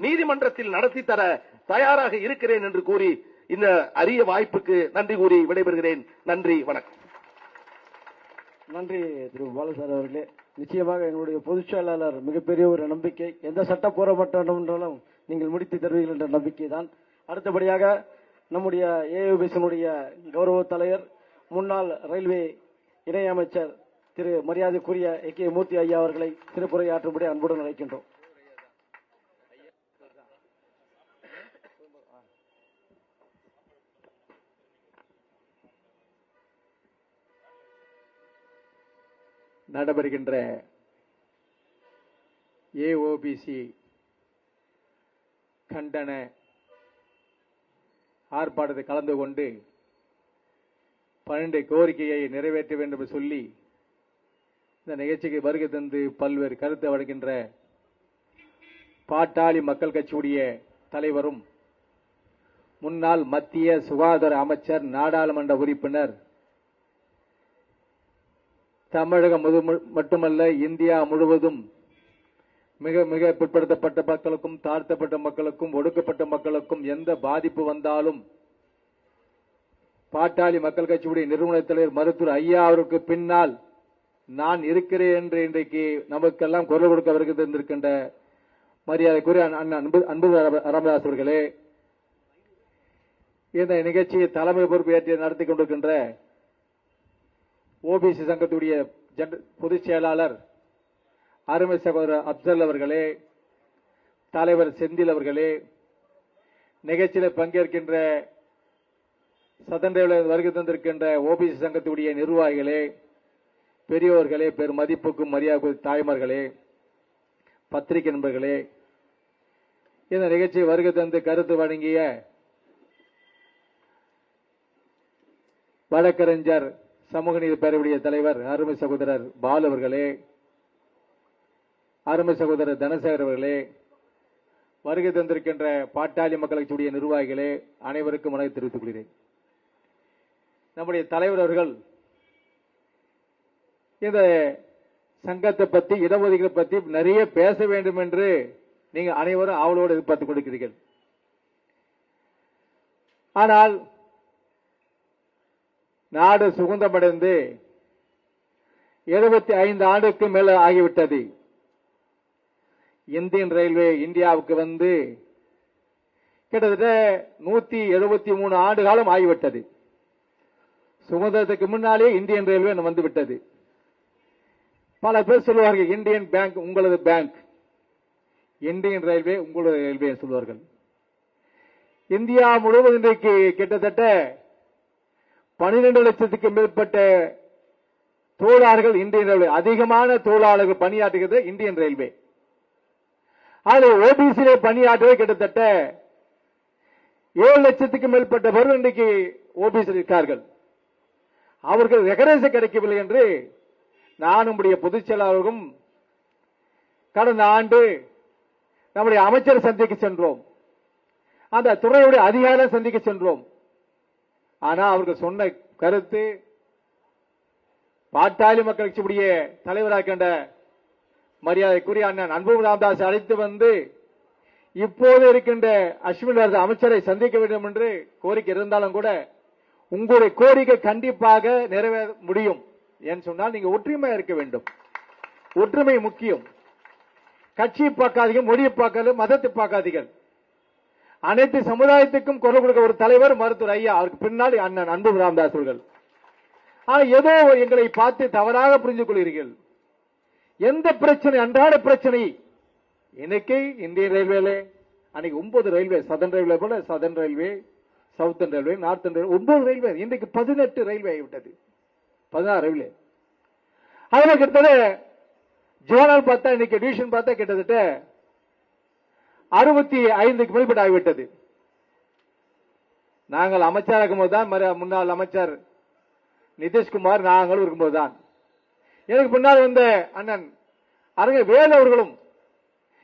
நீதிமன்றத்தில் நடத்தி தர தயாராக இருக்கிறேன் என்று கூறி இந்த அரிய வாய்ப்புக்கு நன்றி கூறி விடைபெறுகிறேன். நன்றி, வணக்கம். நன்றி திரு பாலசார் அவர்களே. நிச்சயமாக எங்களுடைய பொதுச் செயலாளர் மிகப்பெரிய ஒரு நம்பிக்கை. எந்த சட்ட போராட்டம் என்றாலும் நீங்கள் முடித்து தருவீர்கள் என்ற நம்பிக்கை தான். அடுத்தபடியாக நம்முடைய ஏஐபிசியினுடைய கௌரவ தலைவர் முன்னாள் ரயில்வே இணையமைச்சர் திரு மரியாதைக்குரிய கே மூர்த்தி ஐயா அவர்களை சிறப்புரையாற்றும்படி அன்புடன் அழைக்கின்றோம். நடைபெறுகின்ற ஏஓபிசி கண்டன ஆர்ப்பாட்டத்தில் கலந்து கொண்டு 12 கோரிக்கையை நிறைவேற்ற வேண்டும் என்று சொல்லி இந்த நிகழ்ச்சிக்கு வருகை தந்து பல்வேறு கருத்து வழங்குகின்ற பாட்டாளி மக்கள் கட்சியுடைய தலைவரும் முன்னாள் மத்திய சுகாதார அமைச்சர் நாடாளுமன்ற உறுப்பினர் தமிழகம் மட்டுமல்ல இந்தியா முழுவதும் மிக மிக பிற்படுத்தப்பட்ட மக்களுக்கும் தாழ்த்தப்பட்ட மக்களுக்கும் ஒடுக்கப்பட்ட மக்களுக்கும் எந்த பாதிப்பு வந்தாலும் பாட்டாளி மக்கள் கட்சியுடைய நிறுவன தலைவர் மருத்துவர் ஐயா அவருக்கு பின்னால் நான் இருக்கிறேன் என்று இன்றைக்கு நமக்கெல்லாம் குரல் கொடுக்க வருகிறது இருக்கின்ற மரியாதைக்குரிய அன்பு ராமதாஸ் அவர்களே, இந்த நிகழ்ச்சியை தலைமை பொறுப்பு ஏற்று நடத்தி கொண்டிருக்கின்ற ஓபிசி சங்கத்துடைய பொதுச் செயலாளர் அருமை சகோதரர் அப்சல் அவர்களே, தலைவர் செந்தில் அவர்களே, நிகழ்ச்சியில் பங்கேற்கின்ற சதன் வருகை தந்திருக்கின்ற ஓபிசி சங்கத்துடைய நிர்வாகிகளே, பெரியோர்களே, பெரும் மதிப்புக்கும் மரியாதை தாய்மார்களே, பத்திரிகை நண்பர்களே, இந்த நிகழ்ச்சியை வருகை தந்து கருத்து வழங்கிய வழக்கறிஞர் சமூக நீதி பேரவையுடைய தலைவர் அருமை சகோதரர் பாலு அவர்களே, அருமை சகோதரர் தனசேகர் அவர்களே, வருகை தந்திருக்கின்ற பாட்டாளி மக்கள் கட்சியுடைய நிர்வாகிகளே, அனைவருக்கும் வணக்கம் தெரிவித்துக் கொள்கிறேன். நம்முடைய தலைவர் அவர்கள் இந்த சங்கத்தை பற்றி இடஒதுக்கீடு பற்றி நிறைய பேச வேண்டும் என்று நீங்க அனைவரும் ஆவலோடு எதிர்பார்த்துக் கொண்டிருக்கிறீர்கள். ஆனால் நாடு சுதந்திரமடைந்து 75 ஆண்டுக்கு மேல ஆகிவிட்டது. இந்தியன் ரயில்வே இந்தியாவுக்கு வந்து கிட்டத்தட்ட 173 ஆண்டு காலம் ஆகிவிட்டது. சுதந்திரத்துக்கு முன்னாலே இந்தியன் ரயில்வே வந்துவிட்டது. பல பேர் சொல்லுவார்கள் இந்தியன் பேங்க் உங்களது பேங்க், இந்தியன் ரயில்வே உங்களது ரயில்வே சொல்வார்கள். இந்தியா முழுவதும் இன்றைக்கு கிட்டத்தட்ட 12 லட்சத்துக்கு மேற்பட்ட தொழிலாளர்கள் இந்தியன் ரயில்வே, அதிகமான தொழிலாளர்கள் பணியாற்றுகிறது இந்தியன் ரயில்வே. அதில் ஓபிசியிலே பணியாற்றுவது கிட்டத்தட்ட 7 லட்சத்துக்கு மேற்பட்டவர்கள் இன்றைக்கு ஓபிசி இருக்கார்கள். அவர்கள் ரெகரேஷன் கிடைக்கவில்லை என்று நான் நம்முடைய பொதுச் செயலாளரும் கடந்த ஆண்டு நம்முடைய அமைச்சர் சந்திக்க சென்றோம், அந்த துறையுடைய அதிகாரிகள் சந்திக்க சென்றோம். ஆனா அவர்கள் சொன்ன கருத்து பாட்டாளி மக்கள் கட்சியுடைய தலைவராக மரியாதைக்குரிய அண்ணன் அன்பு ராமதாஸ் அழைத்து வந்து இப்போது இருக்கின்ற அஸ்வினி அமைச்சரை சந்திக்க வேண்டும் என்று கோரிக்கை இருந்தாலும் கூட உங்களுடைய கோரிக்கை கண்டிப்பாக நிறைவேற முடியும் என்று சொன்னால் நீங்க ஒற்றுமையா இருக்க வேண்டும். ஒற்றுமை முக்கியம். கட்சியை பார்க்காதீர்கள், மொழியை பார்க்காது, மதத்தை பார்க்காதீர்கள். அனைத்து சமுதாயத்துக்கும் குரல் கொடுக்க ஒரு தலைவர் மருத்துவர் ஐயா, அவருக்கு பின்னாடி அண்ணன் அன்பு ராமதாஸ் அவர்கள். ஆனா ஏதோ எங்களை பார்த்து தவறாக புரிந்து கொள்கிறீர்கள். எந்த பிரச்சனை, அன்றாட பிரச்சனை, இன்னைக்கு இந்தியன் ரயில்வேல அன்னைக்கு 9 ரயில்வே, சதன் ரயில்வே போல Sathan railway, Southern railway, northern railway, 9 railway, இன்றைக்கு 18 ரயில்வே ஆகிவிட்டது, 16 ரயில்வே. அதுல கிட்டத்தட்ட ஜோனல் பார்த்தா இன்னைக்கு டிவிஷன் பார்த்தா கிட்டத்தட்ட 65க்கு மேற்பட்டு ஆகிவிட்டது. நாங்கள் அமைச்சராக இருக்கும்போது தான், முன்னாள் அமைச்சர் நிதிஷ்குமார் நாங்களும் இருக்கும்போது தான், எனக்கு பின்னால் வந்த அண்ணன் அறிஞர் வேலு அவர்களும்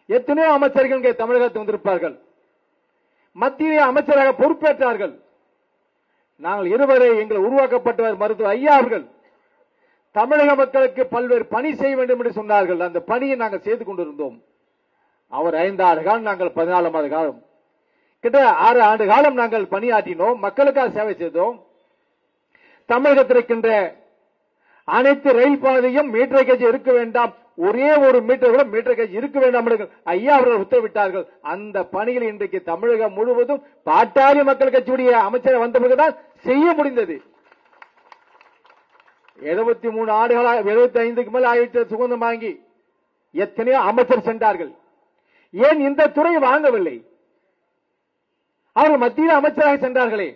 எத்தனையோ அமைச்சர்கள் இங்கே தமிழகத்தில் வந்திருப்பார்கள், மத்திய அமைச்சராக பொறுப்பேற்றார்கள். நாங்கள் இருவரை எங்கள் உருவாக்கப்பட்டவர் மருத்துவர் ஐயா அவர்கள் தமிழக மக்களுக்கு பல்வேறு பணி செய்ய வேண்டும் என்று சொன்னார்கள். அந்த பணியை நாங்கள் செய்து கொண்டிருந்தோம். அவர் 5 ஆண்டு காலம், நாங்கள் 14 மாத காலம், கிட்ட 6 ஆண்டு காலம் நாங்கள் பணியாற்றினோம், மக்களுக்காக சேவை செய்தோம். தமிழகத்தில் இருக்கின்ற அனைத்து ரயில் பாதையும் மீட்டர் கேஜ் இருக்க வேண்டாம், ஒரே ஒரு மீட்டர் கூட மீட்டர் கேஜ் இருக்க வேண்டாம் என்று ஐயா அவர்கள் உத்தரவிட்டார்கள். அந்த பணியில் இன்றைக்கு தமிழகம் முழுவதும் பாட்டாளி மக்கள் கட்சியுடைய அமைச்சர் வந்த பிறகுதான் செய்ய முடிந்தது. 73 ஆண்டுகளாக 75க்கு மேல் ஆயிரத்தி சுதந்திரம் வாங்கி எத்தனையோ அமைச்சர் சென்றார்கள். ஏன் இந்த துறை வாங்கவில்லை? அவர்கள் மத்தியில் அமைச்சராக சென்றார்களே.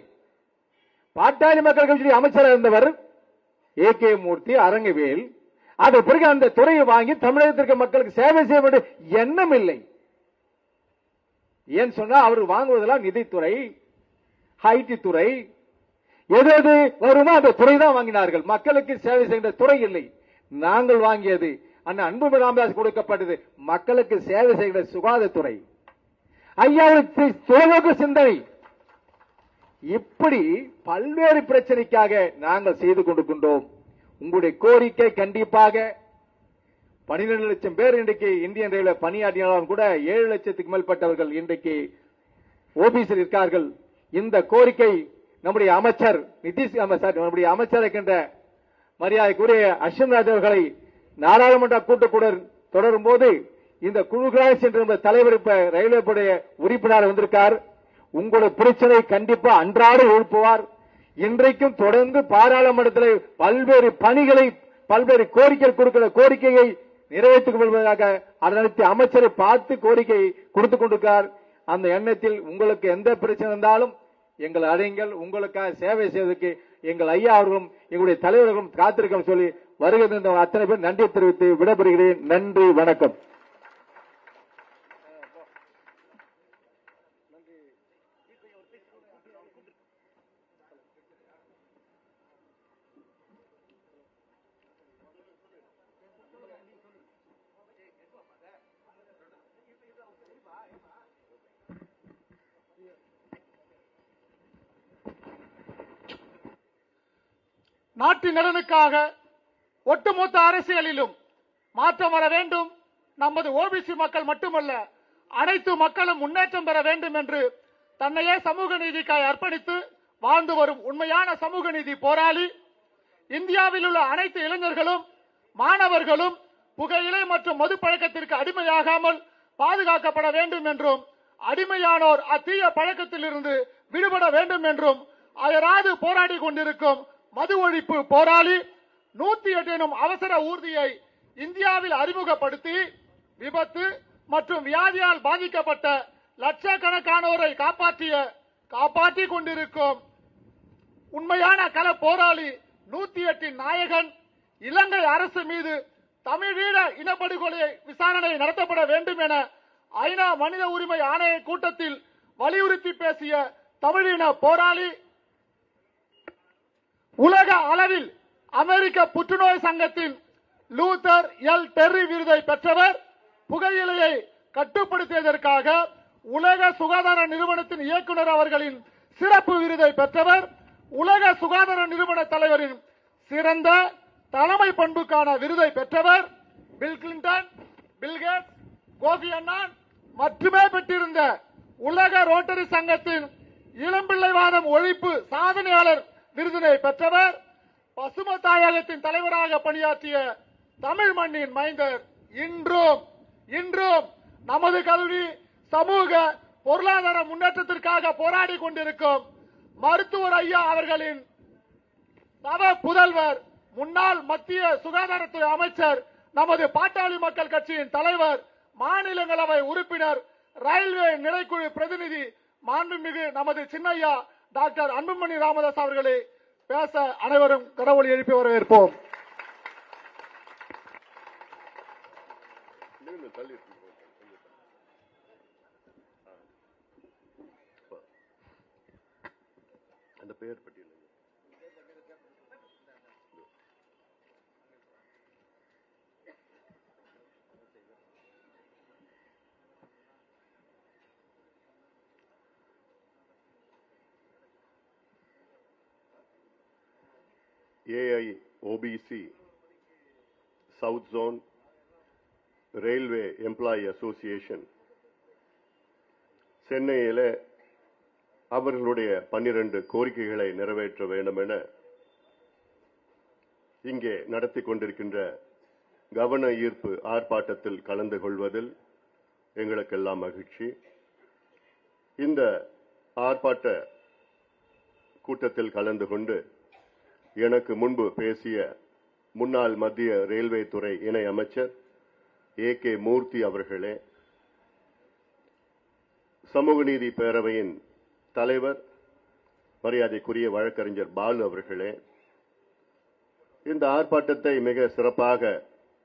பாட்டாளி மக்கள் கட்சியுடைய அமைச்சராக இருந்தவர் ஏகே மூர்த்தி, அரங்கவேல். அது பிறகு அந்த துறையை வாங்கி தமிழகத்திற்கு மக்களுக்கு சேவை செய்ய வேண்டிய எண்ணம் இல்லை. ஏன் சொன்னா அவர் வாங்குவதெல்லாம் நிதித்துறை, ஐடி துறை, எது எது வருமோ அந்த துறை தான் வாங்கினார்கள். மக்களுக்கு சேவை செய்கின்ற துறை இல்லை. நாங்கள் வாங்கியது அண்ணன் அன்புமணி ராமதாஸ் கொடுக்கப்பட்டது மக்களுக்கு சேவை செய்கிற சுகாதாரத்துறை. ஐயாவுக்கு தொலைநோக்கு சிந்தனை. இப்படி பல்வேறு பிரச்சனைக்காக நாங்கள் செய்து கொண்டிருக்கின்றோம். உங்களுடைய கோரிக்கை கண்டிப்பாக 12 லட்சம் பேர் இன்றைக்கு இந்தியன் ரயில்வே பணியாற்றினாலும் கூட 7 லட்சத்துக்கு மேற்பட்டவர்கள் இன்றைக்கு ஓபிசியில் இருக்கார்கள். இந்த கோரிக்கை நம்முடைய அமைச்சர் நிதிஷ் நம்முடைய அமைச்சர் இருக்கின்ற மரியாதைக்குரிய அஸ்வின்ராஜ் அவர்களை நாடாளுமன்ற கூட்டக்கூடர் தொடரும் போது இந்த குழுக்களாக சென்ற தலைவர் இப்ப ரயில்வே உறுப்பினர் வந்திருக்கார். உங்களுடைய பிரச்சனை கண்டிப்பா அன்றாட எழுப்புவார். இன்றைக்கும் தொடர்ந்து பாராளுமன்றத்தில் பல்வேறு பணிகளை, பல்வேறு கோரிக்கை கொடுக்கிற கோரிக்கையை நிறைவேற்றிக் கொள்வதாக அதற்கு அமைச்சரை பார்த்து கோரிக்கை கொடுத்துக் கொண்டிருக்கார். அந்த எண்ணத்தில் உங்களுக்கு எந்த பிரச்சனை இருந்தாலும் எங்கள் அழைங்கள். உங்களுக்காக சேவை செய்வதற்கு எங்கள் ஐயா அவர்களும் எங்களுடைய தலைவர்களும் காத்திருக்க சொல்லி வருகின்ற அத்தனை பேர் நன்றி தெரிவித்து விடைபெறுகிறேன். நன்றி, வணக்கம். நாட்டின் நலனுக்காக ஒட்டுமொத்த அரசியலிலும் மாற்றம் வர வேண்டும். நமது ஓபிசி மக்கள் மட்டுமல்ல, அனைத்து மக்களும் முன்னேற்றம் பெற வேண்டும் என்று தன்னையே சமூக நீதிக்காய் அர்ப்பணித்து வாழ்ந்து வரும் உண்மையான சமூக நீதி போராளி. இந்தியாவில் உள்ள அனைத்து இளைஞர்களும் மாணவர்களும் புகையிலை மற்றும் மது பழக்கத்திற்கு அடிமையாகாமல் பாதுகாக்கப்பட வேண்டும் என்றும், அடிமையானோர் அத்தீய பழக்கத்தில் இருந்து விடுபட வேண்டும் என்றும் அயராது போராடி கொண்டிருக்கும் மது ஒழிப்பு போராளி 108 எனும் அவசர ஊர்தியை இந்தியாவில் அறிமுகப்படுத்தி விபத்து மற்றும் வியாதியால் பாதிக்கப்பட்ட லட்சக்கணக்கானோரை காப்பாற்றிக் கொண்டிருக்கும் உண்மையான கள போராளி 108 நாயகன். இலங்கை அரசு மீது தமிழீழ இனப்படுகொலை விசாரணை நடத்தப்பட வேண்டும் என ஐநா மனித உரிமை ஆணைய கூட்டத்தில் வலியுறுத்தி பேசிய தமிழின போராளி. உலக அளவில் அமெரிக்க புற்றுநோய் சங்கத்தின் லூதர் எல் டெர்ரி விருதை பெற்றவர். புகையிலையை கட்டுப்படுத்தியதற்காக உலக சுகாதார நிறுவனத்தின் இயக்குநர் அவர்களின் சிறப்பு விருதை பெற்றவர். உலக சுகாதார நிறுவன தலைவரின் சிறந்த தலைமை பண்புக்கான விருதை பெற்றவர். பில் கிளின்டன், பில்கேட்ஸ், கோபி அன்னான் மட்டுமே பெற்றிருந்த உலக ரோட்டரி சங்கத்தின் இளம்பிள்ளைவாதம் ஒழிப்பு சாதனையாளர் விருதினை பெற்றவர். பசும தாயகத்தின் தலைவராக பணியாற்றிய தமிழ் மண்ணின் மைந்தர். இன்றும் நமது கல்வி, சமூக, பொருளாதார முன்னேற்றத்திற்காக போராடி கொண்டிருக்கும் மருத்துவர் ஐயா அவர்களின் நவ புதல்வர், முன்னாள் மத்திய சுகாதாரத்துறை அமைச்சர், நமது பாட்டாளி மக்கள் கட்சியின் தலைவர், மாநிலங்களவை உறுப்பினர், ரயில்வே நிலைக்குழு பிரதிநிதி, மாண்புமிகு நமது சின்னையா டாக்டர் அன்புமணி ராமதாஸ் அவர்களை பேச அனைவரும் கடவுள் எழுப்பி வரவேற்போம். அந்த பெயர் பட்டியல் AIOBC south zone railway employee association சென்னையில அவர்களுடைய 12 கோரிக்கைகளை நிறைவேற்ற வேண்டும் என இங்கே நடத்தி கொண்டிருக்கின்ற கவன ஈர்ப்பு ஆர்ப்பாட்டத்தில் கலந்து கொள்வதில் எங்களுக்கெல்லாம் மகிழ்ச்சி. இந்த ஆர்ப்பாட்ட கூட்டத்தில் கலந்து கொண்டு எனக்கு முன்பு பேசிய முன்னாள் மத்திய ரயில்வே துறை இணை அமைச்சர் AK மூர்த்தி அவர்களே, சமூக நீதி பேரவையின் தலைவர் மரியாதைக்குரிய வழக்கறிஞர் பாலு அவர்களே, இந்த ஆர்ப்பாட்டத்தை மிக சிறப்பாக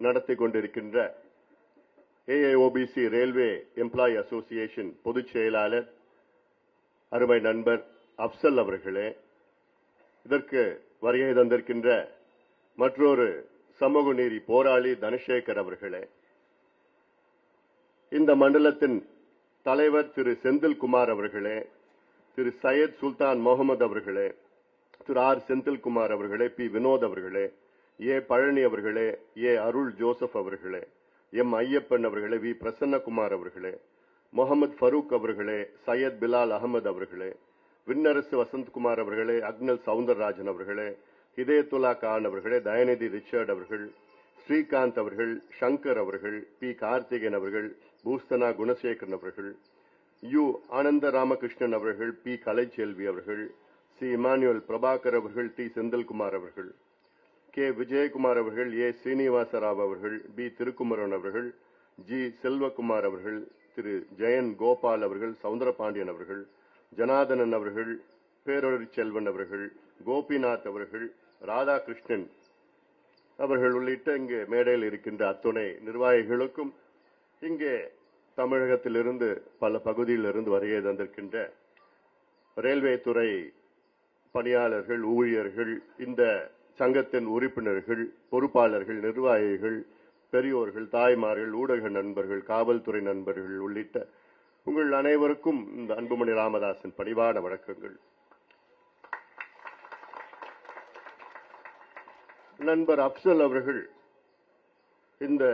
நடத்தி கொண்டிருக்கின்ற AIOBC ரயில்வே எம்ப்ளாயி அசோசியேஷன் பொதுச் செயலாளர் அருமை நண்பர் அப்சல் அவர்களே, இதற்கு வருகை தந்திருக்கின்ற மற்றொரு சமூக நீதி போராளி தனசேகர் அவர்களே, இந்த மண்டலத்தின் தலைவர் திரு செந்தில்குமார் அவர்களே, திரு சையத் சுல்தான் முகமது அவர்களே, திரு R செந்தில்குமார் அவர்களே, P வினோத் அவர்களே, A பழனி அவர்களே, A அருள் ஜோசப் அவர்களே, M ஐயப்பன் அவர்களே, V பிரசன்னகுமார் அவர்களே, முகமது ஃபரூக் அவர்களே, சையத் பிலால் அகமது அவர்களே, விண்ணரசு வசந்த்குமார் அவர்களே, அக்னல் சவுந்தரராஜன் அவர்களே, ஹிதயத்துல்லா கான் அவர்களே, தயநிதி ரிச்சர்ட் அவர்கள், ஸ்ரீகாந்த் அவர்கள், சங்கர் அவர்கள், P கார்த்திகேயன் அவர்கள், பூஸ்தனா குணசேகரன் அவர்கள், U ஆனந்த ராமகிருஷ்ணன் அவர்கள், P கலைச்செல்வி அவர்கள், C இமானுவேல் பிரபாகர் அவர்கள், T செந்தில்குமார் அவர்கள், K விஜயகுமார் அவர்கள், A ஸ்ரீனிவாசராவ் அவர்கள், B திருக்குமரன் அவர்கள், G செல்வகுமார் அவர்கள், திரு ஜெயன் கோபால் அவர்கள், சவுந்தரபாண்டியன் அவர்கள், ஜனார்தனன் அவர்கள், பேரொரு செல்வன் அவர்கள், கோபிநாத் அவர்கள், ராதாகிருஷ்ணன் அவர்கள் உள்ளிட்ட இங்கே மேடையில் இருக்கின்ற அத்துணை நிர்வாகிகளுக்கும், இங்கே தமிழகத்திலிருந்து பல பகுதியிலிருந்து வருகை தந்திருக்கின்ற ரயில்வே துறை பணியாளர்கள், ஊழியர்கள், இந்த சங்கத்தின் உறுப்பினர்கள், பொறுப்பாளர்கள், நிர்வாகிகள், பெரியோர்கள், தாய்மார்கள், ஊடக நண்பர்கள், காவல்துறை நண்பர்கள் உள்ளிட்ட உங்கள் அனைவருக்கும் இந்த அன்புமணி ராமதாஸின் பணிவான வணக்கங்கள். நண்பர் அப்சல் அவர்கள், இந்த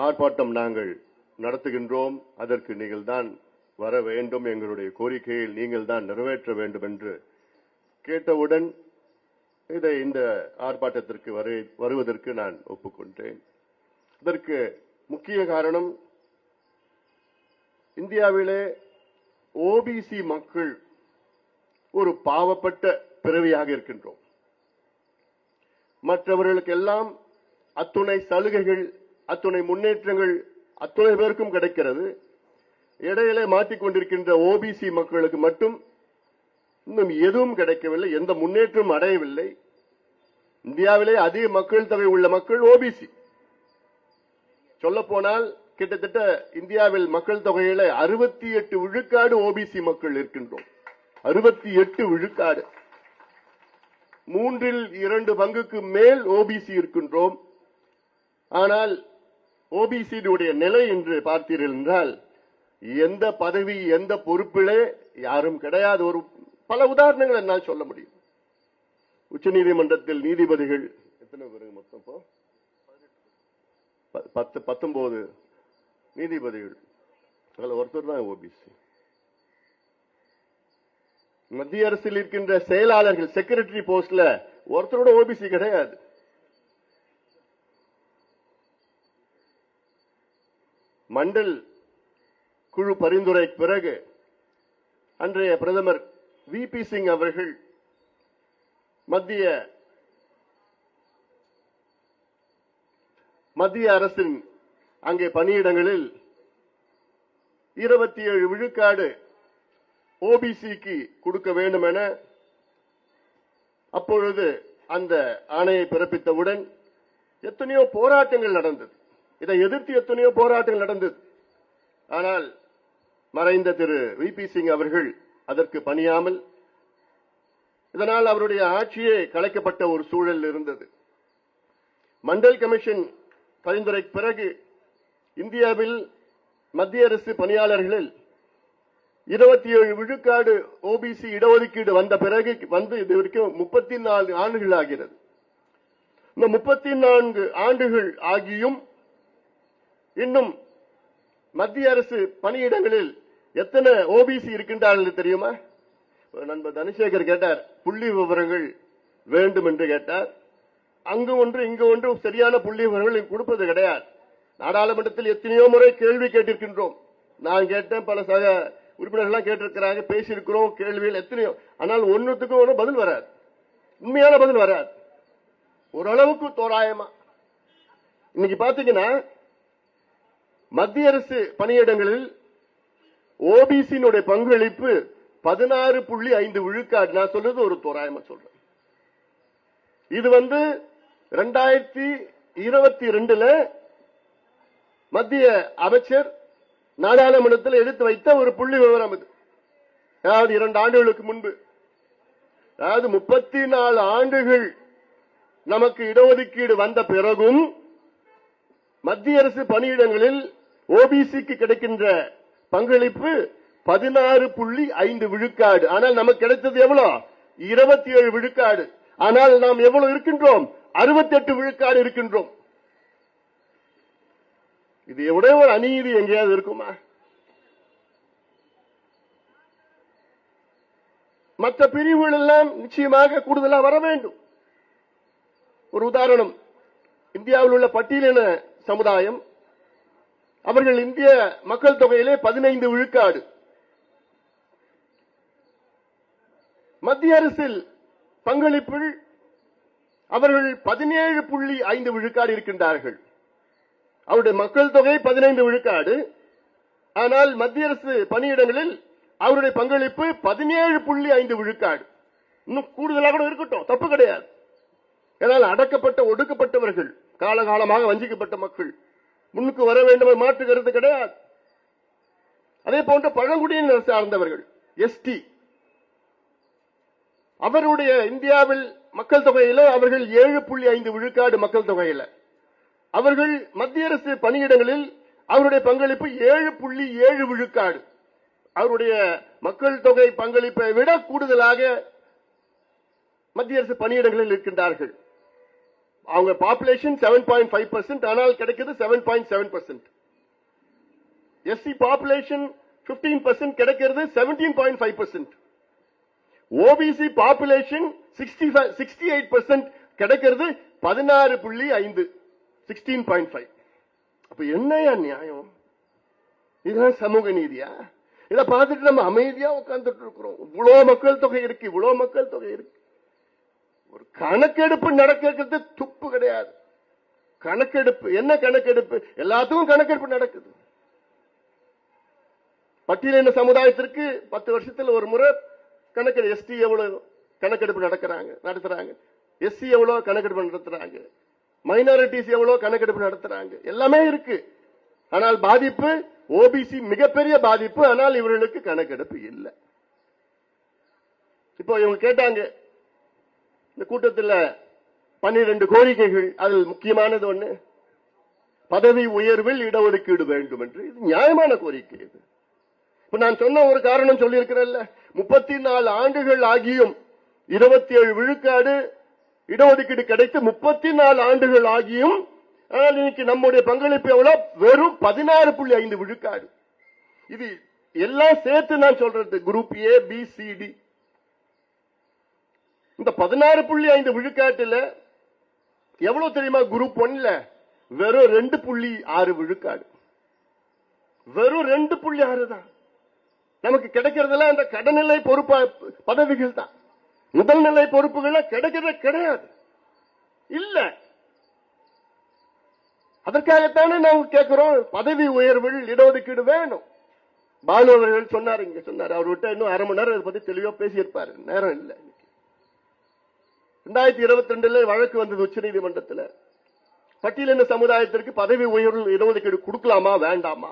ஆர்ப்பாட்டம் நாங்கள் நடத்துகின்றோம், அதற்கு நீங்கள் தான் வர வேண்டும், எங்களுடைய கோரிக்கையை நீங்கள் தான் நிறைவேற்ற வேண்டும் என்று கேட்டவுடன் இதை இந்த ஆர்ப்பாட்டத்திற்கு வருவதற்கு நான் ஒப்புக்கொண்டேன். இதற்கு முக்கிய காரணம், இந்தியாவிலே OBC மக்கள் ஒரு பாவப்பட்ட பிறவியாக இருக்கின்றோம். மற்றவர்களுக்கெல்லாம் அத்துணை சலுகைகள், அத்துணை முன்னேற்றங்கள் அத்துணை பேருக்கும் கிடைக்கிறது. இடையிலே மாற்றிக்கொண்டிருக்கின்ற OBC மக்களுக்கு மட்டும் இன்னும் எதுவும் கிடைக்கவில்லை, எந்த முன்னேற்றம் அடையவில்லை. இந்தியாவிலே அதிக மக்கள் தொகை உள்ள மக்கள் OBC. சொல்ல போனால் கிட்டத்தட்ட இந்தியாவில் மக்கள் தொகையில 68 விழுக்காடு OBC மக்கள் இருக்கின்றோம். 68 விழுக்காடு, 2/3 பங்குக்கு மேல் OBC இருக்கின்றோம். ஆனால் OBC நிலை என்று பார்த்தீர்கள் என்றால் எந்த பதவி, எந்த பொறுப்பிலே யாரும் கிடையாது. ஒரு பல உதாரணங்கள் என்னால் சொல்ல முடியும். உச்ச நீதிமன்றத்தில் நீதிபதிகள் எத்தனை பேர் மொத்தம்? 19 நீதிபதிகள், அதில் ஒருத்தர் தான் OBC. மத்திய அரசில் இருக்கின்ற செயலாளர்கள், செக்ரட்டரி போஸ்ட்ல ஒருத்தரோட OBC கிடையாது. மண்டல் குழு பரிந்துரை பிறகு அன்றைய பிரதமர் VP சிங் அவர்கள் மத்திய அரசின் அங்கே பணியிடங்களில் 27 விழுக்காடு OBCக்கு கொடுக்க வேண்டும் என அப்பொழுது அந்த ஆணையை பிறப்பித்தவுடன் எத்தனையோ போராட்டங்கள் நடந்தது. இதை எதிர்த்து எத்தனையோ போராட்டங்கள் நடந்தது. ஆனால் மறைந்த திரு VP சிங் அவர்கள் அதற்கு பணியாமல், இதனால் அவருடைய ஆட்சியே கலைக்கப்பட்ட ஒரு சூழல் இருந்தது. மண்டல் கமிஷன் பரிந்துரை பிறகு இந்தியாவில் மத்திய அரசு பணியாளர்களில் 27 விழுக்காடு OBC இடஒதுக்கீடு வந்த பிறகு இது வரைக்கும் 34 ஆண்டுகள் ஆகிறது. இந்த 34 ஆண்டுகள் ஆகியும் இன்னும் மத்திய அரசு பணியிடங்களில் எத்தனை ஓபிசி இருக்கின்றார்கள் தெரியுமா? நண்பர் தனசேகர் கேட்டார், புள்ளி விவரங்கள் வேண்டும் என்று கேட்டார். அங்கு ஒன்று இங்கு ஒன்று சரியான புள்ளி விவரங்கள் கொடுப்பது கிடையாது. நாடாளுமன்றத்தில் எத்தனையோ முறை கேள்வி கேட்டிருக்கின்றோம். நான் கேட்டேன், பல சக உறுப்பினர்கள் கேட்டிருக்கிறாங்க, பேசியிருக்கிறோம், கேள்விகள் எத்தனையோ. ஆனால் ஒன்னுத்துக்கும் ஒன்றும் பதில் வராது, உண்மையான பதில் வராது. ஓரளவுக்கு தோராயமா. இன்னைக்கு பாத்தீங்கன்னா மத்திய அரசு பணியிடங்களில் ஓபிசியினுடைய பங்களிப்பு 16.5 விழுக்காடு. நான் சொல்றது ஒரு தோராயமா சொல்றேன். இது 2022 மத்திய அமைச்சர் நாடாளுமன்றத்தில் எடுத்து வைத்த ஒரு புள்ளி விவரம். இது அதாவது 2 ஆண்டுகளுக்கு முன்பு, அதாவது 34 ஆண்டுகள் நமக்கு இடஒதுக்கீடு வந்த பிறகும் மத்திய அரசு பணியிடங்களில் ஓபிசிக்கு கிடைக்கின்ற பங்களிப்பு 16.5 விழுக்காடு. ஆனால் நமக்கு கிடைத்தது எவ்வளவு? 27 விழுக்காடு. ஆனால் நாம் எவ்வளவு இருக்கின்றோம்? 68 விழுக்காடு இருக்கின்றோம். இது எவ்வளவு ஒரு அநீதி எங்கேயாவது இருக்குமா? மற்ற பிரிவுகள் எல்லாம் நிச்சயமாக கூடுதலாக வர வேண்டும். ஒரு உதாரணம், இந்தியாவில் உள்ள பட்டியலின சமுதாயம், அவர்கள் இந்திய மக்கள் தொகையிலே 15 விழுக்காடு. மத்திய அரசில் பங்களிப்பில் அவர்கள் 17.5 விழுக்காடு இருக்கின்றார்கள். அவருடைய மக்கள் தொகை 15 விழுக்காடு. ஆனால் மத்திய அரசு பணியிடங்களில் அவருடைய பங்களிப்பு 17.5 விழுக்காடு. இன்னும் கூடுதலாக இருக்கட்டும், தப்பு கிடையாது. ஏனால் அடக்கப்பட்ட ஒடுக்கப்பட்டவர்கள், காலகாலமாக வஞ்சிக்கப்பட்ட மக்கள் முன்னுக்கு வர வேண்டும், மாற்று கருத்து கிடையாது. அதே போன்ற பழங்குடியினர் சார்ந்தவர்கள், எஸ்டி, அவருடைய இந்தியாவில் மக்கள் தொகையில அவர்கள் 7.5 விழுக்காடு மக்கள் தொகையில. அவர்கள் மத்திய அரசு பணியிடங்களில் அவருடைய பங்களிப்பு 7.7 விழுக்காடு. அவருடைய மக்கள் தொகை பங்களிப்பை விட கூடுதலாக மத்திய அரசு பணியிடங்களில் இருக்கின்றார்கள். அவங்க பாப்புலேஷன் 7.5%, ஆனால் கிடைக்கிறது 7.7%. எஸ்சி பாப்புலேஷன் 15%, கிடைக்கிறது 17.5%. ஓபிசி பாப்புலேஷன் 68%, கிடைக்கிறது 16.5, 16.5. அப்ப என்னையா நியாயம்? இதுதான் சமூக நீதியா? இதை பார்த்துட்டு நம்ம அமைதியா உட்கார்ந்துட்டு இருக்கிறோம். இவ்வளவு மக்கள் தொகை இருக்கு, இவ்வளவு மக்கள் தொகை இருக்கு. ஒரு கணக்கெடுப்பு நடக்கிறது துப்பு கிடையாது. கணக்கெடுப்பு என்ன? கணக்கெடுப்பு எல்லாத்துக்கும் கணக்கெடுப்பு நடக்குது. பட்டியலின சமுதாயத்திற்கு 10 வருஷத்துல ஒரு முறை கணக்கெடுப்பு. எஸ்டி எவ்வளவு கணக்கெடுப்பு நடத்துறாங்க, எஸ்சி எவ்வளவு கணக்கெடுப்பு நடத்துறாங்க, மைனாரிட்டிஸ் எவ்வளவு கணக்கெடுப்பு நடத்துறாங்க, எல்லாமே இருக்கு. ஆனால் பாதிப்பு ஓபிசி மிகப்பெரிய பாதிப்பு. ஆனால் இவர்களுக்கு கணக்கெடுப்பு இல்லை. இப்போ இவங்க கேட்டாங்க இந்த கூட்டத்தில் 12 கோரிக்கைகள். அதில் முக்கியமானது ஒண்ணு, பதவி உயர்வில் இடஒதுக்கீடு வேண்டும் என்று. இது நியாயமான கோரிக்கை. இது இப்ப நான் சொன்ன ஒரு காரணம் சொல்லி இருக்கிறேன்ல, 34 ஆண்டுகள் ஆகியும் 27 விழுக்காடு இடஒதுக்கீடு கிடைத்து 34 ஆண்டுகள் ஆகியும், ஆனால் இன்னைக்கு நம்முடைய பங்களிப்பு எவ்வளவு? வெறும் 16.5 விழுக்காடு. இது எல்லாம் சேர்த்து நான் சொல்றது, group A, B, C, D. இந்த 16.5 விழுக்காட்டுல எவ்வளவு தெரியுமா? குரூப் 1ல வெறும் 2.6 விழுக்காடு. வெறும் 2.6 தான் நமக்கு கிடைக்கிறதுல. அந்த கடநிலை பொறுப்பு பதவிகள் தான். முதல்நிலை பொறுப்புகள் கிடைக்கிறது கிடையாது, இல்ல. அதற்காகத்தானே நாங்கள் கேட்கிறோம் பதவி உயர்வில் இடஒதுக்கீடு வேணும். பாலு அவர்கள் சொன்னார், இங்க சொன்னார். அவர் விட்ட இன்னும் அரை மணி நேரம் அதை பத்தி தெளிவா பேசியிருப்பாரு, நேரம் இல்லை. 2022 வழக்கு வந்தது உச்சநீதிமன்றத்தில். பட்டியலின சமுதாயத்திற்கு பதவி உயர்வு இடஒதுக்கீடு கொடுக்கலாமா வேண்டாமா,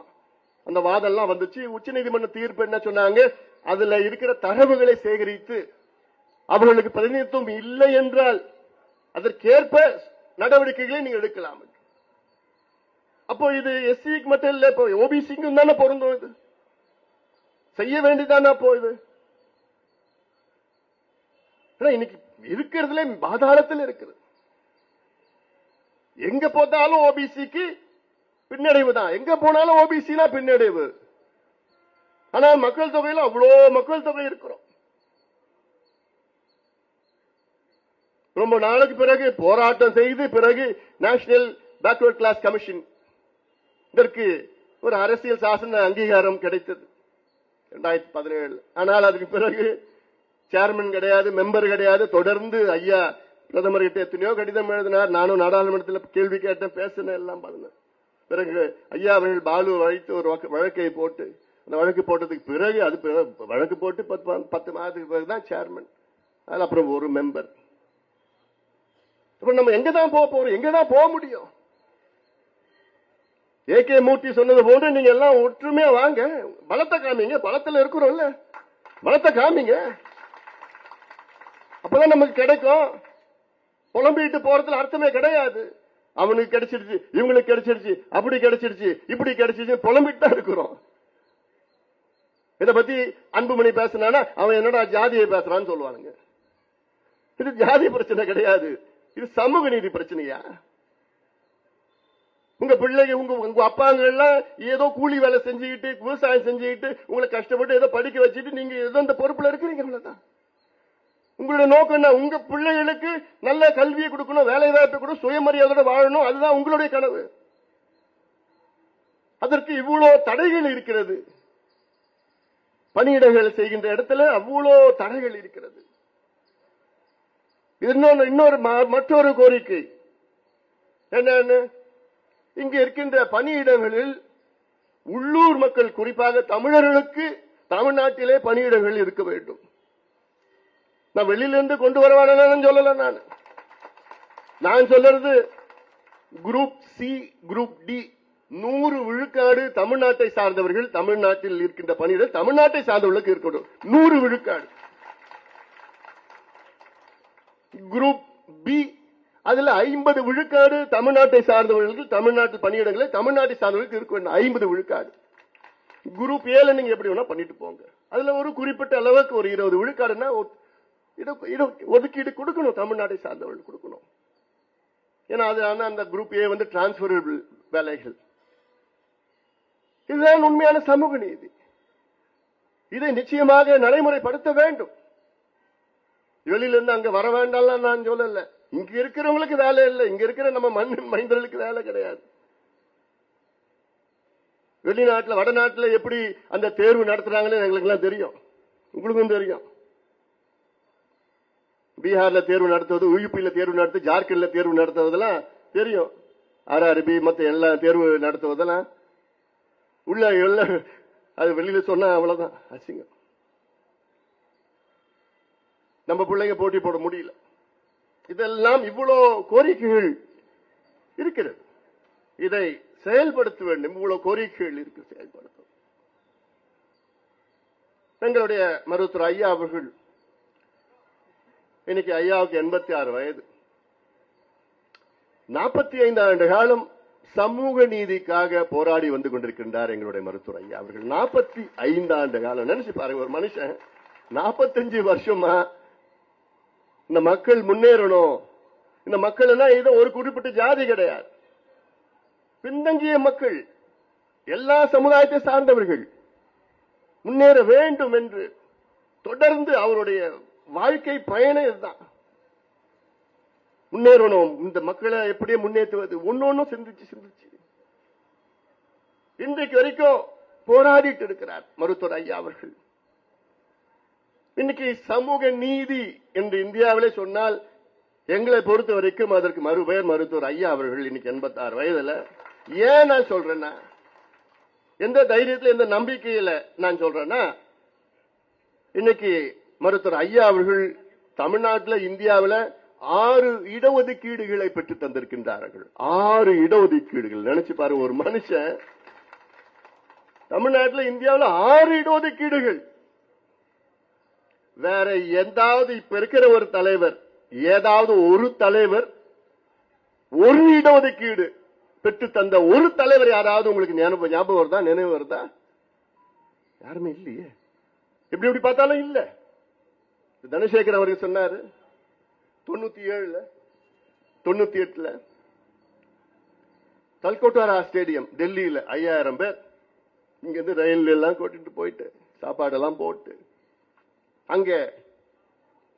அந்த வாதம் எல்லாம் வந்துச்சு. உச்சநீதிமன்ற தீர்ப்பு என்ன சொன்னாங்க? அதுல இருக்கிற தரவுகளை சேகரித்து அவர்களுக்கு பிரதிநிதித்துவம் இல்லை என்றால் அதற்கேற்ப நடவடிக்கைகளை நீங்க எடுக்கலாம். அப்போ இது எஸ்சிக்கு மட்டும் இல்ல, இப்போ ஓபிசிக்கும் தானே பொருந்தும். இது செய்ய வேண்டியதானே அப்போ இது? இன்னைக்கு இருக்கிறதுல பாதாளத்தில் இருக்குது. எங்க போட்டாலும் ஓபிசிக்கு பின்னடைவு தான், எங்க போனாலும் ஓபிசினா பின்னடைவு. ஆனால் மக்கள் தொகையில அவ்வளோ மக்கள் தொகை இருக்கிறோம். ரொம்ப நாளுக்கு பிறகு போராட்டம் செய்து பிறகு நேஷனல் பேக்வர்ட் கிளாஸ் கமிஷன் இதற்கு ஒரு அரசியல் சாசன அங்கீகாரம் கிடைத்தது 2017. ஆனால் அதுக்கு பிறகு சேர்மன் கிடையாது, மெம்பர் கிடையாது. தொடர்ந்து ஐயா பிரதமர் கிட்ட எத்தனையோ கடிதம் எழுதினார். நானும் நாடாளுமன்றத்தில் கேள்வி கேட்டேன், பேசினேன், எல்லாம் பண்ணேன். பிறகு ஐயா அவர்கள் பாலு அழைத்து ஒரு வழக்கை போட்டு, அந்த வழக்கு போட்டதுக்கு பிறகு அது வழக்கு போட்டு 10 மாதத்துக்கு பிறகுதான் சேர்மன், அது அப்புறம் ஒரு மெம்பர். நம்ம எங்கதான் போக போறோம், எங்கதான் போக முடியும்? ஏகே மூர்த்தி சொன்னது போன்று நீங்க எல்லாம் ஒற்றுமையா வாங்க, பலத்தை காமிங்க. பலத்துல இருக்கிறோம்ல, பலத்தை காமிங்க, அப்பதான் நமக்கு கிடைக்கும். புலம்பிட்டு போறதுல அர்த்தமே கிடையாது. அவனுக்கு கிடைச்சிருச்சு, இவங்களுக்கு கிடைச்சிருச்சு, அப்படி கிடைச்சிருச்சு, இப்படி கிடைச்சிருச்சு, புலம்பிட்டு தான் இருக்கிறோம். இத பத்தி அன்புமணி பேசினானா அவன் என்னடா ஜாதியை பேசுறான்னு சொல்லுவானுங்க. இது ஜாதி பிரச்சனை கிடையாது, இது சமூக நீதி பிரச்சனையா? உங்க பிள்ளைங்க உங்க அப்பாங்க எல்லாம் ஏதோ கூலி வேலை செஞ்சுக்கிட்டு விவசாயம் செஞ்சுக்கிட்டு உங்களை கஷ்டப்பட்டு ஏதோ படிக்க வச்சுட்டு நீங்க ஏதோ இந்த பொறுப்புல இருக்கிறீங்க. உங்களுடைய நோக்கம் என்ன? உங்க பிள்ளைகளுக்கு நல்ல கல்வியை கொடுக்கணும், வேலை வாய்ப்பை கூட சுயமரியாதையோட வாழணும், அதுதான் உங்களுடைய கனவு. அதற்கு இவ்வளவு தடைகள் இருக்கிறது. பணியிடங்கள் செய்கின்ற இடத்துல அவ்வளோ தடைகள் இருக்கிறது. இன்னொரு மற்றொரு கோரிக்கை என்ன? இங்க இருக்கின்ற பணியிடங்களில் உள்ளூர் மக்கள், குறிப்பாக தமிழர்களுக்கு தமிழ்நாட்டிலே பணியிடங்கள் இருக்க வேண்டும். நான் வெளியிலிருந்து கொண்டு வரவான சொல்லல. நான் சொல்றது குரூப் சி, குரூப் டி 100 விழுக்காடு தமிழ்நாட்டை சார்ந்தவர்கள், தமிழ்நாட்டில் இருக்கின்ற பணியிடம் தமிழ்நாட்டை சார்ந்தவர்களுக்கு இருக்கணும் 100 விழுக்காடு. குரூப் பி அதுல 50 விழுக்காடு தமிழ்நாட்டை சார்ந்தவர்களுக்கு, தமிழ்நாட்டு பணியிடங்களை தமிழ்நாட்டை சார்ந்தவர்களுக்கு இருக்க வேண்டும் 50 விழுக்காடு. குரூப் ஏல நீங்க எப்படி வேணா பண்ணிட்டு போங்க. அதுல ஒரு குறிப்பிட்ட அளவுக்கு ஒரு 20 விழுக்காடுன்னா ஒதுக்கீடு கொடுக்கணும், தமிழ்நாட்டை சார்ந்தவர்கள் கொடுக்கணும். ஏன்னா அது அந்த குரூப் ஏ வந்து டிரான்ஸ்பரபிள் வேலைகள். இதுதான் உண்மையான சமூக நீதி. இதை நிச்சயமாக நடைமுறைப்படுத்த வேண்டும். வெளியிலிருந்து அங்க வர வேண்டாம் நான் சொல்லல. இங்க இருக்கிறவங்களுக்கு வேலை இல்லை, இங்க இருக்கிற நம்ம மைந்தர்களுக்கு வேலை கிடையாது. வெளிநாட்டுல வடநாட்டுல எப்படி அந்த தேர்வு நடத்துறாங்கன்னு எங்களுக்கு எல்லாம் தெரியும், உங்களுக்கும் தெரியும். பீகார்ல தேர்வு நடத்துவது, யூபியில தேர்வு நடத்துவது, ஜார்க்கண்ட்ல தேர்வு நடத்துவதெல்லாம் தெரியும். RRB மத்த எல்லா தேர்வு நடத்துவதெல்லாம் உள்ள எல்லாம் அது வெளியில சொன்னா அவ்வளவுதான் அசிங்கம். நம்ம பிள்ளைங்க போட்டி போட முடியல. இதெல்லாம் இவ்வளவு கோரிக்கைகள் இருக்கிறது, இதை செயல்படுத்த வேண்டும். இவ்வளவு கோரிக்கைகள் இருக்கு, செயல்படுத்தும். எங்களுடைய மருத்துவர் ஐயா அவர்கள், இன்னைக்கு ஐயாவுக்கு 86 வயது, 45 ஆண்டு காலம் சமூக நீதிக்காக போராடி வந்து கொண்டிருக்கின்றார். எங்களுடைய மருத்துவர் ஐயா அவர்கள் 45 ஆண்டு காலம். நினைச்சு பாருங்க, ஒரு மனுஷன் 45 வருஷமா இந்த மக்கள் முன்னேறணும். இந்த மக்கள் ஏதோ ஒரு குறிப்பிட்ட ஜாதி கிடையாது, பின்தங்கிய மக்கள், எல்லா சமுதாயத்தை சார்ந்தவர்கள் முன்னேற வேண்டும் என்று தொடர்ந்து அவருடைய வாழ்க்கை பயணம் இதுதான். முன்னேறணும், இந்த மக்களை எப்படியே முன்னேற்றுவது, ஒன்னொன்னும் சிந்திச்சு இன்றைக்கு வரைக்கும் போராடிட்டு இருக்கிறார் மருத்துவர் ஐயா அவர்கள். இன்னைக்கு சமூக நீதி என்று இந்தியாவிலே சொன்னால் எங்களை பொறுத்த வரைக்கும் அதற்கு மறுபெயர் மருத்துவர் ஐயா அவர்கள். இன்னைக்கு 86 வயதுல. ஏன் நான் சொல்றேன்னா, எந்த தைரியத்தில் எந்த நம்பிக்கையில நான் சொல்றேன்னா, இன்னைக்கு மருத்துவர் ஐயா அவர்கள் தமிழ்நாட்டில் இந்தியாவில் 6 இடஒதுக்கீடுகளை பெற்று தந்திருக்கின்றார்கள். 6 இடஒதுக்கீடுகள். நினைச்சு பாருங்க, ஒரு மனுஷன் தமிழ்நாட்டில் இந்தியாவில் 6 இடஒதுக்கீடுகள். வேற எந்தாவது இப்ப இருக்கிற ஒரு தலைவர், ஏதாவது ஒரு தலைவர் ஒரு இடஒதுக்கீடு பெற்று தந்த ஒரு தலைவர் யாராவது உங்களுக்கு ஞாபகம் வருதா? நினைவு வருதா? யாருமே இல்லையே. எப்படி பார்த்தாலும் இல்ல. தனசேகர் அவர்கள் சொன்னாரு 97ல 98ல தல்கோட்டாரா ஸ்டேடியம் டெல்லியில 5000 பேர் இங்கிருந்து ரயில் எல்லாம் கூட்டிட்டு போயிட்டு சாப்பாடெல்லாம் போட்டு அங்க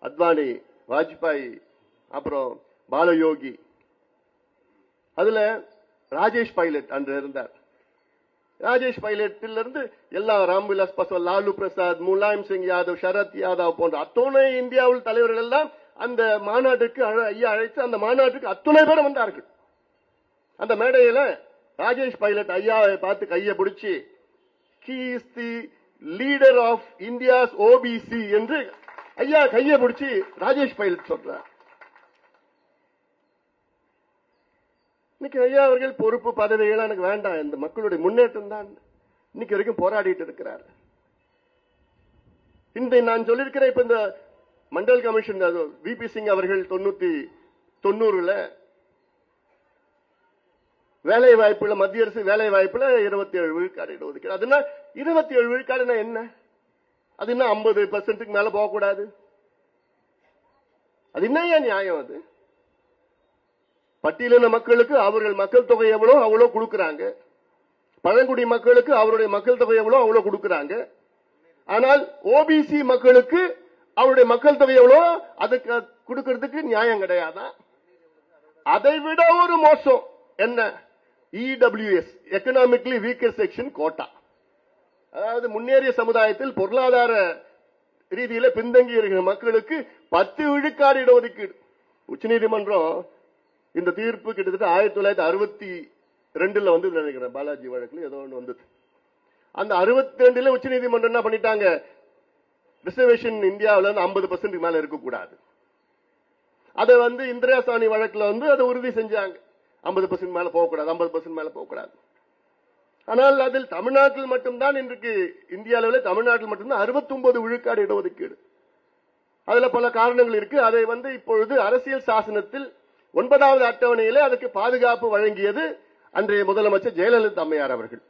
அத்வானி, வாஜ்பாய், அப்புறம் பாலயோகி, அதுல ராஜேஷ் பைலட் அன்று இருந்தார். ராஜேஷ் பைலட்டில் இருந்து எல்லா ராம்விலாஸ் பாஸ்வான், லாலு பிரசாத், முலாயம் சிங் யாதவ், சரத் யாதவ் போன்ற அத்துணை இந்தியாவில் தலைவர்கள் எல்லாம் அந்த மாநாட்டுக்கு ஐயா அழைத்து அந்த மாநாட்டுக்கு அத்துணை பேர் வந்தார்கள். அந்த மேடையில ராஜேஷ் பைலட் ஐயாவை பார்த்து கையை பிடிச்சி he is the leader of India's OBC என்று ஐயா கையை பிடிச்சி ராஜேஷ் பைலட் சொல்றார். இன்னைக்கு ஐயா அவர்கள் பொறுப்பு பதவிகள் எனக்கு வேண்டாம், இந்த மக்களுடைய முன்னேற்றம் தான் இன்னைக்கு வரைக்கும் போராடிட்டு இருக்கிறார். இந்த நான் சொல்லியிருக்கிறேன், இப்ப இந்த மண்டல் கமிஷன் விபி சிங் அவர்கள் 90ல வேலை வாய்ப்புல மத்திய அரசு வேலை வாய்ப்புல 27 விழுக்காடு இடஒதுக்கீடு. அதுனா 27 விழுக்காடுனா என்ன? அது என்ன 50% மேல போகக்கூடாது? அது என்ன நியாயம்? அது பட்டியலின மக்களுக்கு அவர்கள் மக்கள் தொகை எவ்வளோ அவ்வளோ கொடுக்கறாங்க, பழங்குடி மக்களுக்கு அவருடைய மக்கள் தொகை எவ்வளோ அவ்வளோ கொடுக்கறாங்க. ஆனால் ஓபிசி மக்களுக்கு அவருடைய மக்கள் தொகை எவ்வளோ அதுக்கு கொடுக்கறதுக்கு நியாயம் கிடையாதா? அதை விட ஒரு மோசம் என்ன? EWS, economically weaker section quota, அதாவது முன்னேறிய சமுதாயத்தில் பொருளாதார ரீதியில பின்தங்கி இருக்கிற மக்களுக்கு 10 விழுக்காடு இடஒதுக்கீடு. உச்சநீதிமன்றம் இந்த தீர்ப்பு கிட்டத்தட்ட 1962 வந்து நினைக்கிறேன், பாலாஜி வழக்குல ஏதோ ஒன்று வந்தது. அந்த 62 உச்சநீதிமன்றம் என்ன பண்ணிட்டாங்க, ரிசர்வேஷன் இந்தியாவில் 50% மேல இருக்கக்கூடாது. அதை இந்திரா சாணி வழக்குல அதை உறுதி செஞ்சாங்க, 50% மேல போகக்கூடாது, 50% மேல போகக்கூடாது. ஆனால் அதில் தமிழ்நாட்டில் மட்டும்தான் இன்றைக்கு இந்திய அளவில் தமிழ்நாட்டில் மட்டும்தான் 69 விழுக்காடு இடஒதுக்கீடு. அதுல பல காரணங்கள் இருக்கு. அதை இப்பொழுது அரசியல் சாசனத்தில் 9வது அட்டவணையில அதுக்கு பாதுகாப்பு வழங்கியது அன்றைய முதலமைச்சர் ஜெயலலிதா அம்மையார் அவர்கள்.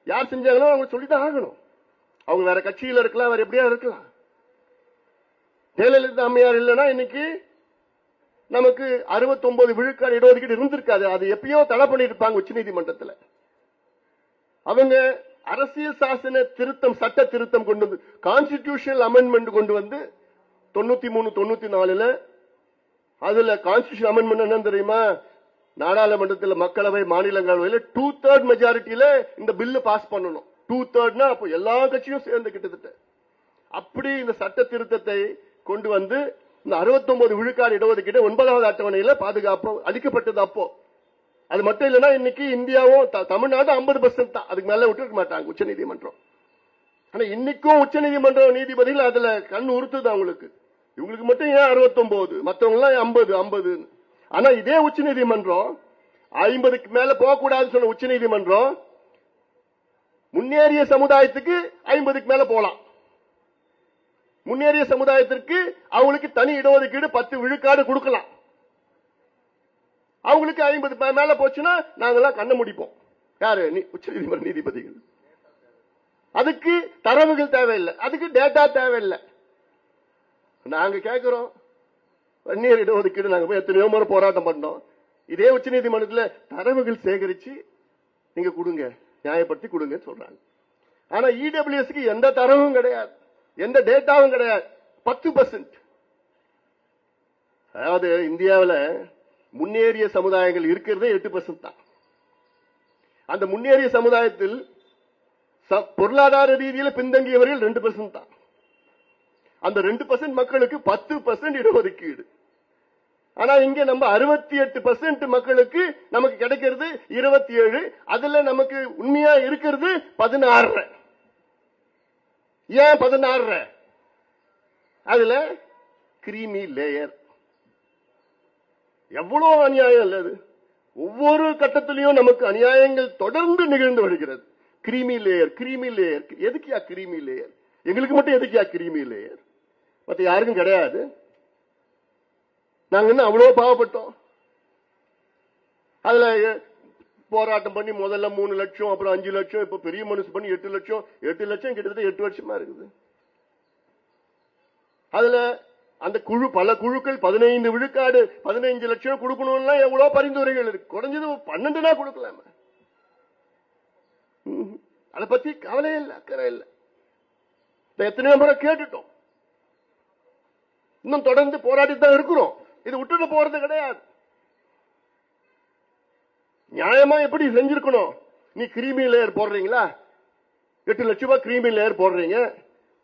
யார் செஞ்சாங்களோ அவங்க சொல்லிதான் ஆகணும். அவங்க வேற கட்சியில் இருக்கலாம், வேற எப்படியா இருக்கலாம். ஜெயலலிதா அம்மையார் இல்லைன்னா இன்னைக்கு நமக்கு 69 விழுக்காடு இடஒதுக்கீடு இருந்திருக்காது. அது எப்பயோ தடை பண்ணிருப்பாங்க உச்சநீதிமன்றத்தில். அவங்க அரசியல் சாசன திருத்தம், சட்ட திருத்தம் கொண்டு வந்து, கான்ஸ்டிடியூஷனல் அமெண்ட்மெண்ட் கொண்டு வந்து 93, 94 அதுல கான்ஸ்டிடியூஷன் அமெண்ட்மெண்ட் என்ன தெரியுமா? நாடாளுமன்றத்தில், மக்களவை, மாநிலங்களவையில் 2/3 மெஜாரிட்டியில இந்த பில்லு பாஸ் பண்ணணும். 2/3 அப்போ எல்லா கட்சியும் சேர்ந்து கிட்டத்தட்ட அப்படி இந்த சட்ட திருத்தத்தை கொண்டு வந்து இந்த 69 விழுக்காடு இடஒதுக்கீடு 9வது அட்டவணையில பாதுகாப்பு அளிக்கப்பட்டது. அப்போ அது மட்டும் இல்லைன்னா இன்னைக்கு இந்தியாவும் தமிழ்நாடு 50% தான், அதுக்கு மேல விட்டு மாட்டாங்க உச்சநீதிமன்றம். ஆனா இன்னைக்கும் உச்சநீதிமன்றம் நீதிபதிகள் அதுல கண் உறுத்துது அவங்களுக்கு. இவங்களுக்கு மட்டும் ஏன் 69, மற்றவங்க எல்லாம் 50. ஆனா இதே உச்சநீதிமன்றம் 50க்கு மேல போகக்கூடாதுன்னு சொன்ன உச்சநீதிமன்றம் முன்னேறிய சமுதாயத்துக்கு 50க்கு மேல போலாம். முன்னேறிய சமுதாயத்திற்கு அவங்களுக்கு தனி இடஒதுக்கீடு 10 விழுக்காடு கொடுக்கலாம். அவங்களுக்கு 50 மேல போச்சுன்னா நாங்கெல்லாம் கண்ண முடிப்போம். யாரு? உச்சநீதிமன்ற நீதிபதிகள். அதுக்கு தரவுகள் தேவையில்லை, அதுக்கு டேட்டா தேவையில்லை. நாங்க கேட்கிறோம் வன்னியர் இடஒதுக்கீடு, நாங்க போய் எத்தனையோ முறை போராட்டம் பண்ணோம். இதே உச்சநீதிமன்றத்தில் தரவுகள் சேகரிச்சு நீங்க கொடுங்க, நியாயப்படுத்தி கொடுங்க சொல்றாங்க. ஆனா இடபிள்யூஎஸ்க்கு எந்த தரவும் கிடையாது, எந்த டேட்டாவும் கிடையாது. 10%. அதாவது இந்தியாவில் முன்னேறிய சமுதாயங்கள் இருக்கிறதே 8% தான். அந்த முன்னேறிய சமுதாயத்தில் பொருளாதார ரீதியில் பின்தங்கியவர்கள் 2% தான். அந்த 2% மக்களுக்கு 10% இடஒதுக்கீடு. ஆனா இங்க நம்ம 68% மக்களுக்கு நமக்கு கிடைக்கிறது 27. அதுல நமக்கு உண்மையா இருக்கிறது 16. ஏன் 16? அதுல கிரீமி லேயர். எவ்வளவு அநியாயம் இல்லது. ஒவ்வொரு கட்டத்திலையும் நமக்கு அநியாயங்கள் தொடர்ந்து நிகழ்ந்து வருகிறது. Creamy layer, creamy layer. எதுக்கியா கிரீமி லேயர்? எங்களுக்கு மட்டும் எதுக்கியா கிரீமி லேயர்? மற்ற யாருக்கும் கிடையாது. நாங்க என்ன அவ்வளவு பாவப்பட்டோம்? அதுல போராட்டம் பண்ணி முதல்ல 3 லட்சம், அப்புறம் 5 லட்சம், இப்ப பெரிய மனசு பண்ணி 8 லட்சம். 8 லட்சம் கிட்டத்தட்ட 8 வருஷமா இருக்குது. அதுல அந்த குழு, பல குழுக்கள் 15 விழுக்காடு 15 லட்சம் கொடுக்கணும்னா எவ்வளவு பரிந்துரைகள் இருக்கு. குறைஞ்சது 12 கொடுக்கலாமா? அதை பத்தி கவலை இல்லை, அக்கறை இல்லை. எத்தனையோ முறை கேட்டுட்டோம், இன்னும் தொடர்ந்து போராடி தான் இருக்கிறோம். இது விட்டுட்டு போறது கிடையாது. நியாயமா எப்படி செஞ்சிருக்கணும்? நீ கிரீமி லேயர் போடுறீங்களா, 8 லட்சம் ரூபாய் கிரீமி லேயர் போடுறீங்க.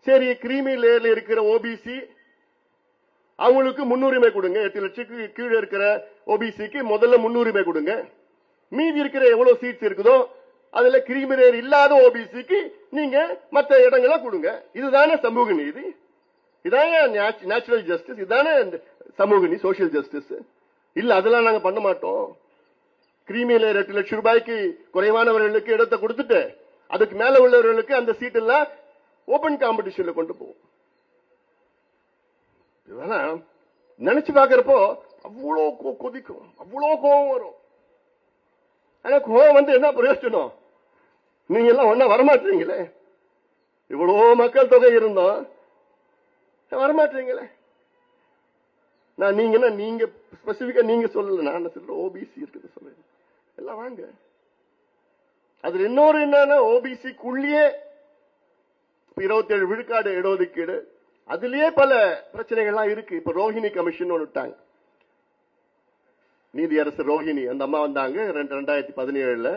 சரி, கிரீமி லேயர்ல இருக்கிற ஓபிசி அவங்களுக்கு முன்னுரிமை கொடுங்க. 8 லட்சத்துக்கு கீழே இருக்கிற ஓபிசிக்கு முதல்ல முன்னுரிமை கொடுங்க. மீதி இருக்கிற எவ்வளவு சீட்ஸ் இருக்குதோ அதுல கிரீமி லேயர் இல்லாத ஓபிசிக்கு நீங்க மற்ற இடங்கள கொடுங்க. இதுதானே சமூக நீதி, இதானே நேச்சுரல் ஜஸ்டிஸ், இதானே சமூக நீதி, சோசியல் ஜஸ்டிஸ். இல்ல அதெல்லாம் நாங்க பண்ண மாட்டோம். கிரீமி லேயர் 8 லட்சம் ரூபாய்க்கு குறைவானவர்களுக்கு இடத்தை கொடுத்துட்டு அதுக்கு மேல உள்ளவர்களுக்கு அந்த சீட் எல்லாம் ஓபன் காம்படிஷன்ல கொண்டு போவோம். இதெல்லாம் நினைச்சு பாக்குறப்போ அவ்வளோ கொதிக்கும், அவ்வளோ கோபம் வரும். ஆனா கோபம் வந்து என்ன பிரயோஜனம்? நீங்க எல்லாம் ஒன்னா வரமாட்டீங்களே, இவ்வளோ மக்கள் தொகை இருந்தோம் வரமாட்டீங்களே. நான் நீங்க ஸ்பெசிபிக்கா நீங்க சொல்லல, நான் சொல்ற ஓபிசி இருக்குது சொல்றேன். எல்லாம் வாங்க. அதுல இன்னொரு என்னன்னா ஓபிசிக்குள்ளேயே 27 விழுக்காடு இடஒதுக்கீடு, அதுலயே பல பிரச்சனைகள்லாம் இருக்கு. இப்ப ரோஹிணி கமிஷன் ஒன்று விட்டாங்க, நீதியரசர் ரோஹிணி அந்த அம்மா வந்தாங்க 2017.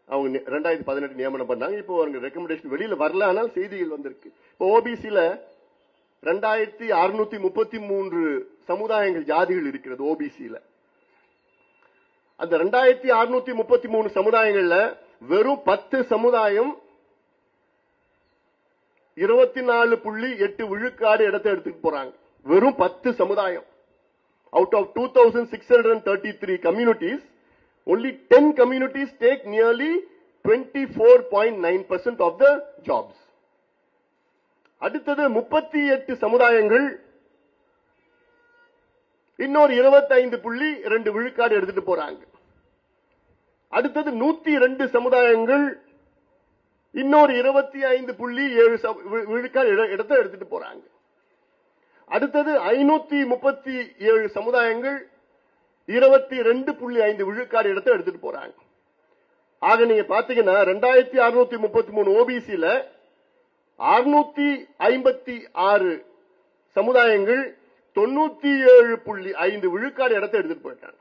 அவங்க 2018 நியமனம் பண்ணாங்க. இப்போ அவங்க ரெக்கமெண்டேஷன் வெளியில வரல, ஆனால் செய்திகள் வந்திருக்கு. இப்போ ஓபிசில 2633 சமுதாயங்கள் ஜாதிகள் இருக்கிறது ஓபிசில. அந்த 2633 சமுதாயங்கள்ல வெறும் 10 சமுதாயம் 24.8 விழுக்காடு இடத்தை எடுத்துட்டு போறாங்க. வெறும் 10 சமுதாயம். Out of 2633 communities, only 10 communities take nearly 24.9% of the jobs. அடுத்தது 38 சமுதாயங்கள் இன்னொரு 25.2 விழுக்காடு எடுத்துட்டு போறாங்க. அடுத்தது 102 சமுதாயங்கள் இன்னொரு 25.7 விழுக்காடு இடத்தை எடுத்துட்டு போறாங்க. அடுத்தது 537 சமுதாயங்கள் 22.5 விழுக்காடு இடத்தை எடுத்துட்டு போறாங்க. ஆக நீங்க பாத்தீங்கன்னா 2633 ஓபிசில 656 சமுதாயங்கள் 97.5 விழுக்காடு இடத்தை எடுத்துட்டு போயிட்டாங்க.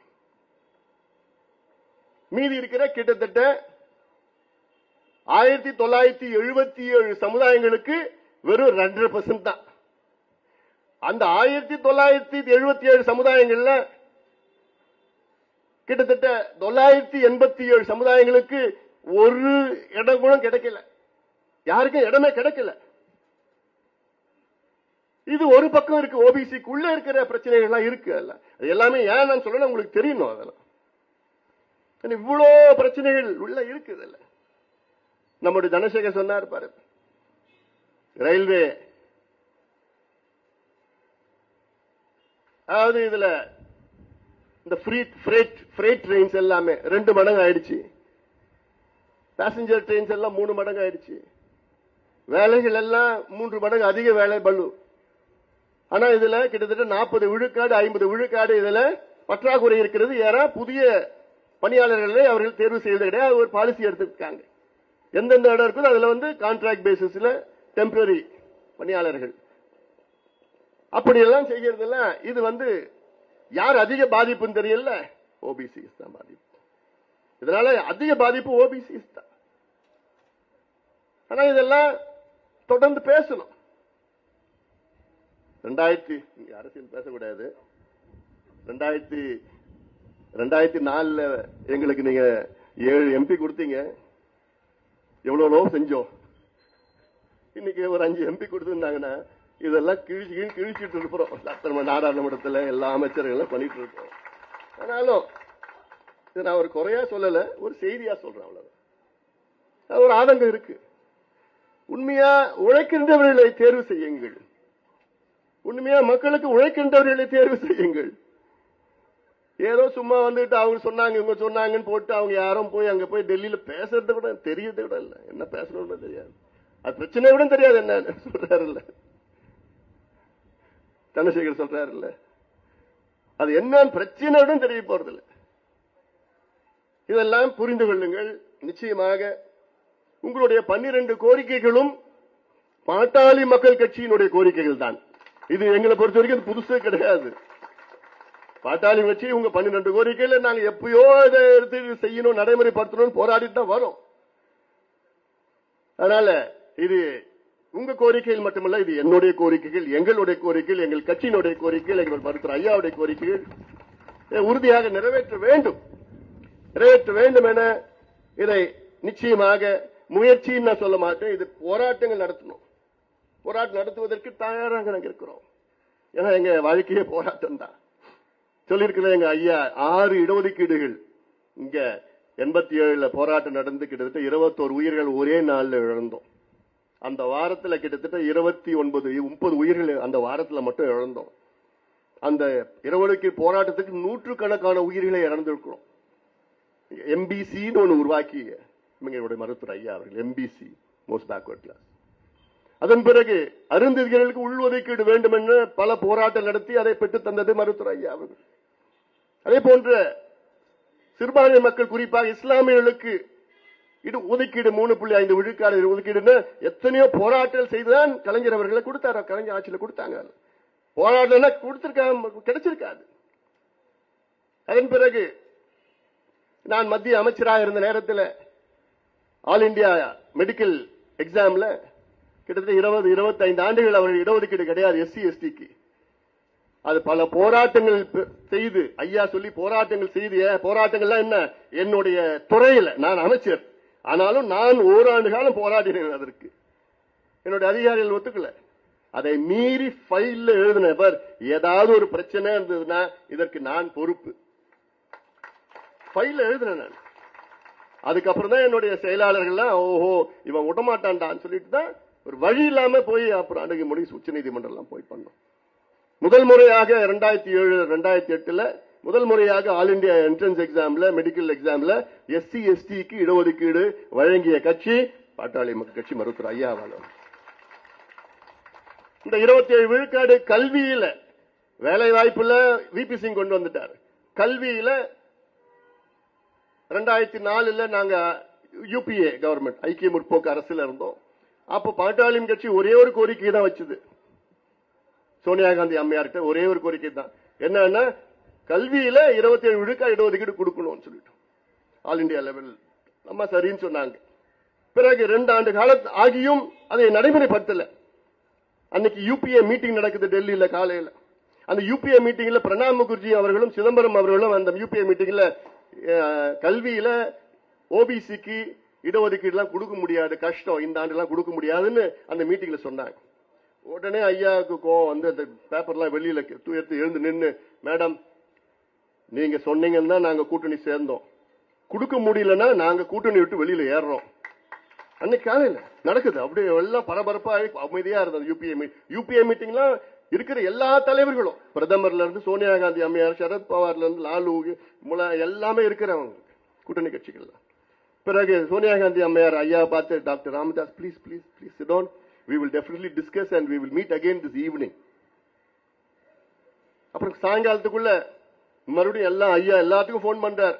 மீதி இருக்கிற கிட்டத்தட்ட 1977 சமுதாயங்களுக்கு வெறும் 2% தான். அந்த 1977 சமுதாயங்கள்ல கிட்டத்தட்ட 987 சமுதாயங்களுக்கு ஒரு இடம் கூட கிடைக்கல, யாருக்கும் இடமே கிடைக்கல. இது ஒரு பக்கம் இருக்கு. ஓபிசிக்குள்ள இருக்கிற பிரச்சனைகள் எல்லாம் இருக்கு. அது எல்லாமே ஏன் நான் சொல்றேன் உங்களுக்கு தெரியணும். அதெல்லாம் இவ்வளோ பிரச்சனைகள் உள்ள இருக்குது. நம்முடைய தனசேகர் சொன்னார் பாரு, ரயில்வே அதாவது இதுல இந்த ஃப்ரைட் ட்ரெயின்ஸ் எல்லாமே 2 மடங்கு ஆயிடுச்சு, பேசஞ்சர் ட்ரெயின்ஸ் எல்லாம் 3 மடங்கு ஆயிடுச்சு, வேலைகள் எல்லாம் 3 மடங்கு அதிக வேலை பளு. ஆனா இதுல கிட்டத்தட்ட 40 விழுக்காடு 50 விழுக்காடு இதுல பற்றாக்குறை இருக்கிறது. யாரா புதிய பணியாளர்களை அவர்கள் தேர்வு செய்வது கிடையாது, ஒரு பாலிசி எடுத்துருக்காங்க. எந்தெந்த இடம் இருக்குதோ அதுல வந்து கான்ட்ராக்ட் பேசிஸ்ல டெம்பரரி பணியாளர்கள் அப்படி எல்லாம் செய்யறதெல்லாம் இது வந்து யார் அதிக பாதிப்புன்னு தெரியல, ஓபிசி தான் பாதிப்பு. இதனால அதிக பாதிப்பு ஓபிசி தான். ஆனா இதெல்லாம் தொடர்ந்து பேசணும். 2000 அரசியல் பேசக்கூடாது. 2004 எங்களுக்கு நீங்க 7 MP கொடுத்தீங்க, எவ்வளவு செஞ்சோம். இன்னைக்கு ஒரு 5 MP கொடுத்திருந்தாங்கன்னா இதெல்லாம் கிழிச்சிட்டு இருக்கிறோம். நாடாளுமன்றத்தில் எல்லா அமைச்சர்களும் பண்ணிட்டு இருக்கோம். ஆனாலும் இது நான் ஒரு குறையா சொல்லல, ஒரு செய்தியா சொல்றேன். அவ்வளவுதான். ஒரு ஆதங்கம் இருக்கு. உண்மையா உழைக்கின்றவர்களை தேர்வு செய்யுங்கள், உண்மையா மக்களுக்கு உழைக்கின்றவர்களை தேர்வு செய்யுங்கள். ஏதோ சும்மா வந்துட்டு அவங்க சொன்னாங்க இவங்க சொன்னாங்கன்னு போட்டு அவங்க யாரும் போய் அங்க போய் டெல்லியில பேசுறது கூட தெரியறது கூட இல்ல, என்ன பேசணும்னு தெரியாது, அது பிரச்சனை கூட தெரியாது. என்ன சொல்றாரு இல்ல தனசேகர் சொல்றாரு இல்ல, அது என்ன பிரச்சனை தெரிய போறது இல்லை. இதெல்லாம் புரிந்து கொள்ளுங்கள். நிச்சயமாக உங்களுடைய 12 கோரிக்கைகளும் பாட்டாளி மக்கள் கட்சியினுடைய கோரிக்கைகள் தான். இது எங்களை பொறுத்த வரைக்கும் புதுசு கிடையாது. பாட்டாளி கட்சி உங்க 12 கோரிக்கையில நாங்க எப்பயோ இதை எடுத்து செய்யணும், நடைமுறைப்படுத்தணும் போராடிட்டு தான் வரோம். அதனால இது உங்க கோரிக்கைகள் மட்டுமல்ல, இது என்னுடைய கோரிக்கைகள், எங்களுடைய கோரிக்கைகள், எங்கள் கட்சியினுடைய கோரிக்கைகள், எங்கள் மருத்துவர் ஐயாவுடைய கோரிக்கைகள் உறுதியாக நிறைவேற்ற வேண்டும் என இதை நிச்சயமாக முயற்சின்னு நான் சொல்ல மாட்டேன். இது போராட்டங்கள் நடத்தணும். போராட்டம் நடத்துவதற்கு தயாராக நாங்கள் இருக்கிறோம். ஏன்னா எங்க வாழ்க்கையே போராட்டம் தான். சொல்லியிருக்கிற எங்க ஐயா 6 இடஒதுக்கீடுகள் இங்க 87 போராட்டம் நடந்து கிட்டத்தட்ட 21 உயிர்கள் ஒரே நாள்ல இழந்தோம். அந்த வாரத்துல கிட்டத்தட்ட 29-30 உயிர்கள் அந்த வாரத்துல மட்டும் இழந்தோம். அந்த இடஒதுக்கீடு போராட்டத்துக்கு 100கணக்கான உயிர்களை இழந்திருக்கிறோம். எம்பிசின்னு ஒன்று உருவாக்கி எங்களுடைய மருத்துவர் ஐயா அவர்கள், எம்பிசி மோஸ்ட் பேக்வர்ட் கிளாஸ். அதன் பிறகு அருந்ததிகளுக்கு உள்ஒதுக்கீடு வேண்டும் என்று பல போராட்டம் நடத்தி அதை பெற்று தந்தது மருத்துவர் ஐயா அவர்கள். அதே போன்ற சிறுபான்மை மக்கள், குறிப்பாக இஸ்லாமியர்களுக்கு ஒதுக்கீடு 3.5 விழுக்காடு ஒதுக்கீடு எத்தனையோ போராட்டங்கள் செய்துதான் கலைஞர் அவர்களை கொடுத்தாரு. கலைஞர் ஆட்சியில் கொடுத்தாங்க. போராட்டம் கொடுத்திருக்காங்க, கிடைச்சிருக்காது. அதன் பிறகு நான் மத்திய அமைச்சராக இருந்த நேரத்தில் ஆல் இந்தியா மெடிக்கல் எக்ஸாம்ல கிட்டத்தட்ட 20-25 ஆண்டுகள் அவர்கள் இடஒதுக்கீடு கிடையாது SC STக்கு. அது பல போராட்டங்கள் செய்து ஐயா சொல்லி போராட்டங்கள் செய்து, போராட்டங்கள்லாம் என்ன, என்னுடைய துறையில நான் அமைச்சர் ஆனாலும் நான் ஓராண்டு காலம் போராடினேன். அதற்கு என்னுடைய அதிகாரிகள் ஒத்துக்கல. அதை மீறி ஃபைல்ல எழுதினவர் ஏதாவது ஒரு பிரச்சனை இருந்ததுன்னா இதற்கு நான் பொறுப்பு. ஃபைல்ல எழுதினேன் நான். அதுக்கப்புறம் தான் என்னுடைய செயலாளர்கள்லாம் ஓஹோ இவன் விடமாட்டான்டான்னு சொல்லிட்டு தான் ஒரு வழி இல்லாம போய் அப்புறம் அணுகுமுறை உச்ச நீதிமன்றம் போய் பண்ணோம். முதல் முறையாக 2007-2008 முதல் முறையாக ஆல் இந்தியா என்ட்ரன்ஸ் எக்ஸாம்ல மெடிக்கல் எக்ஸாம்ல SC STக்கு இடஒதுக்கீடு வழங்கிய கட்சி பாட்டாளி மக்கள் கட்சி, மருத்துவர் ஐயாவால். இந்த 27 விழுக்காடு கல்வியில, வேலை வாய்ப்புல VP சிங் கொண்டு வந்துட்டார். கல்வியில 2004 நாங்க UPA கவர்மெண்ட், ஐக்கிய முற்போக்கு அரசுல இருந்தோம். அப்ப பாட்டாளி கட்சி ஒரே ஒரு கோரிக்கை தான் வச்சது. சோனியா காந்தி அம்மையார்கிட்ட ஒரே ஒரு கோரிக்கை தான், என்னன்னா கல்வியில 27 விழுக்காடு இடஒதுக்கீடு கொடுக்கணும்னு சொல்லிட்டு ஆல் இந்தியா லெவல். நம்ம சரின்னு சொன்னாங்க. பிறகு 2 ஆண்டு காலம் ஆகியும் அதை நடைமுறைப்படுத்தல. அன்னைக்கு UPA மீட்டிங் நடக்குது டெல்லியில காலையில. அந்த UPA மீட்டிங்ல பிரணாப் முகர்ஜி அவர்களும் சிதம்பரம் அவர்களும் அந்த UPA மீட்டிங்ல கல்வியில OBCக்கு இடஒதுக்கீடு எல்லாம் கொடுக்க முடியாது, கஷ்டம், இந்த ஆண்டு எல்லாம் கொடுக்க முடியாதுன்னு அந்த மீட்டிங்ல சொன்னாங்க. உடனே ஐயாவுக்கு கோவம் வந்து அந்த பேப்பர்லாம் வெளியில எடுத்து எழுந்து நின்று, மேடம் நீங்க சொன்னீங்கன்னா நாங்க கூட்டணி சேர்ந்தோம், கொடுக்க முடியலன்னா நாங்க கூட்டணி விட்டு வெளியில ஏறோம். அன்னைக்கு காலையில நடக்குது. அப்படியே எல்லாம் பரபரப்பா அமைதியா இருந்தது. UPA மீட்டிங்லாம் இருக்கிற எல்லா தலைவர்களும், பிரதமர்ல இருந்து சோனியா காந்தி அம்மையார், சரத்பவார்ல இருந்து லாலு, எல்லாமே இருக்கிறவங்க கூட்டணி கட்சிகள். பிறகு சோனியா காந்தி அம்மையார் ஐயா பார்த்து, doctor Ramadoss please please please sit down, we will definitely discuss and we will meet again this evening. அப்புறம் சாயங்காலத்துக்குள்ள மறுபடியும் எல்லாம் ஐயா எல்லாத்துக்கும் போன் பண்றாரு.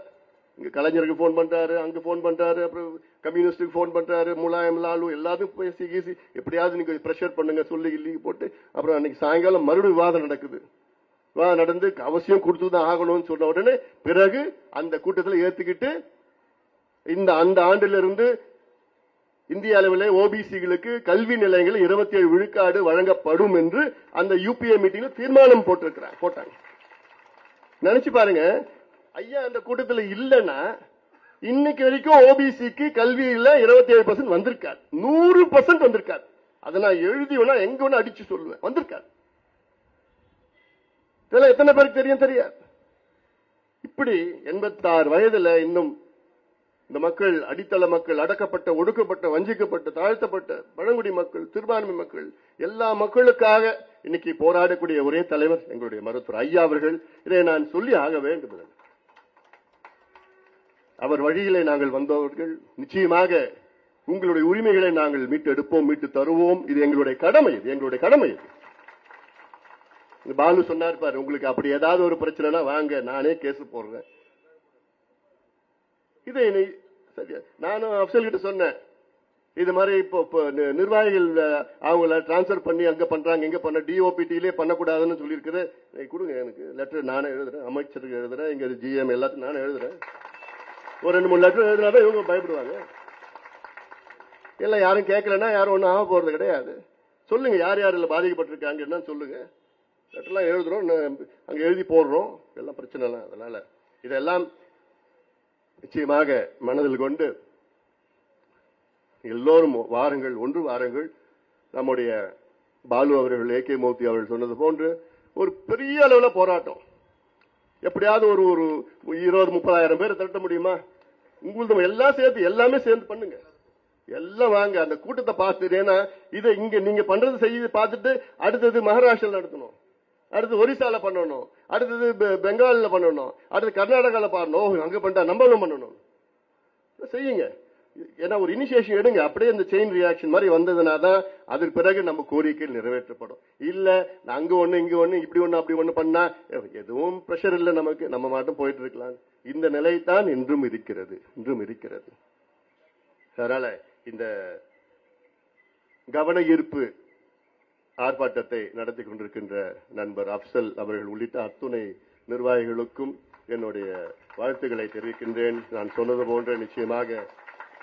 இங்க கலைஞருக்கு போன் பண்றாரு, அங்க போன் பண்றாரு, அப்புறம் கம்யூனிஸ்டுக்கு போன் பண்றாரு, முலாயம், லாலு எல்லாத்துக்கும் பேசி எப்படியாவது நீங்க பிரஷர் பண்ணுங்க சொல்லி இல்லி போட்டு அப்புறம் அன்னைக்கு சாயங்காலம் மறுபடியும் விவாதம் நடக்குது. விவாதம் நடந்து அவசியம் கொடுத்துதான் ஆகணும்னு சொன்ன உடனே பிறகு அந்த கூட்டத்தில் ஏத்துக்கிட்டு அந்த ஆண்டிலிருந்து இந்திய அளவில் OBCகளுக்கு கல்வி நிலையங்கள் 27 விழுக்காடு வழங்கப்படும் என்று அந்த UPA மீட்டிங்ல தீர்மானம் போட்டாங்க. நினைச்சு பாருங்க, ஐயா அந்த கூட்டத்தில் இல்லைன்னா இன்னைக்கு வரைக்கும் OBCக்கு கல்வியில 27% வந்திருக்காரு, 100% வந்திருக்காரு. அதை நான் எழுதி வேணா எங்க வேணா அடிச்சு சொல்லுவேன், வந்திருக்காரு. இதெல்லாம் எத்தனை பேருக்கு தெரியாது. இப்படி 86 வயதுல இன்னும் இந்த மக்கள், அடித்தள மக்கள், அடக்கப்பட்ட, ஒடுக்கப்பட்ட, வஞ்சிக்கப்பட்ட, தாழ்த்தப்பட்ட பழங்குடி மக்கள், சிறுபான்மை மக்கள், எல்லா மக்களுக்காக இன்னைக்கு போராடக்கூடிய ஒரே தலைவர் எங்களுடைய மருத்துவர் ஐயா அவர்கள். இதை நான் சொல்லி ஆக வேண்டும். அவர் வழியிலே நாங்கள் வந்தவர்கள். நிச்சயமாக உங்களுடைய உரிமைகளை நாங்கள் மீட்டு எடுப்போம், மீட்டு தருவோம். இது எங்களுடைய கடமை, இது எங்களுடைய கடமை. பாலு சொன்னார் பாரு, உங்களுக்கு அப்படி ஏதாவது ஒரு பிரச்சனைனா வாங்க, நானே கேஸ் போடுறேன். இதை சரியா நானும் அப்சல் கிட்ட சொன்னேன், இது மாதிரி இப்போ நிர்வாகிகள் அவங்கள டிரான்ஸ்பர் பண்ணி அங்க பண்றாங்க இங்க பண்ண டிஓபிடிலே பண்ணக்கூடாதுன்னு சொல்லியிருக்குது. கொடுங்க எனக்கு லெட்டர், நானே எழுதுறேன், அமைச்சருக்கு எழுதுறேன், இங்க ஜிஎம் எல்லாத்தையும் நானே எழுதுறேன். ஒரு 2-3 லெட்டர் எழுதினாதான் இவங்க பயப்படுவாங்க. எல்லாம் யாரும் கேட்கலன்னா யாரும் ஒன்றும் ஆக போறது கிடையாது. சொல்லுங்க யார் யார் இதுல பாதிக்கப்பட்டிருக்காங்கன்னா சொல்லுங்க. லெட்டர்லாம் எழுதுறோம், அங்க எழுதி போடுறோம், எல்லாம் பிரச்சனை இல்லை. அதனால இதெல்லாம் நிச்சயமாக மனதில் கொண்டு எல்லோரும் வாருங்கள், ஒன்று வாருங்கள். நம்முடைய பாலு அவர்கள், ஏகே மூர்த்தி அவர்கள் சொன்னது போன்று ஒரு பெரிய அளவில் போராட்டம், எப்படியாவது ஒரு 20-30 பேரை திரட்ட முடியுமா? உங்களுக்கு எல்லாம் சேர்த்து எல்லாமே சேர்ந்து பண்ணுங்க, எல்லாம் வாங்க அந்த கூட்டத்தை பார்த்துட்டு. ஏன்னா இதை இங்க நீங்க பண்றது செய்து பார்த்துட்டு அடுத்தது மகாராஷ்டிரால நடத்தணும், அடுத்து ஒரிசால பண்ணணும், அடுத்தது பெங்காலில் பண்ணணும், அடுத்து கர்நாடகாவில் பண்ணணும், அங்க பண்ணா நம்மளும் பண்ணணும். செய்யுங்க, ஏன்னா ஒரு இனிஷியேஷன் எடுங்க. அப்படியே இந்த செயின் ரியாக்ஷன் மாதிரி வந்ததுனா தான் அதற்கு பிறகு நம்ம கோரிக்கைகள் நிறைவேற்றப்படும். இல்ல அங்க ஒண்ணு இங்க ஒண்ணு இப்படி ஒண்ணு அப்படி ஒண்ணு பண்ணா எதுவும் பிரஷர் இல்ல நமக்கு, நம்ம மட்டும் போயிட்டு இருக்கலாம். இந்த நிலை தான் இன்றும் இருக்கிறது. அதனால இந்த கவன ஈர்ப்பு ஆர்ப்பாட்டத்தை நடத்தி கொண்டிருக்கின்ற நண்பர் அப்சல் அவர்கள் உள்ளிட்ட அத்துணை நிர்வாகிகளுக்கும் என்னுடைய வாழ்த்துக்களை தெரிவிக்கின்றேன். நான் சொன்னது போன்ற நிச்சயமாக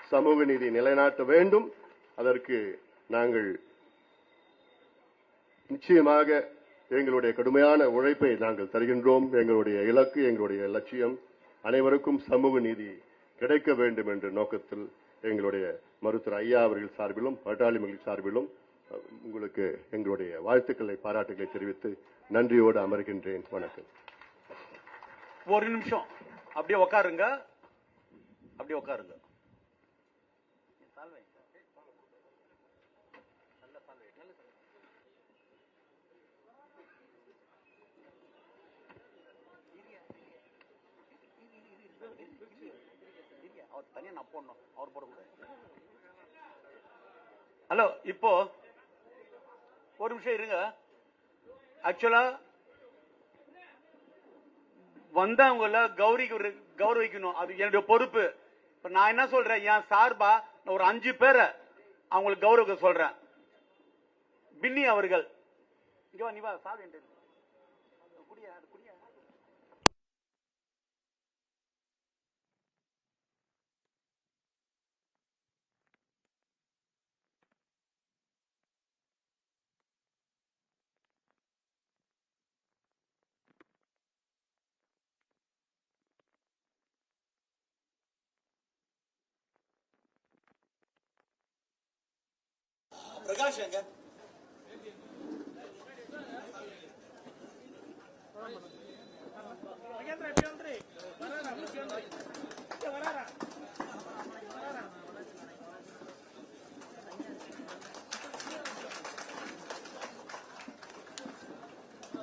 சமூக நீதி நிலைநாட்ட வேண்டும். அதற்கு நாங்கள் நிச்சயமாக எங்களுடைய கடுமையான உழைப்பை நாங்கள் தருகின்றோம். எங்களுடைய இலக்கு, எங்களுடைய லட்சியம் அனைவருக்கும் சமூக நீதி கிடைக்க வேண்டும் என்ற நோக்கத்தில் எங்களுடைய மருத்துவர் ஐயா அவர்கள் சார்பிலும் பாட்டாளி மக்கள் சார்பிலும் உங்களுக்கு எங்களுடைய வாழ்த்துக்களை, பாராட்டுகளை தெரிவித்து நன்றியோடு அமர்கின்றேன். வணக்கம். ஒரு நிமிஷம் அப்படியே உட்காருங்க. ஹலோ, இப்போ ஒரு நிமிஷம் இருங்க. ஆக்சுவலா வந்தவங்கள கௌரவிக்கணும், அது என்னுடைய பொறுப்பு. இப்ப நான் என்ன சொல்றேன், என் சார்பா ஒரு 5 பேரை அவங்களுக்கு கௌரவிக்க சொல்றேன். பின்னி அவர்கள் இங்க வா, நீ வா சார். பிரகாஷ் எங்க?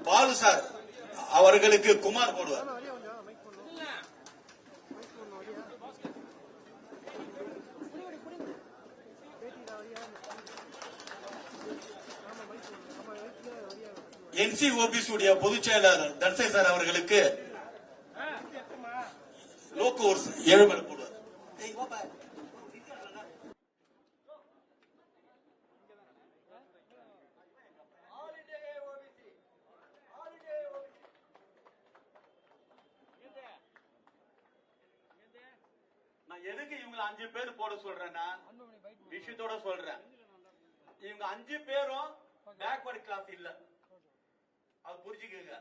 பாலு சார் அவர்களுக்கு குமார் போடுவார். NCOBC உடைய பொதுச் செயலாளர் தர்சை சார் அவர்களுக்கு லோகோர்ஸ் 7 மேல போடுவார். நான் எதுக்கு இவங்க 5 பேர் போட சொல்றேன்னா விஷயத்தோட சொல்றேன். இவங்க 5 பேரும் பேக்வர்ட் கிளாஸ் இல்ல, அது புரிஞ்சுக்கங்க.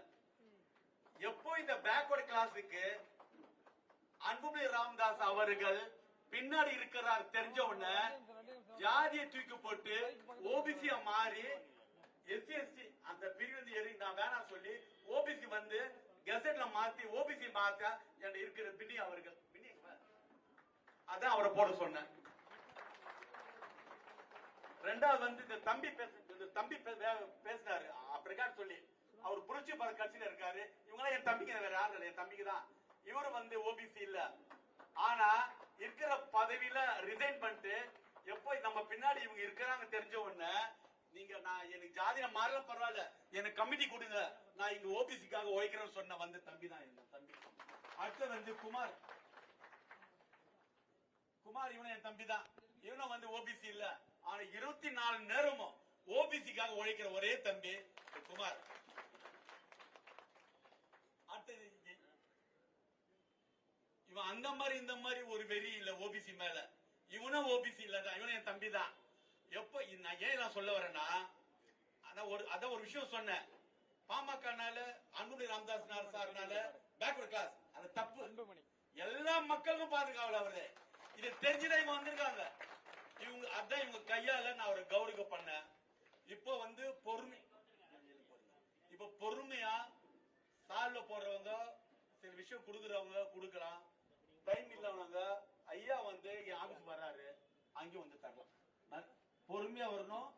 எப்போ இந்த பேக்வர்ட் கிளாஸுக்கு அன்புமணி ராமதாஸ் அவர்கள் பின்னாடி இருக்கிறார் தெரிஞ்ச உடனே ஜாதியை தூக்கி போட்டு ஓபிசியா மாறி SC/ST அந்த பிரிவு நான் வேணாம் சொல்லி ஓபிசி வந்து கெசட்ல மாத்தி ஓபிசி மாத்த இருக்கிற பின்னி அவர்கள், அதான் அவரை போட சொன்னேன். ரெண்டாவது வந்து இந்த தம்பி பேசினாரு பிரகாஷ் சொல்லி, அவர் புரட்சி பாரத் கட்சியில இருக்காரு. இவங்க என் தம்பிக்கு, வேற யாரும் இல்ல, என் தம்பிக்கு தான். இவரு வந்து ஓபிசி இல்ல, ஆனா இருக்கிற பதவியில ரிசைன் பண்ணிட்டு எப்போ நம்ம பின்னாடி இவங்க இருக்கிறாங்க தெரிஞ்ச உடனே நீங்க நான் எனக்கு ஜாதியில மாறல பரவாயில்ல, எனக்கு கமிட்டி கொடுங்க, நான் இங்க ஓபிசிக்காக உழைக்கிறேன்னு சொன்ன வந்து தம்பி தான் என் தம்பி. அடுத்து வந்து குமார் இவனும் என் தம்பி தான். இவனும் வந்து ஓபிசி இல்ல, ஆனா 24 நேரமும் ஓபிசிக்காக உழைக்கிற ஒரே தம்பி குமார். அடுத்தது இவன் அந்த மாதிரி இந்த மாதிரி ஒரு வெறி இல்ல ஓபிசி மேல. இவனும் ஓபிசி இல்லதான், இவனும் என் தம்பி தான். எப்ப நான் ஏன் சொல்ல வரேன்னா, அதான் ஒரு விஷயம் சொன்னேன். பாமகனால அன்புமணி ராமதாஸ் சார்னால பேக்வர்ட் கிளாஸ், அது தப்பு. எல்லா மக்களுக்கும் பாதுகாவல அவரு. இது தெரிஞ்சுதான் இவங்க வந்திருக்காங்க. இவங்க அதான் இவங்க கையால நான் அவரை கௌரவ பண்ணேன். இப்போ வந்து பொறுமையா சால்வ போடுறவங்க சில விஷயம் கொடுக்கறவங்க கொடுக்கலாம். டைம் இல்லவங்க ஐயா வந்து என் ஆபீஸ் வர்றாரு, அங்கேயும் வந்து தரலாம். பொறுமையா வரணும்,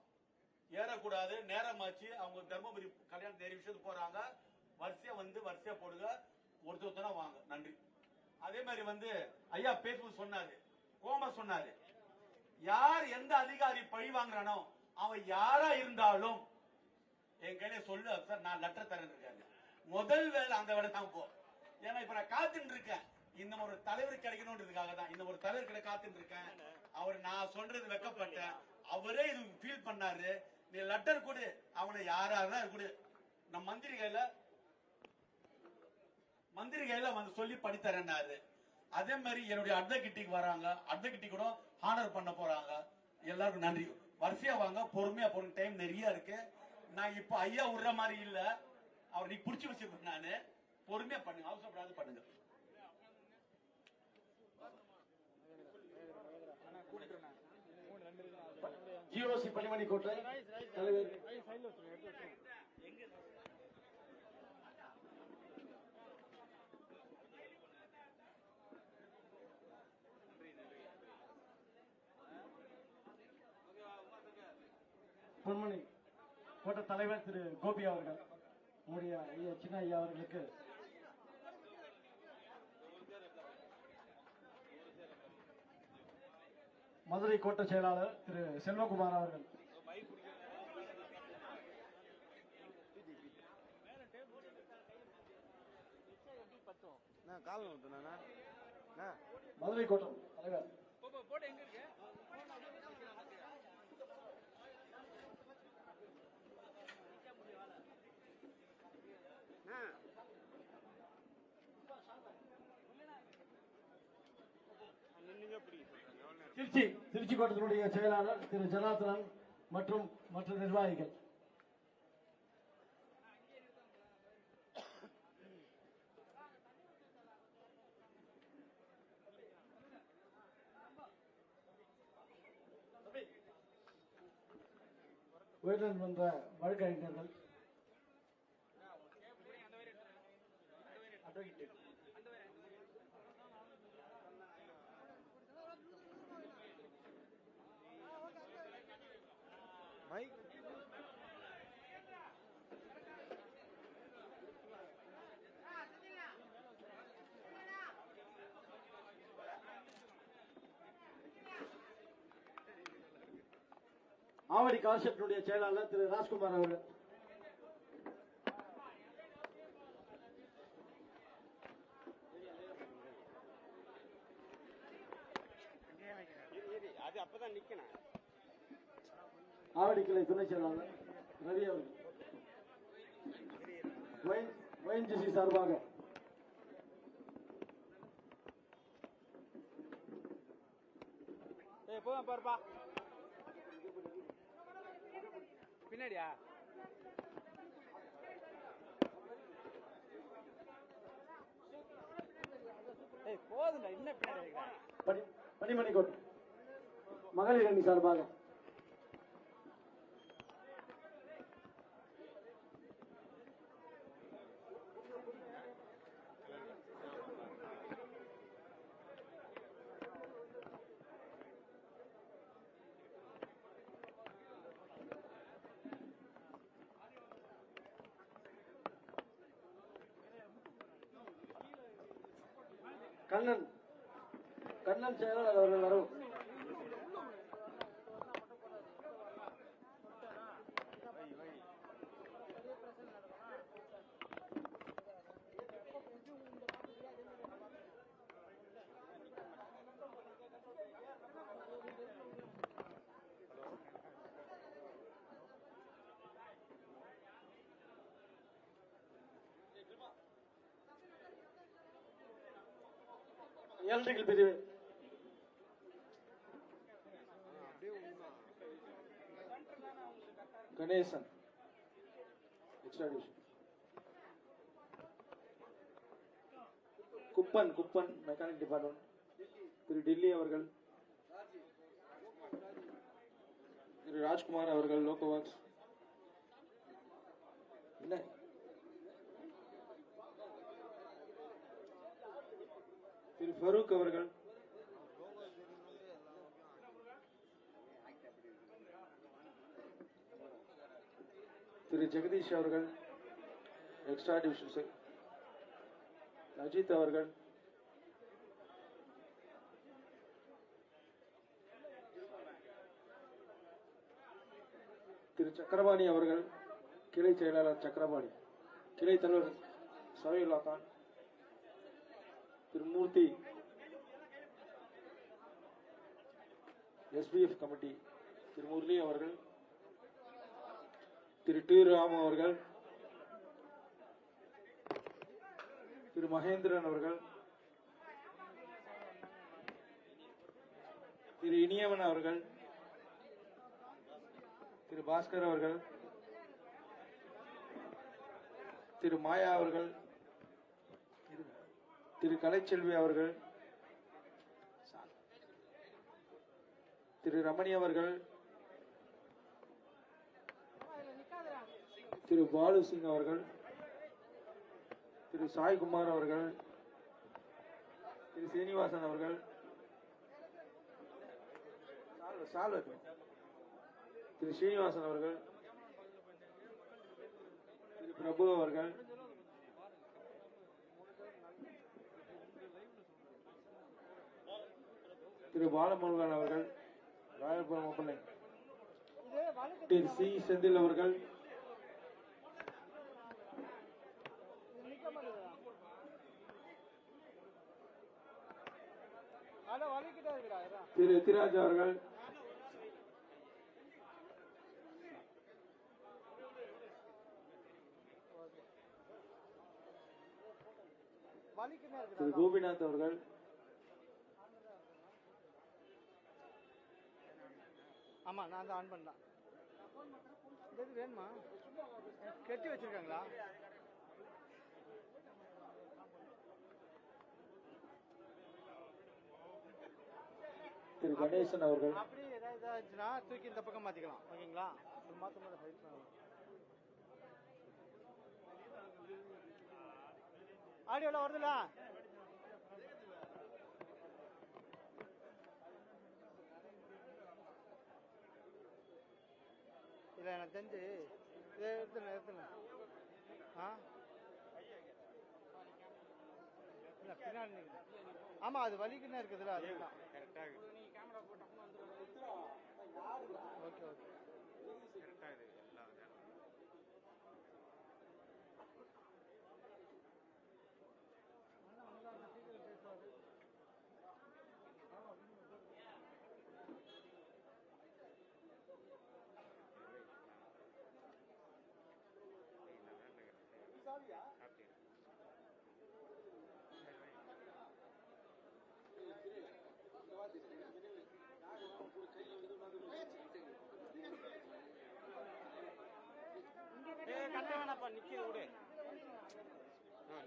ஏறக்கூடாது. நேரமாச்சு, அவங்க தர்மபுரி கல்யாணம் நிறைய விஷயத்துக்கு போறாங்க. வரிசையா போடுங்க, ஒருத்தனா வாங்க. நன்றி. அதே மாதிரி வந்து ஐயா பேசும்போது சொன்னாரு, கோம சொன்னாரு, யார் எந்த அதிகாரி பழி வாங்குறானோ அவன் யாரா இருந்தாலும் என் கையில சொல்லு சார், நான் லெட்டர் தரேன் இருக்காரு. முதல் வேலை அந்த வேலை தான் போ. ஏன்னா இப்ப நான் காத்துட்டு இருக்கேன், இந்த ஒரு தலைவர் கிடைக்கணும்ன்றதுக்காக தான் இந்த ஒரு தலைவர் கிடைக்க காத்துட்டு இருக்கேன். அவர் நான் சொல்றது வெக்கப்பட்டேன், அவரே இது ஃபீல் பண்ணாரு. நீ லெட்டர் கொடு, அவனை யாராதான் கொடு, நம்ம மந்திரி கையில வந்து சொல்லி படித்தரேன்னாரு. அதே மாதிரி என்னுடைய அட்வொகேட்டுக்கு வராங்க, அட்வொகேட்டி கூட ஹானர் பண்ண போறாங்க. எல்லாருக்கும் நன்றி. வரிசையா வாங்க, பொறுமையா போறேன், டைம் நிறைய இருக்கு. நான் இப்ப ஐயா விடுற மாதிரி இல்ல, அவர் நீ புடிச்சு வச்சிருப்பேன். நானு பொறுமையா பண்ணுங்க, அவசரப்படாது பண்ணுங்க. ஜிஓசி பணிமணி கோட்டை தலைவர் பொன்மணி கோட்ட தலைவர் திரு கோபி அவர்கள், நம்முடைய ஐயா சின்ன ஐயா அவர்களுக்கு மதுரை கோட்ட செயலாளர் திரு செல்வகுமார் அவர்கள், மதுரை கோட்டம் தலைவர் திருச்சி கோட்டத்தினுடைய செயலாளர் திரு ஜனார்த்தனன் மற்றும் மற்ற நிர்வாகிகள். உயர்நீதிமன்ற வழக்கறிஞர்கள், ஆவடி கான்செப்டுடைய செயலாளர் திரு ராஜ்குமார் அவர்கள், ஆவடி கிளை துணை செயலாளர் ரவி அவர்கள், ஒயின்ஜிசி சார்பாக பாருப்பா பின்னாடியா போதுண்டா, இன்னும் பின்னாடி பணிமணிக்கோட் மகளிர் அணி சார்பாக கண்ணன் செயலாளர் அவர்கள் வரும். எலக்ட்ரிக்கல் பிரிவு Ganesan, extra division. Kuppan mechanic department திரு டில்லி அவர்கள், திரு ராஜ்குமார் அவர்கள் லோகோ ஒர்க்ஸ். என்ன திரு ஃபரூக் அவர்கள், திரு ஜெகதீஷ் அவர்கள் எக்ஸ்ட்ரா டிவிஷன், அஜித் அவர்கள், திரு சக்கரபாணி அவர்கள் கிளை செயலாளர் சக்கரபாணி, கிளை தலைவர் சவையுல்லா கான், திரு மூர்த்தி எஸ்பிஎஃப் கமிட்டி திரு முரளி அவர்கள், திரு டி ராம் அவர்கள், திரு மகேந்திரன் அவர்கள், திரு இனியவன் அவர்கள், திரு பாஸ்கர் அவர்கள், திரு மாயா அவர்கள், திரு கலைச்செல்வி அவர்கள், திரு ரமணி அவர்கள், திரு பாலு சிங் அவர்கள், திரு சாய்குமார் அவர்கள், திரு சீனிவாசன் அவர்கள், திரு ஸ்ரீனிவாசன் அவர்கள், திரு பிரபு அவர்கள், திரு பாலமுருகன் அவர்கள், ராயபுரம் ஒப்பனை, திரு சி செந்தில் அவர்கள், திரு எத்திராஜ் அவர்கள், திரு கோபிநாத் அவர்கள், ஆமா நான் தான் ஆன் பண்ணலாம். இது வேணுமா? கட்டி வச்சிருக்காங்களா? திரு கணேசன் அவர்கள், அப்படி ஏதாவது இதாச்சுன்னா தூக்கி இந்த பக்கம் மாத்திக்கலாம். ஓகேங்களா? மாத்த ஆடியோல வருதுல? இல்ல எனக்கு தெரிஞ்சு இதை எடுத்துங்க. இல்ல பின்னாடி ஆமா அது வலிக்குன்னு இருக்குதுல்ல, அதுதான் கரெக்டா இருக்கு. ஓகே ஓகே கரெக்டா இருக்கு எல்லாம். கட்ட வேணாப்பா, நிக்கிது விடு.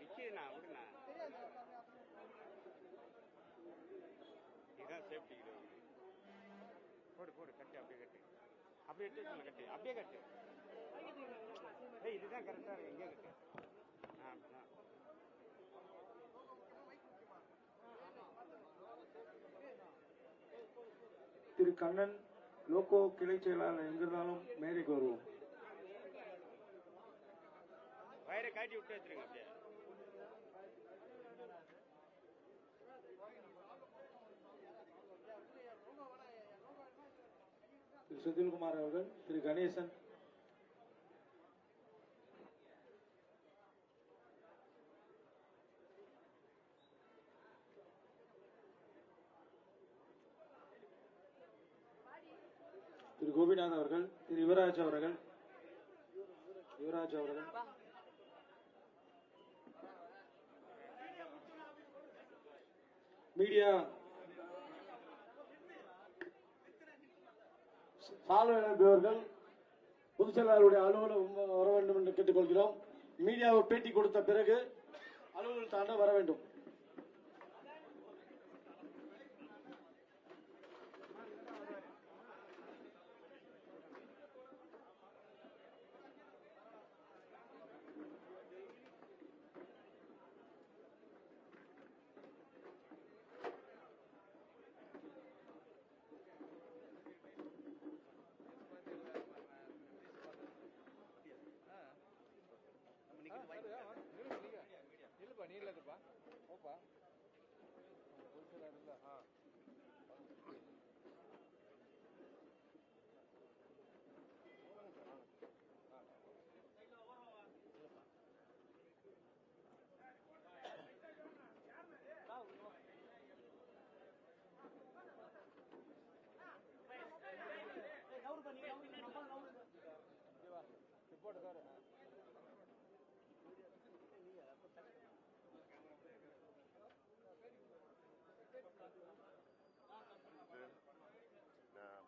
நிக்கிதுண்ணா விடுண்ணா, இதுதான் சேஃப்டி. போடு போடு, கட்டு அப்படியே கட்டு, அப்படியே எடுத்து கட்டு, அப்படியே கட்டு. இதுதான் கரெக்டா இருக்கு, எங்கே கட்டு. அப்படிதான். திரு கண்ணன் லோகோ கிளை செயலாளர் எங்கிருந்தாலும் மேடைக்கு வருவோம். வயரை காட்டி விட்டு வச்சிருங்க அப்படியே. திரு செந்தில்குமார் அவர்கள், திரு கணேசன், திரு கோபிநாத் அவர்கள், திரு யுவராஜ் அவர்கள், மீடியா சாலை இழந்தவர்கள் பொதுச் செயலாளருடைய அலுவலகம் வர வேண்டும் என்று கேட்டுக்கொள்கிறோம். மீடியாவை பேட்டி கொடுத்த பிறகு அலுவலகம் தாண்ட வர வேண்டும்.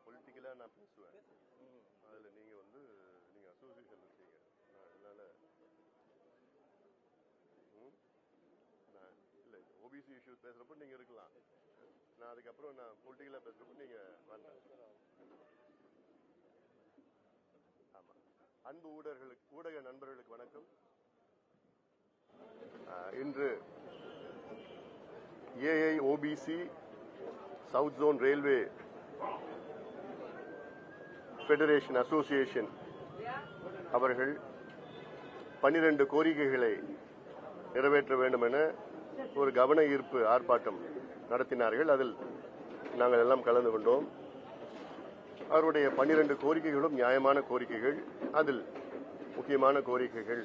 பொலிட்டிக்கலா நான் பேசுவேன். அதுல நீங்க நீங்க அசோசியேஷன் இருக்கீங்க. அதனால இல்ல ஓபிசி இஷ்யூஸ் பேசுறப்ப நீங்க இருக்கலாம். நான் அதுக்கப்புறம் நான் பொலிட்டிக்கலா பேசுறப்ப நீங்க வேண்டாம். ஆமா. அன்பு ஊடக நண்பர்களுக்கு வணக்கம். இன்று AIOBC south zone railway federation association அவர்கள் 12 கோரிக்கைகளை நிறைவேற்ற வேண்டும் என ஒரு கவன ஈர்ப்பு ஆர்ப்பாட்டம் நடத்தினார்கள். அதில் நாங்கள் எல்லாம் கலந்து கொண்டோம். அவருடைய 12 கோரிக்கைகளும் நியாயமான கோரிக்கைகள். அதில் முக்கியமான கோரிக்கைகள்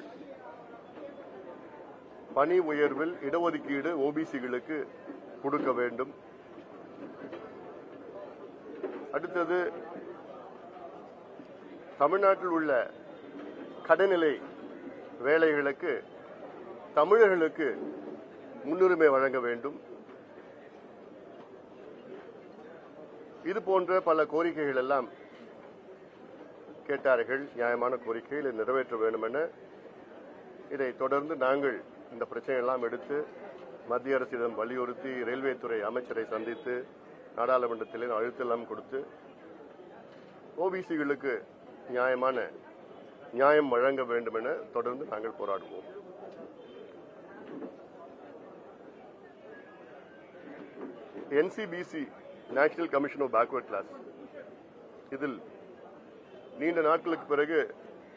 பணி உயர்வில் இடஒதுக்கீடு ஓபிசிகளுக்கு கொடுக்க வேண்டும். அடுத்தது தமிழ்நாட்டில் உள்ள கடைநிலை வேலைகளுக்கு தமிழர்களுக்கு முன்னுரிமை வழங்க வேண்டும். இது போன்ற பல கோரிக்கைகள் எல்லாம் கேட்டார்கள். நியாயமான கோரிக்கைகள் நிறைவேற்ற வேண்டும் என. இதை தொடர்ந்து நாங்கள் இந்த பிரச்சனை எல்லாம் எடுத்து மத்திய அரசிடம் வலியுறுத்தி ரயில்வே துறை அமைச்சரை சந்தித்து நாடாளுமன்றத்திலே அழுத்தம் கொடுத்து ஓபிசிகளுக்கு நியாயம் வழங்க வேண்டும் என தொடர்ந்து நாங்கள் போராடுவோம். NCBC national commission of backward class இதில் நீண்ட நாட்களுக்கு பிறகு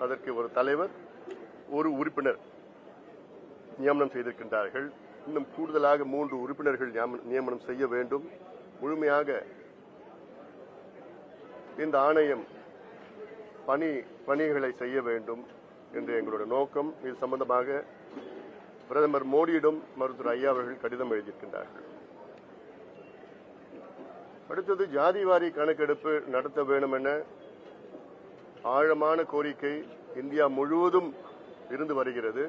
அதற்கு ஒரு தலைவர் ஒரு உறுப்பினர் நியமனம் செய்திருக்கின்றார்கள். இன்னும் கூடுதலாக 3 உறுப்பினர்கள் நியமனம் செய்ய வேண்டும். முழுமையாக இந்த ஆணையம் பணிகளை செய்ய வேண்டும் என்று எங்களுடைய நோக்கம். இது சம்பந்தமாக பிரதமர் மோடியிடம் மருத்துவர் ஐயா அவர்கள் கடிதம் எழுதியிருக்கின்றார்கள். அடுத்தது ஜாதிவாரி கணக்கெடுப்பு நடத்த வேண்டும் என ஆழமான கோரிக்கை இந்தியா முழுவதும் இருந்து வருகிறது.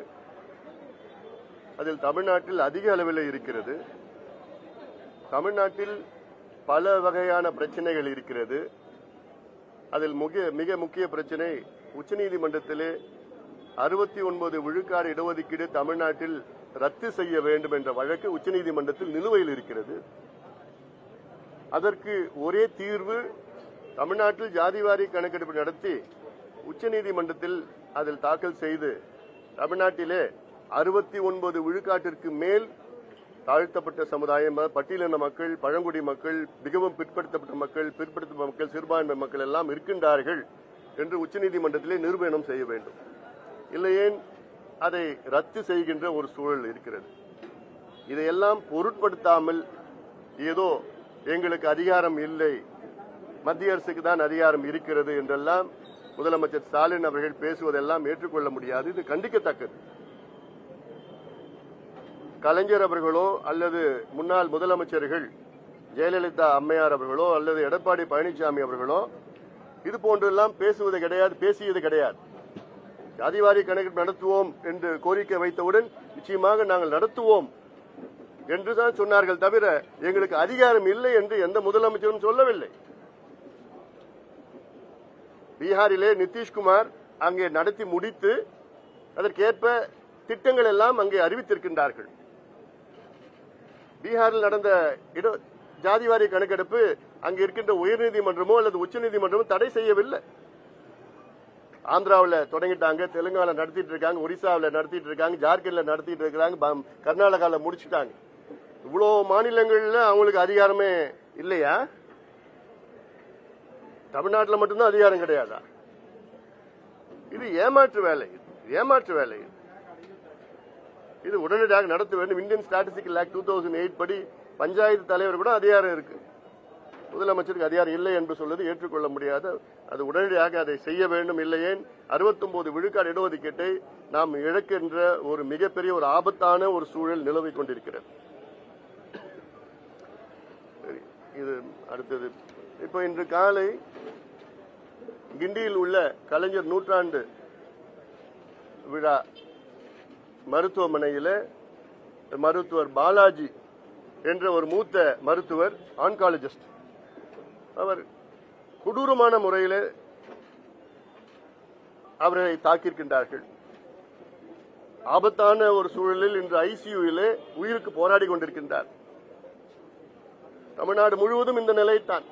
அதில் தமிழ்நாட்டில் அதிக அளவில் இருக்கிறது. தமிழ்நாட்டில் பல வகையான பிரச்சனைகள் இருக்கிறது. அதில் மிக முக்கிய பிரச்சனை உச்சநீதிமன்றத்திலே 69 விழுக்காடு இடஒதுக்கீடு தமிழ்நாட்டில் ரத்து செய்ய வேண்டும் என்ற வழக்கு உச்சநீதிமன்றத்தில் நிலுவையில் இருக்கிறது. அதற்கு ஒரே தீர்வு தமிழ்நாட்டில் ஜாதிவாரி கணக்கெடுப்பு நடத்தி உச்சநீதிமன்றத்தில் அதில் தாக்கல் செய்து தமிழ்நாட்டிலே 69 விழுக்காட்டிற்கு மேல் தாழ்த்தப்பட்ட சமுதாயம், பட்டியலின மக்கள், பழங்குடி மக்கள், மிகவும் பிற்படுத்தப்பட்ட மக்கள், சிறுபான்மை மக்கள் எல்லாம் இருக்கின்றார்கள் என்று உச்சநீதிமன்றத்திலே நிரூபணம் செய்ய வேண்டும். இல்லையேன் அதை ரத்து செய்கின்ற ஒரு சூழல் இருக்கிறது. இதையெல்லாம் பொருட்படுத்தாமல் ஏதோ எங்களுக்கு அதிகாரம் இல்லை, மத்திய அரசுக்கு தான் அதிகாரம் இருக்கிறது என்றெல்லாம் முதலமைச்சர் ஸ்டாலின் அவர்கள் பேசுவதெல்லாம் ஏற்றுக்கொள்ள முடியாது. இது கண்டிக்கத்தக்கது. கலைஞர் அவர்களோ அல்லது முன்னாள் முதலமைச்சர்கள் ஜெயலலிதா அம்மையார் அவர்களோ அல்லது எடப்பாடி பழனிசாமி அவர்களோ இது போன்றெல்லாம் பேசுவது கிடையாது, பேசியது கிடையாது. ஜாதிவாரி கணக்கெடுப்பு நடத்துவோம் என்று கோரிக்கை வைத்தவுடன் நிச்சயமாக நாங்கள் நடத்துவோம் என்றுதான் சொன்னார்கள் தவிர எங்களுக்கு அதிகாரம் இல்லை என்று எந்த முதலமைச்சரும் சொல்லவில்லை. பீகாரிலே நிதிஷ்குமார் அங்கே நடத்தி முடித்து அதற்கேற்ப திட்டங்கள் எல்லாம் அங்கே அறிவித்திருக்கின்றார்கள். பீகாரில் நடந்த ஜாதிவாரி கணக்கெடுப்பு அங்கே இருக்கின்ற உயர்நீதிமன்றமோ அல்லது உச்சநீதிமன்றமோ தடை செய்யவில்லை. ஆந்திராவில் தொடங்கிட்டாங்க, தெலுங்கானா நடத்திட்டு இருக்காங்க, ஒரிசாவில் நடத்திட்டு இருக்காங்க, ஜார்க்கண்ட்ல நடத்திட்டு இருக்காங்க, கர்நாடகாவில் முடிச்சுட்டாங்க. இவ்வளவு மாநிலங்கள்ல அவங்களுக்கு அதிகாரமே இல்லையா? தமிழ்நாட்டில் மட்டும்தான் அதிகாரம் கிடையாதா? இது ஏமாற்று வேலை, ஏமாற்று வேலை. இது உடனடியாக நடத்த வேண்டும். இந்தியன் ஸ்டாட்டிஸ்டிக்கல் ஆக்ட் 2008 படி பஞ்சாயத்து தலைவர் கூட அதிகாரம் இருக்கு. முதலமைச்சருக்கு அதிகாரம் இல்லை என்று சொல்வது ஏற்றுக்கொள்ள முடியாது. அது உடனடியாக அதை செய்ய வேண்டும். இல்லையே 69 விழுக்காடு இடஒதுக்கீட்டை நாம் இழக்கின்ற ஒரு மிகப்பெரிய ஒரு ஆபத்தான ஒரு சூழல் நிலவிக் கொண்டிருக்கிறது. இது அடுத்தது. இப்போ இன்று காலை கிண்டியில் உள்ள கலைஞர் நூற்றாண்டு விழா மருத்துவமனையில் மருத்துவர் பாலாஜி என்ற ஒரு மூத்த மருத்துவர், ஆன்காலஜிஸ்ட், அவர் கொடூரமான முறையில் அவரை தாக்கியிருக்கின்றார்கள். ஆபத்தான ஒரு சூழலில் இன்று ஐசியூவிலே உயிருக்கு போராடி கொண்டிருக்கின்றார். தமிழ்நாடு முழுவதும் இந்த நிலைத்தான்.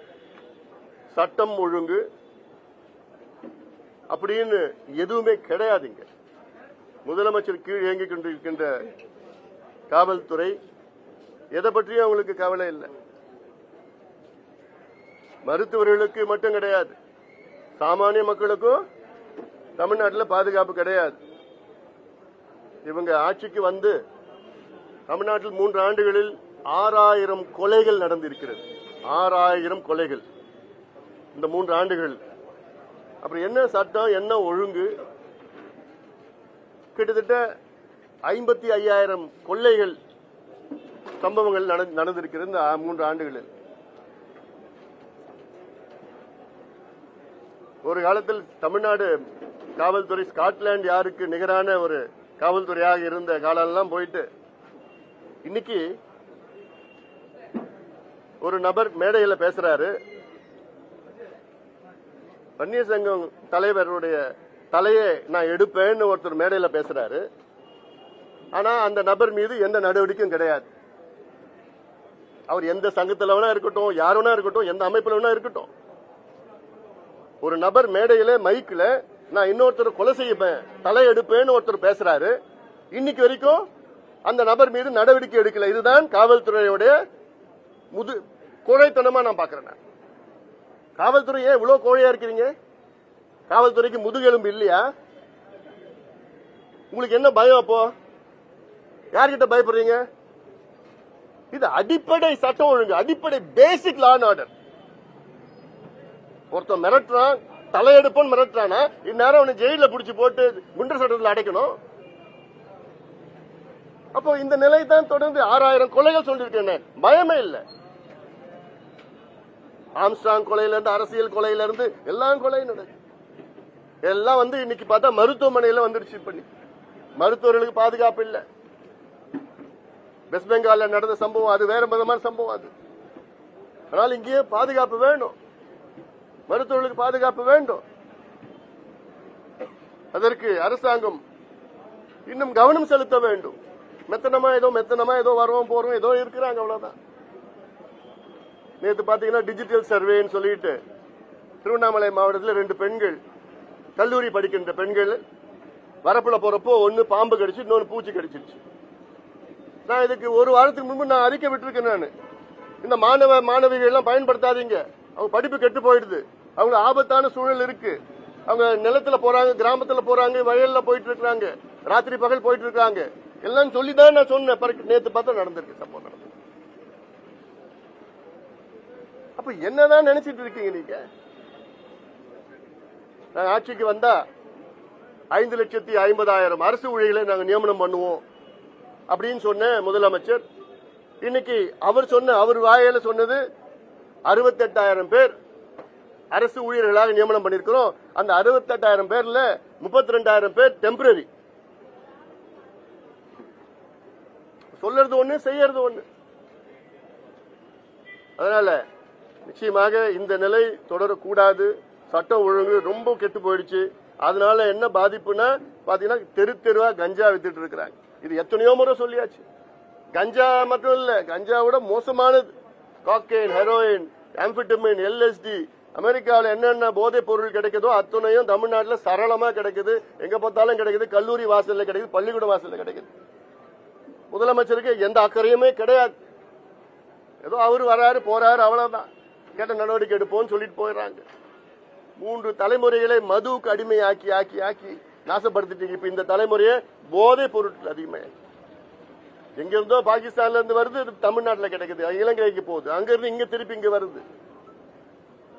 சட்டம் ஒழுங்கு அப்படின்னு எதுவுமே கிடையாதுங்க. முதலமைச்சர் கீழ் இயங்கிக் கொண்டிருக்கின்ற காவல்துறை எதை பற்றியும் அவங்களுக்கு கவலை இல்லை. மருத்துவர்களுக்கு மட்டும் கிடையாது, சாமானிய மக்களுக்கும் தமிழ்நாட்டில் பாதுகாப்பு கிடையாது. இவங்க ஆட்சிக்கு வந்து தமிழ்நாட்டில் 3 ஆண்டுகளில் 6000 கொலைகள் நடந்திருக்கிறது. 6000 கொலைகள் இந்த 3 ஆண்டுகள். அப்புறம் என்ன சட்டம், என்ன ஒழுங்கு? கிட்டத்தட்ட 55,000 கொள்ளைகள் சம்பவங்கள் நடந்திருக்கிறது இந்த 3 ஆண்டுகளில். ஒரு காலத்தில் தமிழ்நாடு காவல்துறை ஸ்காட்லாந்து யாருக்கு நிகரான ஒரு காவல்துறையாக இருந்த காலெல்லாம் போயிட்டு இன்னைக்கு ஒரு நபர் மேடையில் பேசுறாரு. வன்னியர் சங்கம் தலைவருடைய தலையை நான் எடுப்பேன்னு ஒருத்தர் மேடையில் பேசுறாரு. ஆனா அந்த நபர் மீது எந்த நடவடிக்கையும் கிடையாது. அவர் எந்த சங்கத்தில் வேணா இருக்கட்டும், யார் வேணா இருக்கட்டும், எந்த அமைப்பில் வேணா இருக்கட்டும், ஒரு நபர் மேடையில மைக்ல நான் இன்னொருத்தர் கொலை செய்யப்பேன், தலை எடுப்பேன்னு ஒருத்தர் பேசுறாரு. இன்னைக்கு வரைக்கும் அந்த நபர் மீது நடவடிக்கை எடுக்கல. இதுதான் காவல்துறையுடைய கோழைத்தனமா நான் பாக்குறேன். காவல்துறை ஏன் இவ்வளவு கோழையா இருக்கிறீங்க? காவல்துறைக்கு முதுகெலும்பு இல்லையா? உங்களுக்கு என்ன பயம்? அப்போ யார்கிட்ட பயப்படுறீங்க? இது அடிப்படை சட்டம் ஒழுங்கு, அடிப்படை பேசிக் லா அண்ட் ஆர்டர். ஒருத்தன் மிரட்டுறான், தலையெடுப்போன்னு மிரட்டுறானா இந்நேரம் அவனை ஜெயில பிடிச்சு போட்டு குண்டர் சட்டத்தில் அடைக்கணும். அப்போ இந்த நிலை தான் தொடர்ந்து 6000 கொலைகள் சொல்லிருக்கேன். பயமே இல்லை. ஆம்ஸ்டாங் கொலையில இருந்து, அரசியல் கொலையில இருந்து எல்லாம் கொலை நடக்கும். எல்லாம் வந்து இன்னைக்கு பார்த்தா மருத்துவமனையில வந்துருச்சு. பண்ணி மருத்துவர்களுக்கு பாதுகாப்பு இல்லை. வெஸ்ட் பெங்கால்ல நடந்த சம்பவம் அது வேற விதமான சம்பவம். அது அதனால இங்கேயே பாதுகாப்பு வேணும், மருத்துவர்களுக்கு பாதுகாப்பு வேண்டும். அதற்கு அரசாங்கம் இன்னும் கவனம் செலுத்த வேண்டும். மெத்தனமா ஏதோ வரோம் போறோம் ஏதோ இருக்கிறாங்க, அவ்வளவுதான். நேற்று பாத்தீங்கன்னா டிஜிட்டல் சர்வேன்னு சொல்லிட்டு திருவண்ணாமலை மாவட்டத்தில் 2 பெண்கள், கல்லூரி படிக்கின்ற பெண்கள், வரப்புல போறப்போ ஒன்னு பாம்பு கடிச்சு, இன்னொன்னு பூச்சி கடிச்சிருச்சு. நான் இதுக்கு ஒரு வாரத்துக்கு முன்பு நான் அறிக்கை விட்டுருக்கேன். நான் இந்த மாணவிகள் எல்லாம் பயன்படுத்தாதீங்க, அவங்க படிப்பு கெட்டு போயிடுது, அவங்க ஆபத்தான சூழல் இருக்கு, அவங்க நிலத்துல போறாங்க, கிராமத்துல போறாங்க, வயல்ல போயிட்டு இருக்காங்க, ராத்திரி பகல் போயிட்டு இருக்காங்க, எல்லாம் சொல்லிதான் நான் சொன்னேன். நேற்று பார்த்தா நடந்திருக்கு, சம்பவம் நடந்திருக்கு. அப்ப என்னதான் நினைச்சிட்டு இருக்கீங்க நீங்க? நாங்க ஆட்சிக்கு வந்தா 5,50,000 அரசு ஊழியர்களை நாங்க நியமனம் பண்ணுவோம் அப்படின்னு சொன்ன முதலமைச்சர், இன்னைக்கு அவர் வாயில சொன்னது 68,000 பேர் அரசு ஊழியர்களாக நியமனம் பண்ணிருக்கிறோம். அந்த 68,000 பேர்ல 32,000 பேர் டெம்பரரி. சொல்றது ஒண்ணு, செய்யறது ஒண்ணு. அதனால நிச்சயமாக இந்த நிலை தொடரக்கூடாது. சட்டம் ஒழுங்கு ரொம்ப கெட்டு போயிடுச்சு. அதனால என்ன பாதிப்புனா பாத்தீங்கன்னா தெரு தெருவா கஞ்சா வித்துட்டு இருக்கிறாங்க. இது எத்தனையோ முறை சொல்லியாச்சு. கஞ்சா மட்டும் இல்ல, கஞ்சாவோட மோசமானது காக்கைன், ஹெரோயின், ஆம்பிட்டமின், எல்எஸ்டி. அமெரிக்காவில் என்னென்ன போதைப் பொருள் கிடைக்குதோ அத்தனையும் தமிழ்நாட்டில் சரளமா கிடைக்குது. எங்க பார்த்தாலும் கிடைக்குது. கல்லூரி வாசல்ல கிடைக்குது, பள்ளிக்கூட வாசல்ல கிடைக்குது. முதலமைச்சருக்கு எந்த அக்கறையுமே கிடையாது. ஏதோ அவரு வராரு போறாரு, அவ்வளவுதான். கேட்ட நடவடிக்கை எடுப்போம்னு சொல்லிட்டு போயிடறாங்க. 3 தலைமுறைகளை மதுவுக்கு அடிமை ஆக்கி ஆக்கி ஆக்கி நாசப்படுத்திட்டீங்க. இப்ப இந்த தலைமுறையை போதைப் பொருட்கள் அதிகமாக எங்க இருந்தோ பாகிஸ்தான்ல இருந்து வருது, தமிழ்நாட்டில் கிடைக்குது, இலங்கைக்கு போகுது, அங்க இருந்து இங்க திருப்பி இங்க வருது,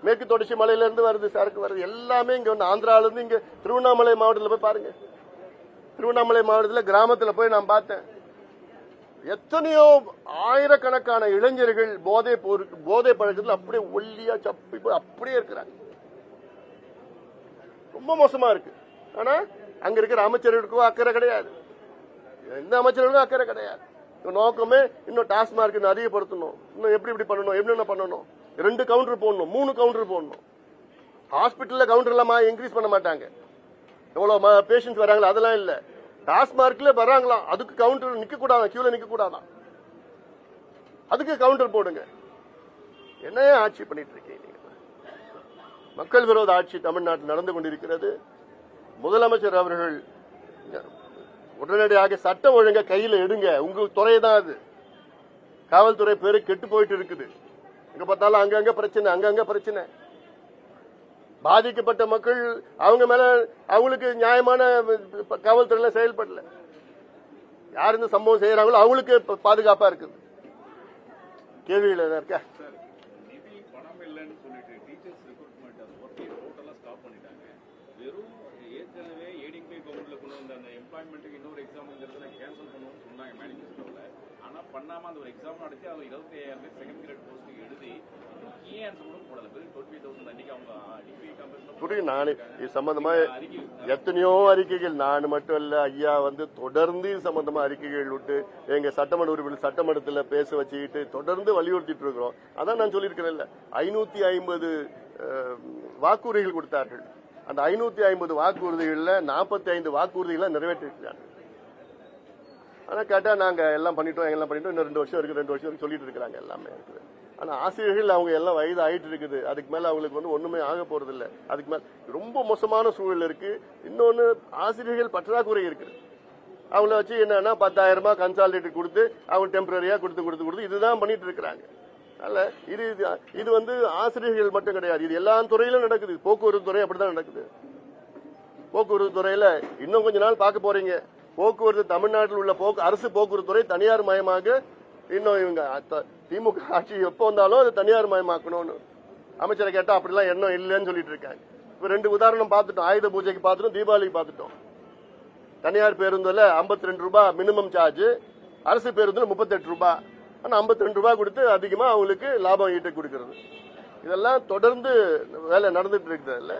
மேற்கு தொடர்ச்சி மலையில இருந்து வருது, சரக்கு வருது, எல்லாமே இங்க வந்து ஆந்திரால இருந்து இங்க திருவண்ணாமலை மாவட்டத்தில் போய் பாருங்க. திருவண்ணாமலை மாவட்டத்தில் கிராமத்தில் போய் நான் பார்த்தேன். எத்தனையோ ஆயிரக்கணக்கான இளைஞர்கள் போதை பழக்கத்தில் அப்படியே ஒல்லியா சப்பி போய் அப்படியே இருக்கிறாங்க. ரொம்ப மோசமா இருக்கு. ஆனா அங்க இருக்கிற அமைச்சர்களுக்கும் அக்கறை கிடையாது. எந்த அமைச்சர்களுக்கும் அக்கறை கிடையாது. நோக்கமே இன்னும் டாஸ்மார்க் அதிகப்படுத்தணும், இன்னும் எப்படி பண்ணணும், என்னென்ன பண்ணணும், 2 கவுண்டர் போடணும், 3 கவுண்டர் போடணும். ஹாஸ்பிட்டல்ல கவுண்டர் இல்லாம இன்க்ரீஸ் பண்ண மாட்டாங்க. எவ்வளவு பேஷண்ட் வராங்களோ அதெல்லாம் இல்ல. டாஸ்மார்க்ல வராங்களாம், அதுக்கு கவுண்டர் நிக்க கூடாதான், கியூல நிக்க கூடாதான், அதுக்கு கவுண்டர் போடுங்க. என்ன ஆட்சி பண்ணிட்டு இருக்கீங்க? மக்கள் விரோத ஆட்சி தமிழ்நாட்டில் நடந்து கொண்டிருக்கிறது. முதலமைச்சர் அவர்கள் உடனடியாக சட்டம் ஒழுங்க கையில எடுங்க. உங்க துறை தான் அது. காவல்துறை பேரு கெட்டு போயிட்டு இருக்குது. எங்க பார்த்தாலும் அங்கங்க பிரச்சனை, அங்கங்க பிரச்சனை. பாதிக்கப்பட்ட மக்கள் அவங்க மேல அவங்களுக்கு நியாயமான காவல்துறையில செயல்படல. யார் இந்த சம்பவம் செய்யறாங்களோ அவங்களுக்கு பாதுகாப்பா இருக்குது. கேள்விகள் என்ன இருக்கா? பண்ணாம அந்த ஒரு எக்ஸாம் நடத்தி அது 25,000 பேர் செகண்ட் கிரேட் போஸ்ட் எழுதி புரியும். நான் இது சம்பந்தமா எத்தனையோ அறிக்கைகள், நான் மட்டும் இல்ல, ஐயா வந்து தொடர்ந்து இது சம்பந்தமா அறிக்கைகள் விட்டு எங்க சட்டமன்ற உறுப்பினர் சட்டமன்றத்தில் பேச வச்சுக்கிட்டு தொடர்ந்து வலியுறுத்திட்டு இருக்கிறோம். அதான் நான் சொல்லியிருக்கிறேன், 550 வாக்குறுதிகள் கொடுத்தார்கள். அந்த 550 வாக்குறுதிகள்ல 45 வாக்குறுதிகளை நிறைவேற்றிருக்கிறாங்க. ஆனா கேட்டா நாங்க எல்லாம் பண்ணிட்டோம் இன்னும் 2 வருஷம் இருக்கு, 2 வருஷம் சொல்லிட்டு இருக்கிறாங்க. எல்லாமே இருக்குது. ஆனா ஆசிரியர்கள் அவங்க எல்லாம் வயது ஆயிட்டு இருக்குது. அதுக்கு மேல அவங்களுக்கு வந்து ஒண்ணுமே ஆக போறது இல்ல. அதுக்கு மேல ரொம்ப மோசமான சூழல் இருக்கு. இன்னொன்னு ஆசிரியர்கள் பற்றாக்குறை இருக்கு. அவங்கள வச்சு என்னன்னா 10,000 ரூபாய் கன்சாலிடேட் கொடுத்து அவங்க டெம்பரரியா கொடுத்து இதுதான் பண்ணிட்டு இருக்கிறாங்க. அல்ல இது வந்து ஆசிரியர்கள் மட்டும் கிடையாது, இது எல்லா துறையிலும் நடக்குது. போக்குவரத்து துறை அப்படிதான் நடக்குது. போக்குவரத்து துறையில இன்னும் கொஞ்ச நாள் பார்க்க போறீங்க. போக்குவரத்து தமிழ்நாட்டில் உள்ள அரசு போக்குவரத்து துறை தனியார் மயமாக, இன்னும் இவங்க திமுக ஆட்சி எப்போ வந்தாலும் அது தனியார் மயமாக்கணும்னு அமைச்சரை கேட்டா அப்படிலாம் எண்ணம் இல்லைன்னு சொல்லிட்டு இருக்காங்க. இப்ப 2 உதாரணம் பார்த்துட்டோம். ஆயுத பூஜைக்கு பார்த்துட்டோம், தீபாவளிக்கு பார்த்துட்டோம். தனியார் பேருந்துல 52 ரூபாய் மினிமம் சார்ஜ், அரசு பேருந்துல 38 ரூபாய். ஆனா 52 ரூபாய் கொடுத்து அதிகமா அவங்களுக்கு லாபம் ஈட்ட கொடுக்கிறது. இதெல்லாம் தொடர்ந்து வேலை நடந்துட்டு இருக்குது. இல்ல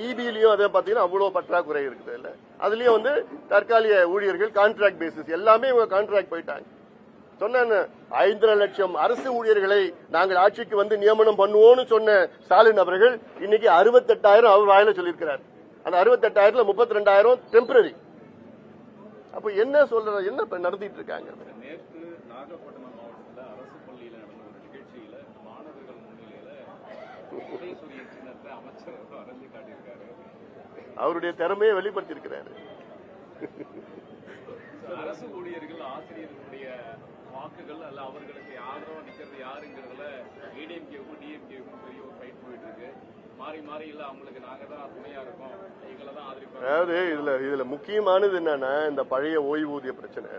இபிலையும் அதே பாத்தீங்கன்னா அவ்வளவு பற்றாக்குறை இருக்குது. இல்ல அதுலயும் வந்து தற்காலிக ஊழியர்கள் கான்ட்ராக்ட் பேசிஸ் எல்லாமே இவங்க கான்ட்ராக்ட் போயிட்டாங்க. சொன்ன 5 லட்சம் அரசு ஊழியர்களை நாங்கள் ஆட்சிக்கு வந்து நியமனம் பண்ணுவோம்னு சொன்ன ஸ்டாலின் அவர்கள் இன்னைக்கு 68,000 அவர் வாயில சொல்லியிருக்கிறார். அந்த 68,000ல 32,000 டெம்பரரி. அப்ப என்ன சொல்ற, என்ன நடத்திட்டு இருக்காங்க? நேற்று நாகப்பட்டினம் மாவட்டத்தில் அரசு பள்ளியில நடந்த ஒரு நிகழ்ச்சியில மாணவர்கள் முன்னிலையில உதயசூரியன் சின்னத்தை அமைச்சர் வரைஞ்சு காட்டியிருக்காரு. அவருடைய திறமையை வெளிப்படுத்தியிருக்கிறாரு. அரசு ஊழியர்கள் ஆசிரியர்களுடைய வாக்குகள் அல்ல அவர்களுக்கு ஆதரவா நிக்கிறது யாருங்கிறதுல ஏடிஎம்கேவுக்கும் டிஎம்கேவுக்கும் பெரிய ஒரு ஃபைட் போயிட்டு இருக்கு. மாறி மாறி இல்ல அவங்களுக்கு நாங்க தான் துணையா இருக்கோம், எங்களை தான் ஆதரிப்போம். அதாவது இதுல முக்கியமானது என்னன்னா இந்த பழைய ஓய்வூதிய பிரச்சனை.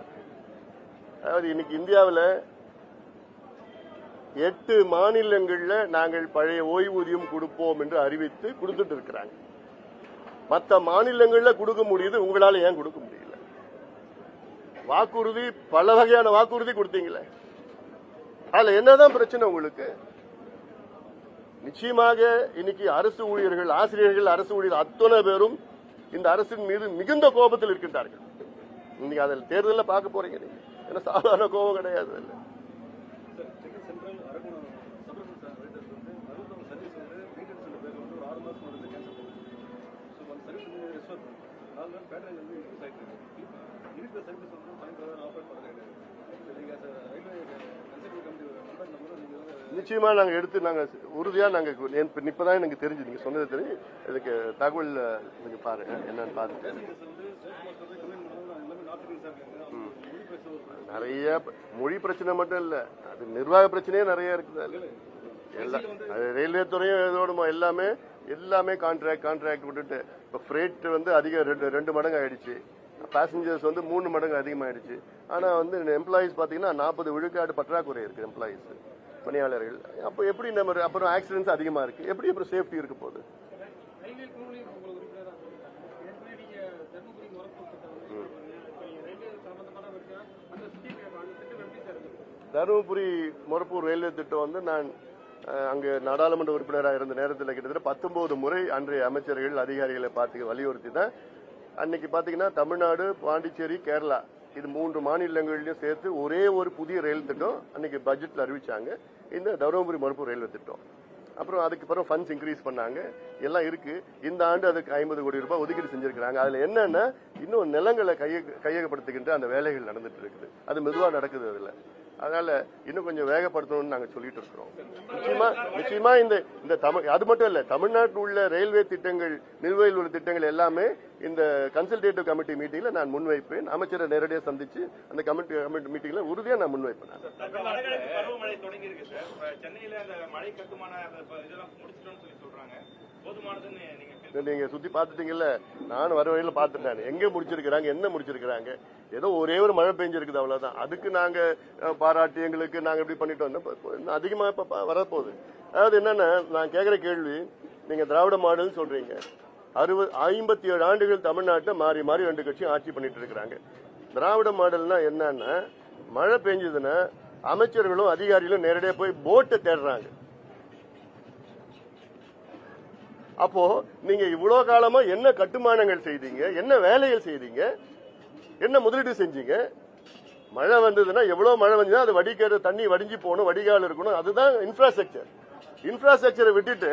அதாவது இன்னைக்கு இந்தியாவில் 8 மாநிலங்கள்ல நாங்கள் பழைய ஓய்வூதியம் கொடுப்போம் என்று அறிவித்து கொடுத்துட்டு இருக்கிறாங்க. மற்ற மாநிலங்கள்ல கொடுக்க முடியுது, உங்களால ஏன் கொடுக்க முடியல? வாக்குறுதி பல வகையான வாக்குறுதி கொடுத்தீங்களே, அதுல என்னதான் பிரச்சனை உங்களுக்கு? நிச்சயமாக இன்னைக்கு அரசு ஊழியர்கள், ஆசிரியர்கள், அரசு ஊழியர்கள் அத்தனை பேரும் இந்த அரசின் மீது மிகுந்த கோபத்தில் இருக்கின்றார்கள். இன்னைக்கு அதில் தேர்தலில் பார்க்க போறீங்க. ஏன்னா சாதாரண கோபம் கிடையாது. நிச்சயமா நாங்க எடுத்து நாங்க உறுதியா நாங்க இப்பதான் எனக்கு தெரிஞ்சு நீங்க சொன்னது தெரிஞ்சு இதுக்கு தகவல் நீங்க பாருங்க என்னன்னு பாருங்க. நிறைய மொழி பிரச்சனை மட்டும் இல்ல, அது நிர்வாக பிரச்சனையே நிறைய இருக்குது. எல்லாம் ரயில்வே துறையும் இதோட எல்லாமே கான்ட்ராக்ட் விட்டுட்டு இப்ப ஃப்ரேட் வந்து அதிக 2 மடங்கு ஆயிடுச்சு, பேசஞ்சர்ஸ் வந்து 3 மடங்கு அதிகமாயிடுச்சு. ஆனா வந்து எம்ப்ளாயிஸ் பாத்தீங்கன்னா 40 விழுக்காடு பற்றாக்குறை இருக்கு எம்ப்ளாயிஸ் பணியாளர்கள். அப்ப எப்படி நம்ம அப்புறம் ஆக்சிடென்ட்ஸ் அதிகமா இருக்கு, எப்படி அப்புறம் சேஃப்டி இருக்க போகுது? தருமபுரி மொரப்பூர் ரயில்வே திட்டம் வந்து நான் அங்கு நாடாளுமன்ற உறுப்பினராக இருந்த நேரத்தில் கிட்டத்தட்ட 19 முறை அன்றைய அமைச்சர்கள் அதிகாரிகளை பார்த்து வலியுறுத்தி தான் அன்னைக்கு பாத்தீங்கன்னா தமிழ்நாடு, பாண்டிச்சேரி, கேரளா இது 3 மாநிலங்களிலும் சேர்த்து ஒரே ஒரு புதிய ரயில் திட்டம் அன்னைக்கு பட்ஜெட்ல அறிவிச்சாங்க, இந்த தருமபுரி மொரப்பூர் ரயில்வே திட்டம். அப்புறம் அதுக்கு அப்புறம் ஃபண்ட்ஸ் இன்க்ரீஸ் பண்ணாங்க, எல்லாம் இருக்கு. இந்த ஆண்டு அதுக்கு 50 கோடி ரூபாய் ஒதுக்கீடு செஞ்சிருக்காங்க. அதுல என்னன்னா இன்னும் நிலங்களை கையகப்படுத்துகின்ற அந்த வேலைகள் நடந்துட்டு இருக்குது, அது மெதுவா நடக்குது. அதுல அதனால இன்னும் கொஞ்சம் வேகப்படுத்தணும்னு நாங்க சொல்லிட்டு இருக்கிறோம். நிச்சயமா இந்த அது மட்டும் இல்ல, தமிழ்நாட்டில் உள்ள ரயில்வே திட்டங்கள், நிலுவையில் உள்ள திட்டங்கள் எல்லாமே இந்த கன்சல்டேட்டிவ் கமிட்டி மீட்டிங்ல நான் முன்வைப்பேன். அமைச்சரை நேரடியாக சந்திச்சு அந்த கமிட்டி மீட்டிங்ல உறுதியா நான் முன்வைப்பேன். பருவமழை தொடங்கி இருக்கு சார். சென்னையில அந்த மழை கட்டுமான இதெல்லாம் முடிச்சிட்டோம்னு சொல்லி சொல்றாங்க. போதுமானதுன்னு நீங்க சுத்தி பாத்துட்டீங்கல்ல, நான் வர வழியில பாத்துட்டேன். எங்க முடிச்சிருக்கிறாங்க, என்ன முடிச்சிருக்கிறாங்க? ஏதோ ஒரே ஒரு மழை பெஞ்சிருக்குது, அவ்வளவுதான். அதுக்கு நாங்க பாராட்டி எங்களுக்கு நாங்க எப்படி பண்ணிட்டோம், அதிகமா வரப்போகுது. அதாவது என்னன்னா, நான் கேக்குற கேள்வி, நீங்க திராவிட மாடல் சொல்றீங்க. 57 ஆண்டுகள் தமிழ்நாட்டை மாறி மாறி 2 கட்சியும் ஆட்சி பண்ணிட்டு இருக்கிறாங்க. திராவிட மாடல்னா என்னன்னா, மழை பெஞ்சதுன்னா அமைச்சர்களும் அதிகாரிகளும் நேரடியாக போய் போட்டை தேடுறாங்க. அப்போ நீங்க இவ்வளவு காலமா என்ன கட்டுமானங்கள் செய்தீங்க, என்ன வேலைகள் செய்தீங்க, என்ன முதலீடு செஞ்சீங்க? மழை வந்ததுன்னா எவ்வளவு மழை வந்ததுன்னா அது வடிக்கிற தண்ணி வடிஞ்சு போகணும், வடிகால் இருக்கணும், அதுதான் இன்ஃப்ராஸ்ட்ரக்சர். இன்ஃப்ராஸ்ட்ரக்சரை விட்டுட்டு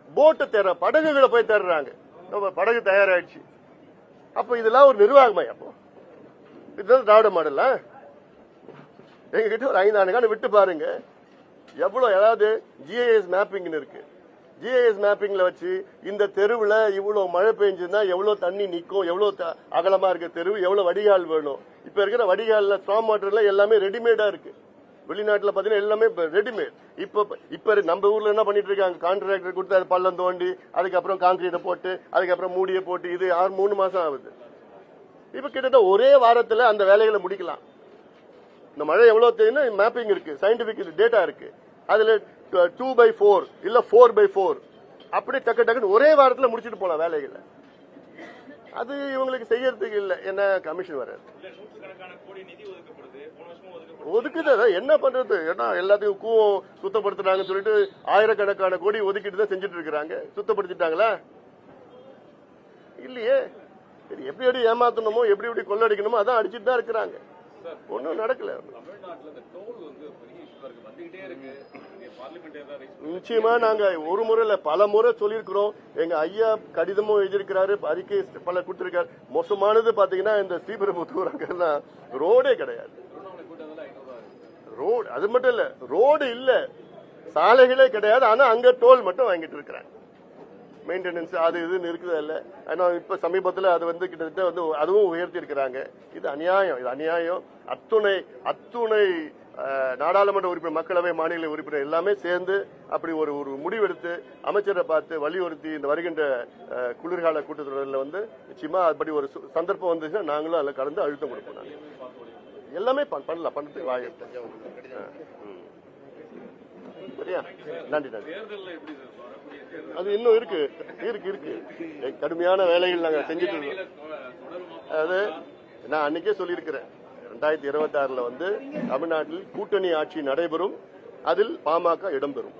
போட்டை தேடுற, படகுகளை போய் தேடுறாங்க. நம்ம படகு தயாராயிடுச்சு. அப்ப இதெல்லாம் ஒரு நிர்வாகமா? அப்போ இதுதான் திராவிட மாடல். எங்க கிட்ட ஒரு 5 ஆண்டு காலம் விட்டு பாருங்க, எவ்வளவு. அதாவது ஜிஐஎஸ் மேப்பிங் இருக்கு. ஜிஐஎஸ் மேப்பிங்ல வச்சு இந்த தெருவுல இவ்வளவு மழை பெஞ்சதுன்னா எவ்வளவு தண்ணி நிக்கும், எவ்வளவு அகலமா இருக்க தெருவு, எவ்வளவு வடிகால் வேணும். இப்ப இருக்கிற வடிகால்ல ஸ்ட்ராங் வாட்டர்ல எல்லாமே ரெடிமேடா இருக்கு. வெளிநாட்டுல பாத்தீங்கன்னா எல்லாமே ரெடிமேட். இப்ப நம்ம ஊர்ல என்ன பண்ணிட்டு இருக்காங்க, கான்ட்ராக்டர் கொடுத்து அது பள்ளம் தோண்டி அதுக்கப்புறம் கான்கிரீட்டை போட்டு அதுக்கப்புறம் மூடியை போட்டு இது 3 மாசம் ஆகுது. இப்ப கிட்டத்தட்ட ஒரே வாரத்துல அந்த வேலைகளை முடிக்கலாம். இந்த மழை எவ்வளவு தெரியும்னா மேப்பிங் இருக்கு, சயின்டிபிக் டேட்டா இருக்கு. அதுல 2/4 இல்ல 4/4 அப்படி டக்குன்னு ஒரே வாரத்துல முடிச்சிட்டு போலாம் வேலைகளை. அது இவங்களுக்கு செய்யறதுக்கு இல்ல, என்ன கமிஷன் வராது, ஒதுக்குது. என்ன பண்றது? ஏன்னா எல்லாத்தையும் கூவம் சுத்தப்படுத்துறாங்கன்னு சொல்லிட்டு ஆயிரக்கணக்கான கோடி ஒதுக்கிட்டு தான் செஞ்சுட்டு இருக்காங்க. சுத்தப்படுத்திட்டாங்களா? இல்லையே. எப்படி ஏமாத்தணுமோ, எப்படி கொள்ளடிக்கணுமோ அதான் அடிச்சுட்டு தான் இருக்கிறாங்க. ஒன்னும் நடக்கல. நிச்சயமா நாங்க ஒரு முறை இல்ல, பல முறை சொல்லியிருக்கிறோம். எங்க ஐயா கடிதமும் எழுதியிருக்கிறாரு, அறிக்கை பல கொடுத்திருக்காரு. மோசமானது பாத்தீங்கன்னா இந்த ஸ்ரீபெரும்புத்தூர் அங்கெல்லாம் ரோடே கிடையாது. ரோடு அது மட்டும் இல்ல, ரோடு இல்ல, சாலைகளே கிடையாது. ஆனா அங்க டோல் மட்டும் வாங்கிட்டு இருக்கிறாங்க. மெயின்டெனன்ஸ் அது இதுன்னு இருக்குதா இல்ல. ஆனா இப்ப சமீபத்தில் அது வந்து கிட்டத்தட்ட அதுவும் உயர்த்தி இருக்கிறாங்க. இது அநியாயம், இது அநியாயம். அத்துணை நாடாளுமன்ற உறுப்பினர், மக்களவை, மாநில உறுப்பினர் எல்லாமே சேர்ந்து அப்படி ஒரு முடிவெடுத்து அமைச்சரை பார்த்து வலியுறுத்தி இந்த வருகின்ற குளிர்கால கூட்டத்தொடரில் நிச்சயமா அப்படி ஒரு சந்தர்ப்பம் வந்துச்சுன்னா நாங்களும் அதில் கலந்து அழுத்தம் கொடுப்போம். எல்லாமே பண்ணலாம், பண்றதுக்கு வாய்ப்பு. சரியா? நன்றி. அது இன்னும் இருக்கு. கடுமையான வேலைகள் நாங்க செஞ்சுட்டு இருக்கோம். அது நான் அன்னைக்கே சொல்லியிருக்கிறேன், 2026 தமிழ்நாட்டில் கூட்டணி ஆட்சி நடைபெறும், அதில் பாமக இடம்பெறும்.